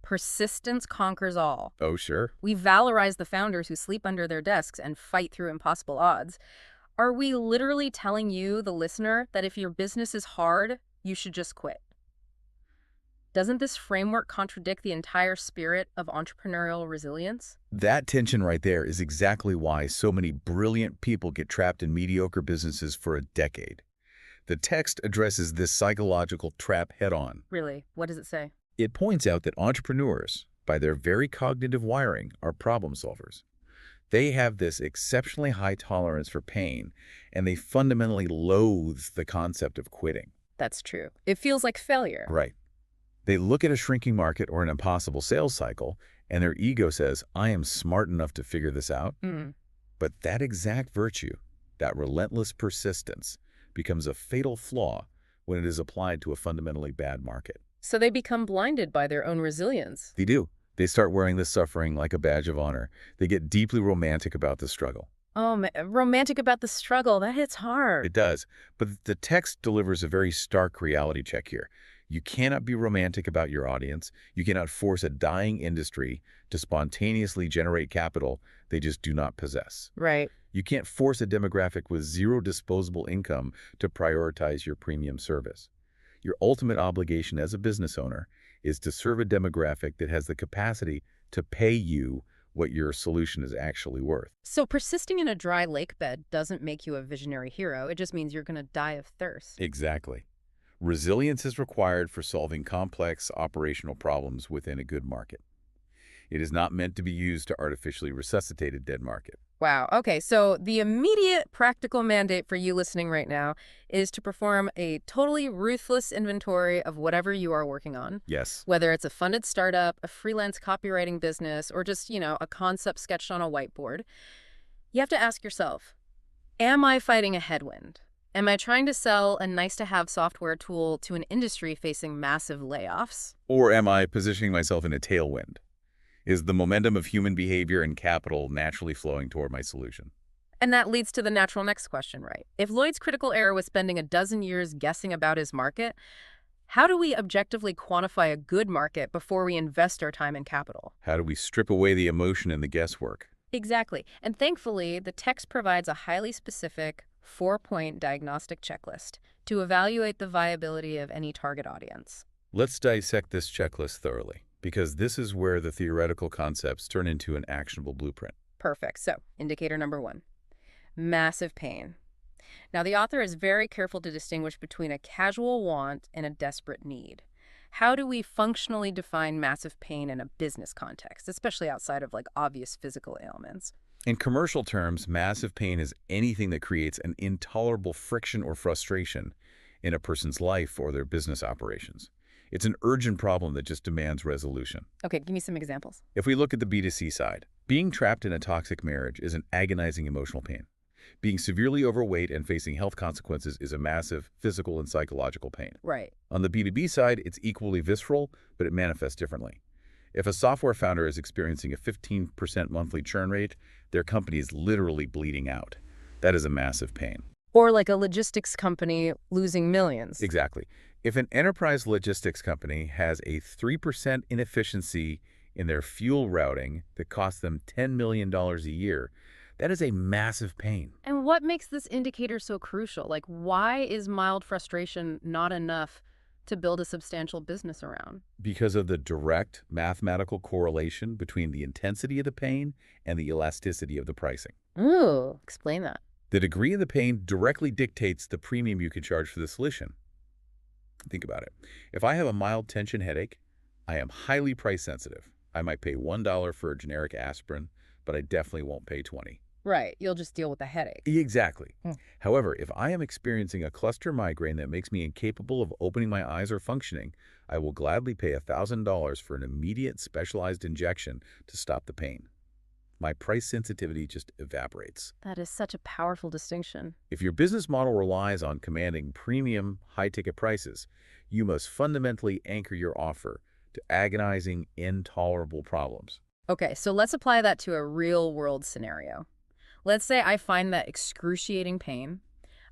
Persistence conquers all. Oh, sure. We valorize the founders who sleep under their desks and fight through impossible odds. Are we literally telling you, the listener, that if your business is hard, you should just quit? Doesn't this framework contradict the entire spirit of entrepreneurial resilience? That tension right there is exactly why so many brilliant people get trapped in mediocre businesses for a decade. The text addresses this psychological trap head-on. Really, what does it say? It points out that entrepreneurs, by their very cognitive wiring, are problem solvers. They have this exceptionally high tolerance for pain, and they fundamentally loathe the concept of quitting. That's true. It feels like failure. Right. They look at a shrinking market or an impossible sales cycle, and their ego says, I am smart enough to figure this out. But that exact virtue, that relentless persistence, becomes a fatal flaw when it is applied to a fundamentally bad market. So they become blinded by their own resilience. They do. They start wearing the suffering like a badge of honor. They get deeply romantic about the struggle. Oh, romantic about the struggle. That hits hard. It does. But the text delivers a very stark reality check here. You cannot be romantic about your audience. You cannot force a dying industry to spontaneously generate capital they just do not possess. Right. You can't force a demographic with zero disposable income to prioritize your premium service. Your ultimate obligation as a business owner is to serve a demographic that has the capacity to pay you what your solution is actually worth. So persisting in a dry lake bed doesn't make you a visionary hero. It just means you're going to die of thirst. Exactly. Resilience is required for solving complex operational problems within a good market. It is not meant to be used to artificially resuscitate a dead market. Wow. Okay, so the immediate practical mandate for you listening right now is to perform a totally ruthless inventory of whatever you are working on. Yes. Whether it's a funded startup, a freelance copywriting business, or just, a concept sketched on a whiteboard. You have to ask yourself, am I fighting a headwind? Am I trying to sell a nice-to-have software tool to an industry facing massive layoffs? Or am I positioning myself in a tailwind? Is the momentum of human behavior and capital naturally flowing toward my solution? And that leads to the natural next question, right? If Lloyd's critical error was spending a dozen years guessing about his market, how do we objectively quantify a good market before we invest our time and capital? How do we strip away the emotion and the guesswork? Exactly. And thankfully, the text provides a highly specific 4-point diagnostic checklist to evaluate the viability of any target audience. Let's dissect this checklist thoroughly, because this is where the theoretical concepts turn into an actionable blueprint. Perfect. So, indicator number 1, massive pain. Now, the author is very careful to distinguish between a casual want and a desperate need. How do we functionally define massive pain in a business context, especially outside of obvious physical ailments? In commercial terms, massive pain is anything that creates an intolerable friction or frustration in a person's life or their business operations. It's an urgent problem that just demands resolution. Okay, give me some examples. If we look at the B2C side, being trapped in a toxic marriage is an agonizing emotional pain. Being severely overweight and facing health consequences is a massive physical and psychological pain. Right. On the B2B side, it's equally visceral, but it manifests differently. If a software founder is experiencing a 15% monthly churn rate, their company is literally bleeding out. That is a massive pain. Or like a logistics company losing millions. Exactly. If an enterprise logistics company has a 3% inefficiency in their fuel routing that costs them $10 million a year, That is a massive pain. And what makes this indicator so crucial? Like, why is mild frustration not enough to build a substantial business around? Because of the direct mathematical correlation between the intensity of the pain and the elasticity of the pricing. Ooh, explain that. The degree of the pain directly dictates the premium you can charge for the solution. Think about it. If I have a mild tension headache, I am highly price sensitive. I might pay $1 for a generic aspirin, but I definitely won't pay 20. Right, you'll just deal with the headache. Exactly. Hmm. However, if I am experiencing a cluster migraine that makes me incapable of opening my eyes or functioning, I will gladly pay $1,000 for an immediate specialized injection to stop the pain. My price sensitivity just evaporates. That is such a powerful distinction. If your business model relies on commanding premium, high-ticket prices, you must fundamentally anchor your offer to agonizing, intolerable problems. Okay, so let's apply that to a real-world scenario. Let's say I find that excruciating pain.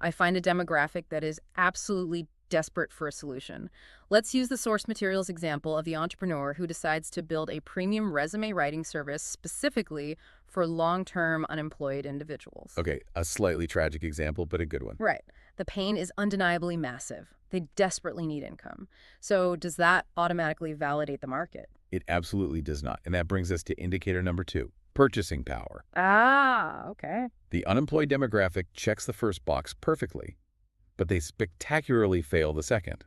I find a demographic that is absolutely desperate for a solution. Let's use the source materials example of the entrepreneur who decides to build a premium resume writing service specifically for long-term unemployed individuals. Okay, a slightly tragic example, but a good one. Right. The pain is undeniably massive. They desperately need income. So does that automatically validate the market? It absolutely does not. And that brings us to indicator number 2, purchasing power. Ah, okay. The unemployed demographic checks the first box perfectly, but they spectacularly fail the second.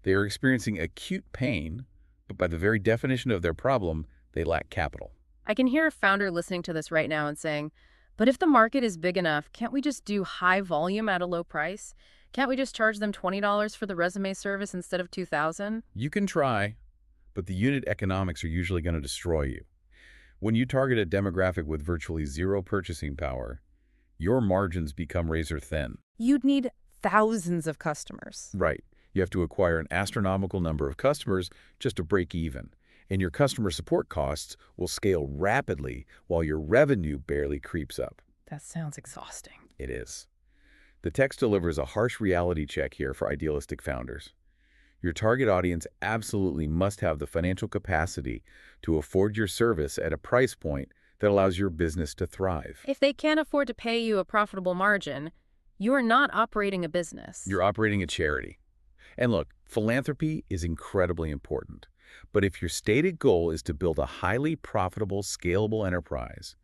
They are experiencing acute pain, but by the very definition of their problem, they lack capital. I can hear a founder listening to this right now and saying, but if the market is big enough, can't we just do high volume at a low price? Can't we just charge them $20 for the resume service instead of $2,000? You can try, but the unit economics are usually going to destroy you. When you target a demographic with virtually zero purchasing power, your margins become razor thin. You'd need thousands of customers. Right. You have to acquire an astronomical number of customers just to break even. And your customer support costs will scale rapidly while your revenue barely creeps up. That sounds exhausting. It is. The text delivers a harsh reality check here for idealistic founders. Your target audience absolutely must have the financial capacity to afford your service at a price point that allows your business to thrive. If they can't afford to pay you a profitable margin, you are not operating a business. You're operating a charity. And look, philanthropy is incredibly important. But if your stated goal is to build a highly profitable, scalable enterprise,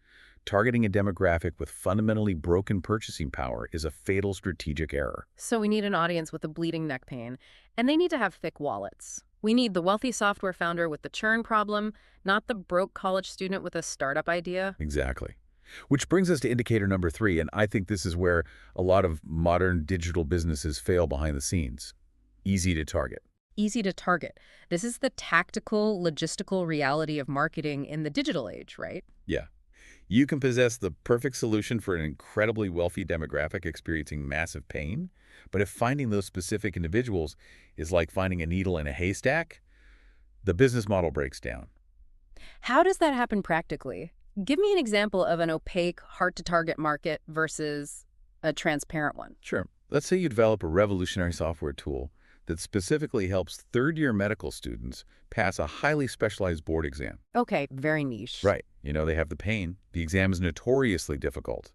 targeting a demographic with fundamentally broken purchasing power is a fatal strategic error. So we need an audience with a bleeding neck pain, and they need to have thick wallets. We need the wealthy software founder with the churn problem, not the broke college student with a startup idea. Exactly. Which brings us to indicator number 3, and I think this is where a lot of modern digital businesses fail behind the scenes. Easy to target. Easy to target. This is the tactical, logistical reality of marketing in the digital age, right? Yeah. You can possess the perfect solution for an incredibly wealthy demographic experiencing massive pain, but if finding those specific individuals is like finding a needle in a haystack, the business model breaks down. How does that happen practically? Give me an example of an opaque, hard-to-target market versus a transparent one. Sure. Let's say you develop a revolutionary software tool that specifically helps third-year medical students pass a highly specialized board exam. Okay, very niche. Right. They have the pain. The exam is notoriously difficult.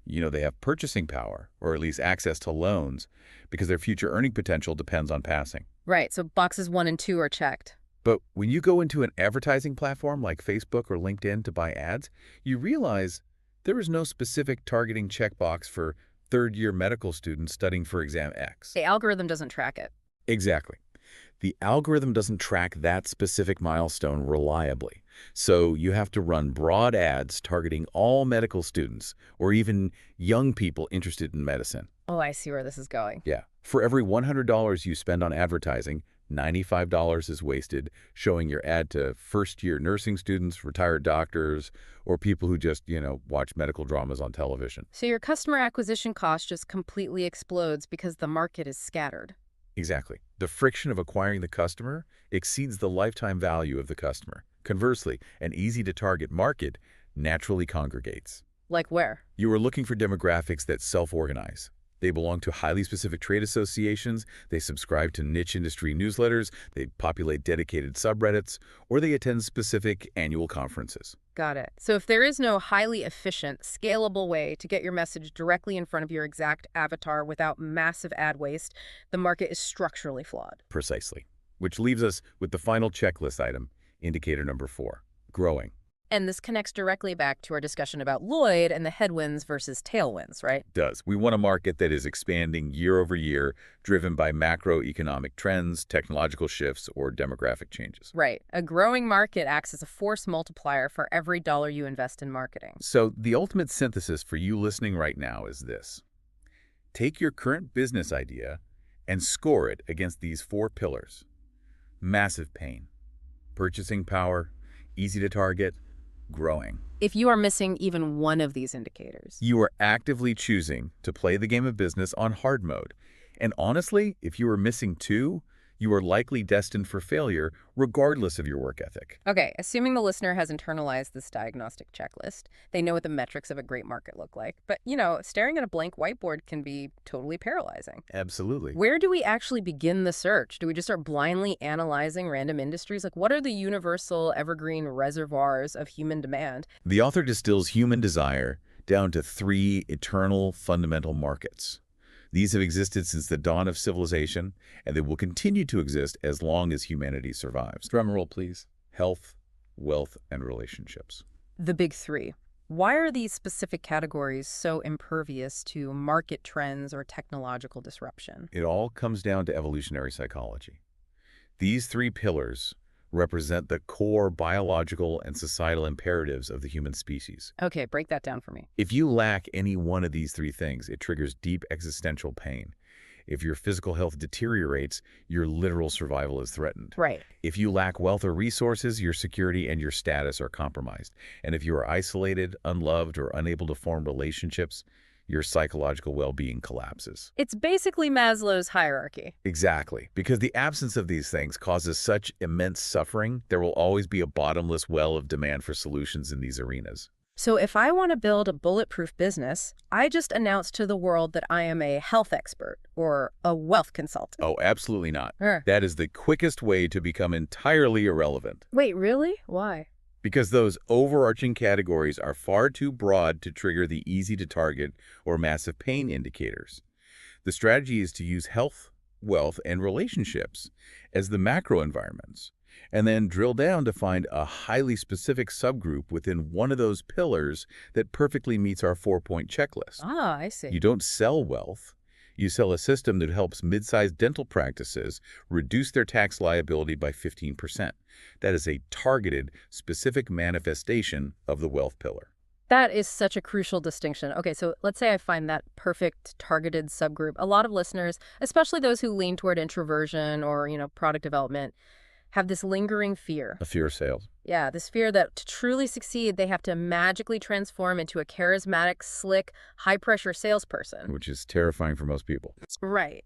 They have purchasing power, or at least access to loans, because their future earning potential depends on passing. Right, so boxes 1 and 2 are checked. But when you go into an advertising platform like Facebook or LinkedIn to buy ads, you realize there is no specific targeting checkbox for third-year medical students studying for exam X. The algorithm doesn't track it. Exactly. The algorithm doesn't track that specific milestone reliably. So you have to run broad ads targeting all medical students or even young people interested in medicine. Oh, I see where this is going. Yeah. For every $100 you spend on advertising, $95 is wasted showing your ad to first-year nursing students, retired doctors, or people who just, watch medical dramas on television. So your customer acquisition cost just completely explodes because the market is scattered. Exactly. The friction of acquiring the customer exceeds the lifetime value of the customer. Conversely, an easy-to-target market naturally congregates. Like where? You are looking for demographics that self-organize. They belong to highly specific trade associations, they subscribe to niche industry newsletters, they populate dedicated subreddits, or they attend specific annual conferences. Got it. So if there is no highly efficient, scalable way to get your message directly in front of your exact avatar without massive ad waste, the market is structurally flawed. Precisely. Which leaves us with the final checklist item, indicator number 4, growing. And this connects directly back to our discussion about Lloyd and the headwinds versus tailwinds, right? Does. We want a market that is expanding year over year, driven by macroeconomic trends, technological shifts, or demographic changes. Right. A growing market acts as a force multiplier for every dollar you invest in marketing. So the ultimate synthesis for you listening right now is this. Take your current business idea and score it against these 4 pillars. Massive pain, purchasing power, easy to target, growing. If you are missing even one of these indicators, You are actively choosing to play the game of business on hard mode. And honestly, if you are missing 2, you are likely destined for failure regardless of your work ethic. okay, assuming the listener has internalized this diagnostic checklist, they know what the metrics of a great market look like. But, staring at a blank whiteboard can be totally paralyzing. Absolutely. Where do we actually begin the search? Do we just start blindly analyzing random industries? Like, what are the universal evergreen reservoirs of human demand? The author distills human desire down to 3 eternal fundamental markets. These have existed since the dawn of civilization, and they will continue to exist as long as humanity survives. Drum roll, please. Health, wealth, and relationships. The big 3. Why are these specific categories so impervious to market trends or technological disruption? It all comes down to evolutionary psychology. These 3 pillars represent the core biological and societal imperatives of the human species. Okay, break that down for me. If you lack any one of these 3 things, it triggers deep existential pain. If your physical health deteriorates, your literal survival is threatened. Right. If you lack wealth or resources, your security and your status are compromised. And if you are isolated, unloved, or unable to form relationships, your psychological well-being collapses. It's basically Maslow's hierarchy. Exactly. Because the absence of these things causes such immense suffering, there will always be a bottomless well of demand for solutions in these arenas. So if I want to build a bulletproof business, I just announce to the world that I am a health expert or a wealth consultant. Oh, absolutely not. Er. That is the quickest way to become entirely irrelevant. Wait, really? Why? Because those overarching categories are far too broad to trigger the easy-to-target or massive pain indicators. The strategy is to use health, wealth, and relationships as the macro environments, and then drill down to find a highly specific subgroup within one of those pillars that perfectly meets our 4-point checklist. Ah, I see. You don't sell wealth. You sell a system that helps mid-sized dental practices reduce their tax liability by 15%. That is a targeted, specific manifestation of the wealth pillar. That is such a crucial distinction. Okay, so let's say I find that perfect targeted subgroup. A lot of listeners, especially those who lean toward introversion or, product development, have this lingering fear. A fear of sales. Yeah, this fear that to truly succeed, they have to magically transform into a charismatic, slick, high-pressure salesperson. Which is terrifying for most people. Right.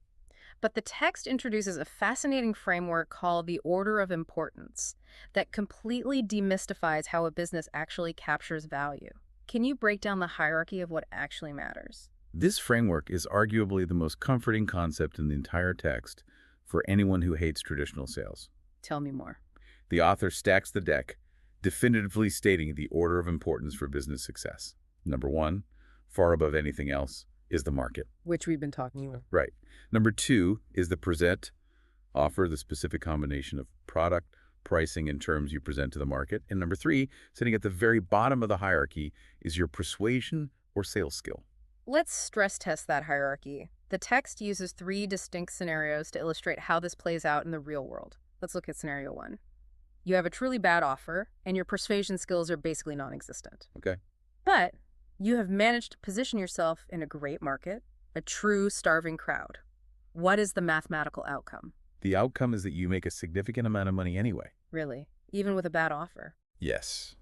But the text introduces a fascinating framework called the order of importance that completely demystifies how a business actually captures value. Can you break down the hierarchy of what actually matters? This framework is arguably the most comforting concept in the entire text for anyone who hates traditional sales. Tell me more. The author stacks the deck, definitively stating the order of importance for business success. Number 1, far above anything else, is the market. Which we've been talking about. Right. Number 2 is the present, offer the specific combination of product, pricing, and terms you present to the market. And number 3, sitting at the very bottom of the hierarchy, is your persuasion or sales skill. Let's stress test that hierarchy. The text uses 3 distinct scenarios to illustrate how this plays out in the real world. Let's look at scenario 1. You have a truly bad offer, and your persuasion skills are basically non-existent. Okay. But you have managed to position yourself in a great market, a true starving crowd. What is the mathematical outcome? The outcome is that you make a significant amount of money anyway. Really? Even with a bad offer? Yes.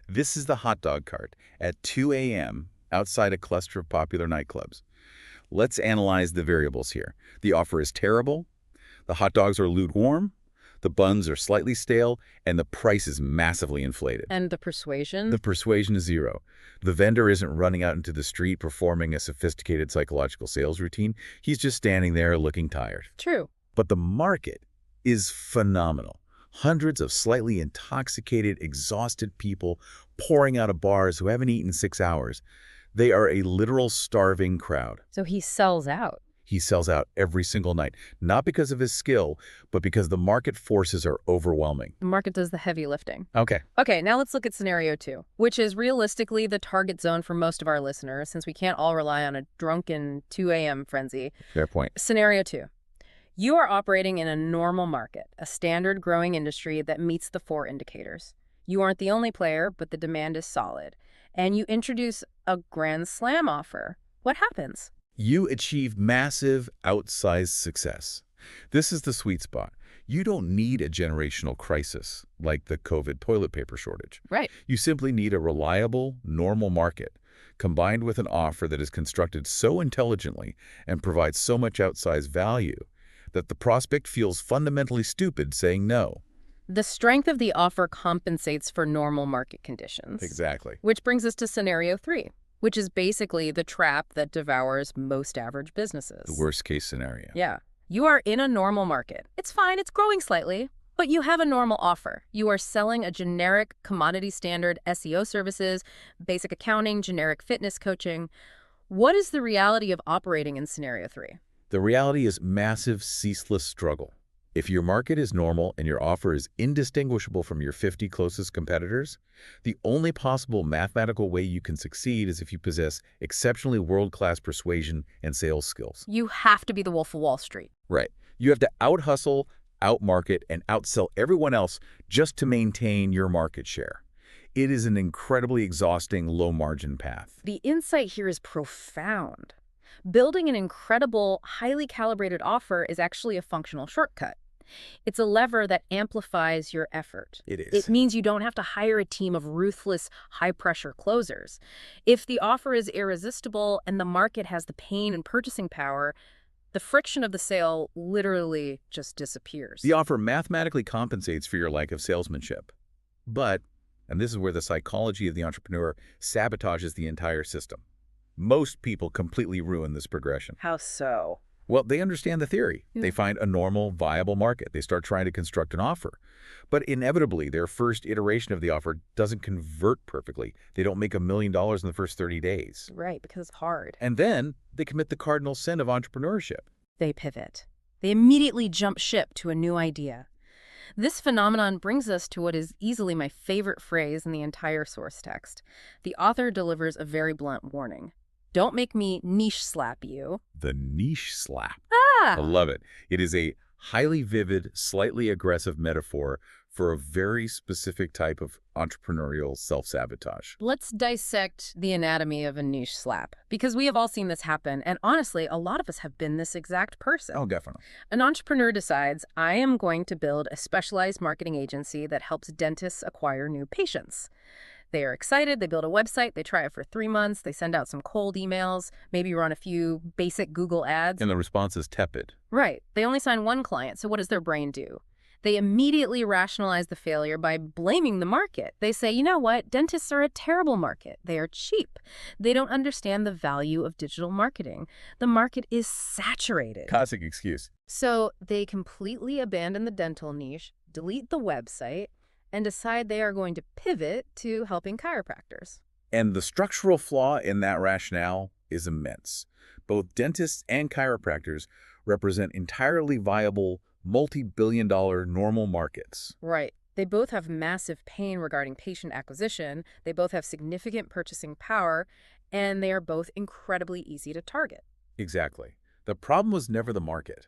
This is the hot dog cart at 2 a.m. outside a cluster of popular nightclubs. Let's analyze the variables here. The offer is terrible. The hot dogs are lukewarm. The buns are slightly stale, and the price is massively inflated. And the persuasion? The persuasion is zero. The vendor isn't running out into the street performing a sophisticated psychological sales routine. He's just standing there looking tired. True. But the market is phenomenal. Hundreds of slightly intoxicated, exhausted people pouring out of bars who haven't eaten in 6 hours. They are a literal starving crowd. So he sells out. He sells out every single night, not because of his skill, but because the market forces are overwhelming. The market does the heavy lifting. Okay. Okay, now let's look at scenario 2, which is realistically the target zone for most of our listeners, since we can't all rely on a drunken 2 a.m. frenzy. Fair point. Scenario 2. You are operating in a normal market, a standard growing industry that meets the 4 indicators. You aren't the only player, but the demand is solid. And you introduce a grand slam offer. What happens? You achieve massive, outsized success. This is the sweet spot. You don't need a generational crisis like the COVID toilet paper shortage. Right. You simply need a reliable, normal market, combined with an offer that is constructed so intelligently and provides so much outsized value that the prospect feels fundamentally stupid saying no. The strength of the offer compensates for normal market conditions. Exactly. Which brings us to scenario 3, which is basically the trap that devours most average businesses. The worst case scenario. Yeah. You are in a normal market. It's fine, it's growing slightly, but you have a normal offer. You are selling a generic commodity standard SEO services, basic accounting, generic fitness coaching. What is the reality of operating in scenario 3? The reality is massive, ceaseless struggle. If your market is normal and your offer is indistinguishable from your 50 closest competitors, the only possible mathematical way you can succeed is if you possess exceptionally world-class persuasion and sales skills. You have to be the Wolf of Wall Street. Right. You have to out-hustle, out-market, and outsell everyone else just to maintain your market share. It is an incredibly exhausting, low-margin path. The insight here is profound. Building an incredible, highly calibrated offer is actually a functional shortcut. It's a lever that amplifies your effort. It is. It means you don't have to hire a team of ruthless, high-pressure closers. If the offer is irresistible and the market has the pain and purchasing power, the friction of the sale literally just disappears. The offer mathematically compensates for your lack of salesmanship. But, and this is where the psychology of the entrepreneur sabotages the entire system. Most people completely ruin this progression. How so? Well, they understand the theory. Yeah. They find a normal, viable market. They start trying to construct an offer. But inevitably, their first iteration of the offer doesn't convert perfectly. They don't make $1 million in the first 30 days. Right, because it's hard. And then they commit the cardinal sin of entrepreneurship. They pivot. They immediately jump ship to a new idea. This phenomenon brings us to what is easily my favorite phrase in the entire source text. The author delivers a very blunt warning. Don't make me niche slap you. The niche slap. Ah! I love it. It is a highly vivid, slightly aggressive metaphor for a very specific type of entrepreneurial self-sabotage. Let's dissect the anatomy of a niche slap, because we have all seen this happen, and honestly, a lot of us have been this exact person. Oh, definitely. An entrepreneur decides, I am going to build a specialized marketing agency that helps dentists acquire new patients. They are excited, they build a website, they try it for 3 months, they send out some cold emails, maybe run a few basic Google ads. And the response is tepid. Right. They only sign one client, so what does their brain do? They immediately rationalize the failure by blaming the market. They say, you know what, dentists are a terrible market. They are cheap. They don't understand the value of digital marketing. The market is saturated. Classic excuse. So they completely abandon the dental niche, delete the website, and decide they are going to pivot to helping chiropractors. And the structural flaw in that rationale is immense. Both dentists and chiropractors represent entirely viable, multi-billion-dollar normal markets. Right. They both have massive pain regarding patient acquisition, they both have significant purchasing power, and they are both incredibly easy to target. Exactly. The problem was never the market.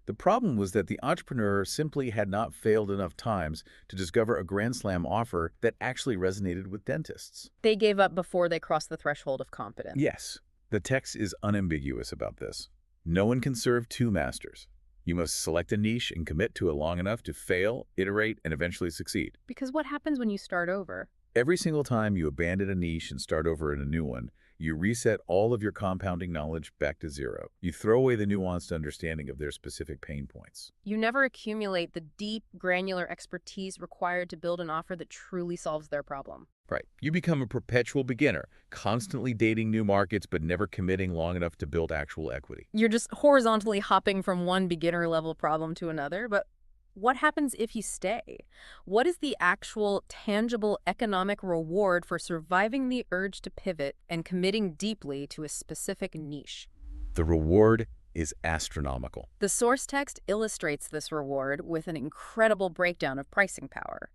The problem was that the entrepreneur simply had not failed enough times to discover a grand slam offer that actually resonated with dentists. They gave up before they crossed the threshold of competence. Yes, the text is unambiguous about this. No one can serve two masters. You must select a niche and commit to it long enough to fail, iterate, and eventually succeed. Because what happens when you start over? Every single time you abandon a niche and start over in a new one, You reset all of your compounding knowledge back to zero. You throw away the nuanced understanding of their specific pain points. You never accumulate the deep, granular expertise required to build an offer that truly solves their problem. Right. You become a perpetual beginner, constantly dating new markets but never committing long enough to build actual equity. You're just horizontally hopping from one beginner level problem to another, but what happens if you stay? What is the actual tangible economic reward for surviving the urge to pivot and committing deeply to a specific niche? The reward is astronomical. The source text illustrates this reward with an incredible breakdown of pricing power.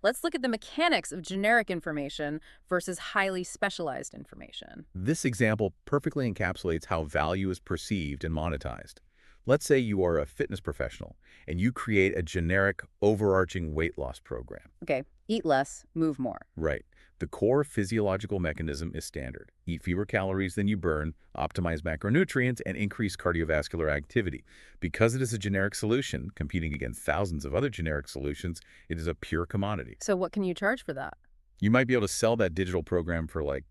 Let's look at the mechanics of generic information versus highly specialized information. This example perfectly encapsulates how value is perceived and monetized. Let's say you are a fitness professional and you create a generic, overarching weight loss program. Okay, eat less, move more. Right. The core physiological mechanism is standard. Eat fewer calories than you burn, optimize macronutrients, and increase cardiovascular activity. Because it is a generic solution, competing against thousands of other generic solutions, it is a pure commodity. So what can you charge for that? You might be able to sell that digital program for like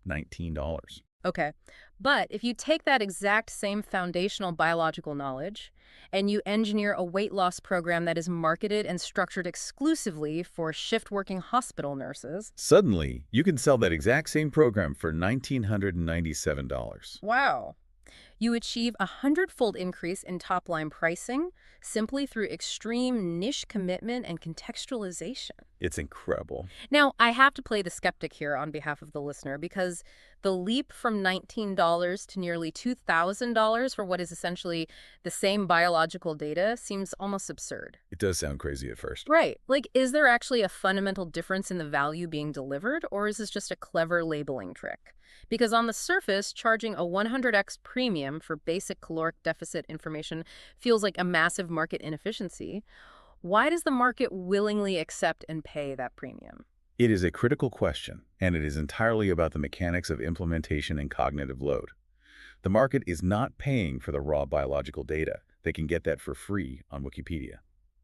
$19. Okay, but if you take that exact same foundational biological knowledge and you engineer a weight loss program that is marketed and structured exclusively for shift-working hospital nurses. Suddenly, you can sell that exact same program for $1,997. Wow. You achieve a 100-fold increase in top-line pricing simply through extreme niche commitment and contextualization. It's incredible. Now, I have to play the skeptic here on behalf of the listener because the leap from $19 to nearly $2,000 for what is essentially the same biological data seems almost absurd. It does sound crazy at first. Right. Like, is there actually a fundamental difference in the value being delivered, or is this just a clever labeling trick? Because on the surface, charging a 100x premium for basic caloric deficit information feels like a massive market inefficiency. Why does the market willingly accept and pay that premium? It is a critical question, and it is entirely about the mechanics of implementation and cognitive load. The market is not paying for the raw biological data. They can get that for free on Wikipedia.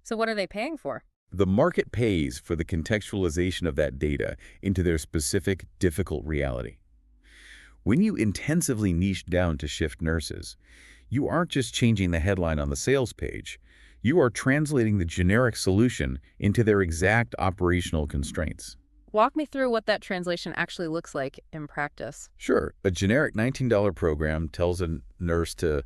So what are they paying for? The market pays for the contextualization of that data into their specific, difficult reality. When you intensively niche down to shift nurses, you aren't just changing the headline on the sales page. You are translating the generic solution into their exact operational constraints. Walk me through what that translation actually looks like in practice. Sure, a generic $19 program tells a nurse to,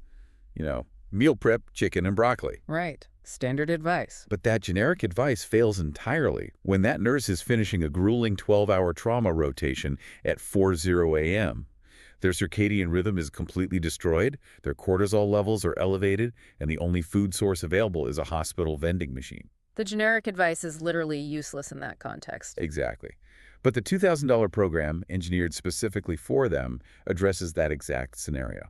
meal prep chicken and broccoli. Right. Standard advice. But that generic advice fails entirely when that nurse is finishing a grueling 12-hour trauma rotation at 4:00 a.m. Their circadian rhythm is completely destroyed, their cortisol levels are elevated, and the only food source available is a hospital vending machine. The generic advice is literally useless in that context. Exactly. But the $2,000 program, engineered specifically for them, addresses that exact scenario.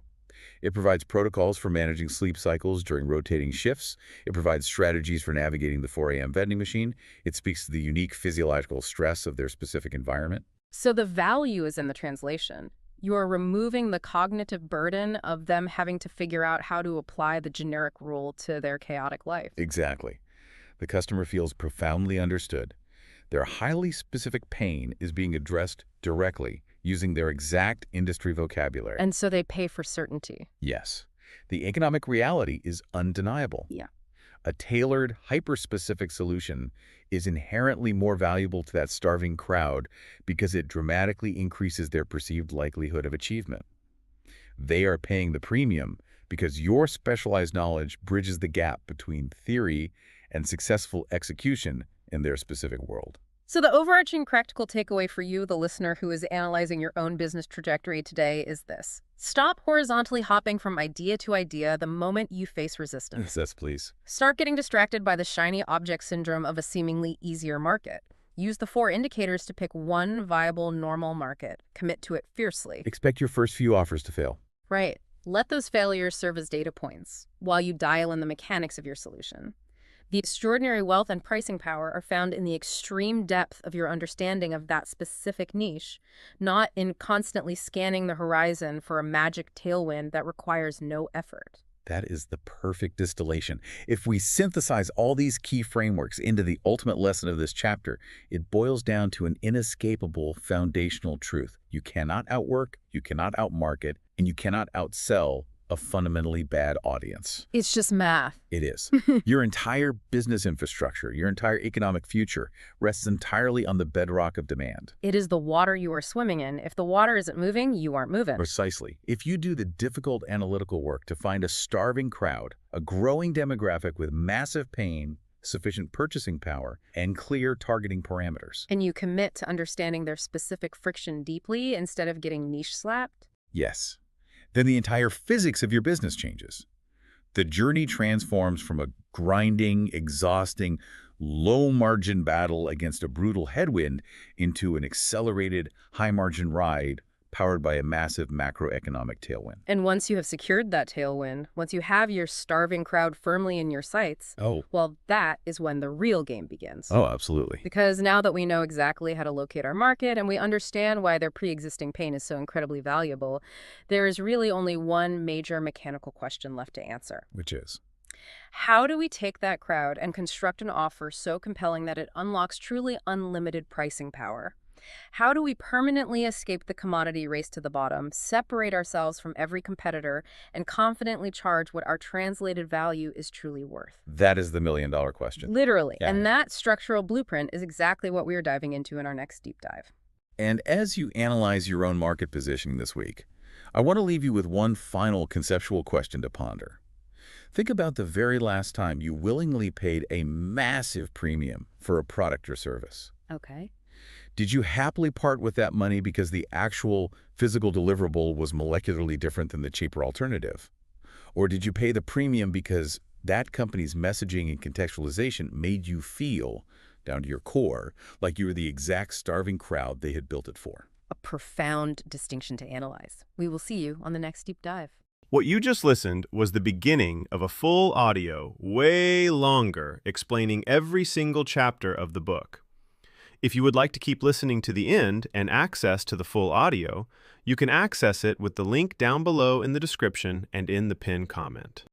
It provides protocols for managing sleep cycles during rotating shifts. It provides strategies for navigating the 4 a.m. vending machine. It speaks to the unique physiological stress of their specific environment. So the value is in the translation. You are removing the cognitive burden of them having to figure out how to apply the generic rule to their chaotic life. Exactly. The customer feels profoundly understood. Their highly specific pain is being addressed directly using their exact industry vocabulary. And so they pay for certainty. Yes. The economic reality is undeniable. Yeah. A tailored, hyper-specific solution is inherently more valuable to that starving crowd because it dramatically increases their perceived likelihood of achievement. They are paying the premium because your specialized knowledge bridges the gap between theory and successful execution in their specific world. So the overarching practical takeaway for you, the listener who is analyzing your own business trajectory today, is this. Stop horizontally hopping from idea to idea the moment you face resistance. Yes, please. Start getting distracted by the shiny object syndrome of a seemingly easier market. Use the 4 indicators to pick one viable, normal market. Commit to it fiercely. Expect your first few offers to fail. Right. Let those failures serve as data points while you dial in the mechanics of your solution. The extraordinary wealth and pricing power are found in the extreme depth of your understanding of that specific niche, not in constantly scanning the horizon for a magic tailwind that requires no effort. That is the perfect distillation. If we synthesize all these key frameworks into the ultimate lesson of this chapter, it boils down to an inescapable foundational truth. You cannot outwork, you cannot outmarket, and you cannot outsell a fundamentally bad audience. It's just math. It is. Your entire business infrastructure, your entire economic future rests entirely on the bedrock of demand. It is the water you are swimming in. If the water isn't moving, you aren't moving. Precisely. If you do the difficult analytical work to find a starving crowd, a growing demographic with massive pain, sufficient purchasing power, and clear targeting parameters. And you commit to understanding their specific friction deeply instead of getting niche slapped? Yes. Then the entire physics of your business changes. The journey transforms from a grinding, exhausting, low-margin battle against a brutal headwind into an accelerated, high-margin ride powered by a massive macroeconomic tailwind. And once you have secured that tailwind, once you have your starving crowd firmly in your sights, well, that is when the real game begins. Oh, absolutely. Because now that we know exactly how to locate our market and we understand why their pre-existing pain is so incredibly valuable, there is really only one major mechanical question left to answer. Which is? How do we take that crowd and construct an offer so compelling that it unlocks truly unlimited pricing power? How do we permanently escape the commodity race to the bottom, separate ourselves from every competitor, and confidently charge what our translated value is truly worth? That is the million-dollar question. Literally. Yeah. And that structural blueprint is exactly what we are diving into in our next deep dive. And as you analyze your own market positioning this week, I want to leave you with one final conceptual question to ponder. Think about the very last time you willingly paid a massive premium for a product or service. Okay. Did you happily part with that money because the actual physical deliverable was molecularly different than the cheaper alternative? Or did you pay the premium because that company's messaging and contextualization made you feel, down to your core, like you were the exact starving crowd they had built it for? A profound distinction to analyze. We will see you on the next deep dive. What you just listened was the beginning of a full audio, way longer, explaining every single chapter of the book. If you would like to keep listening to the end and access to the full audio, you can access it with the link down below in the description and in the pinned comment.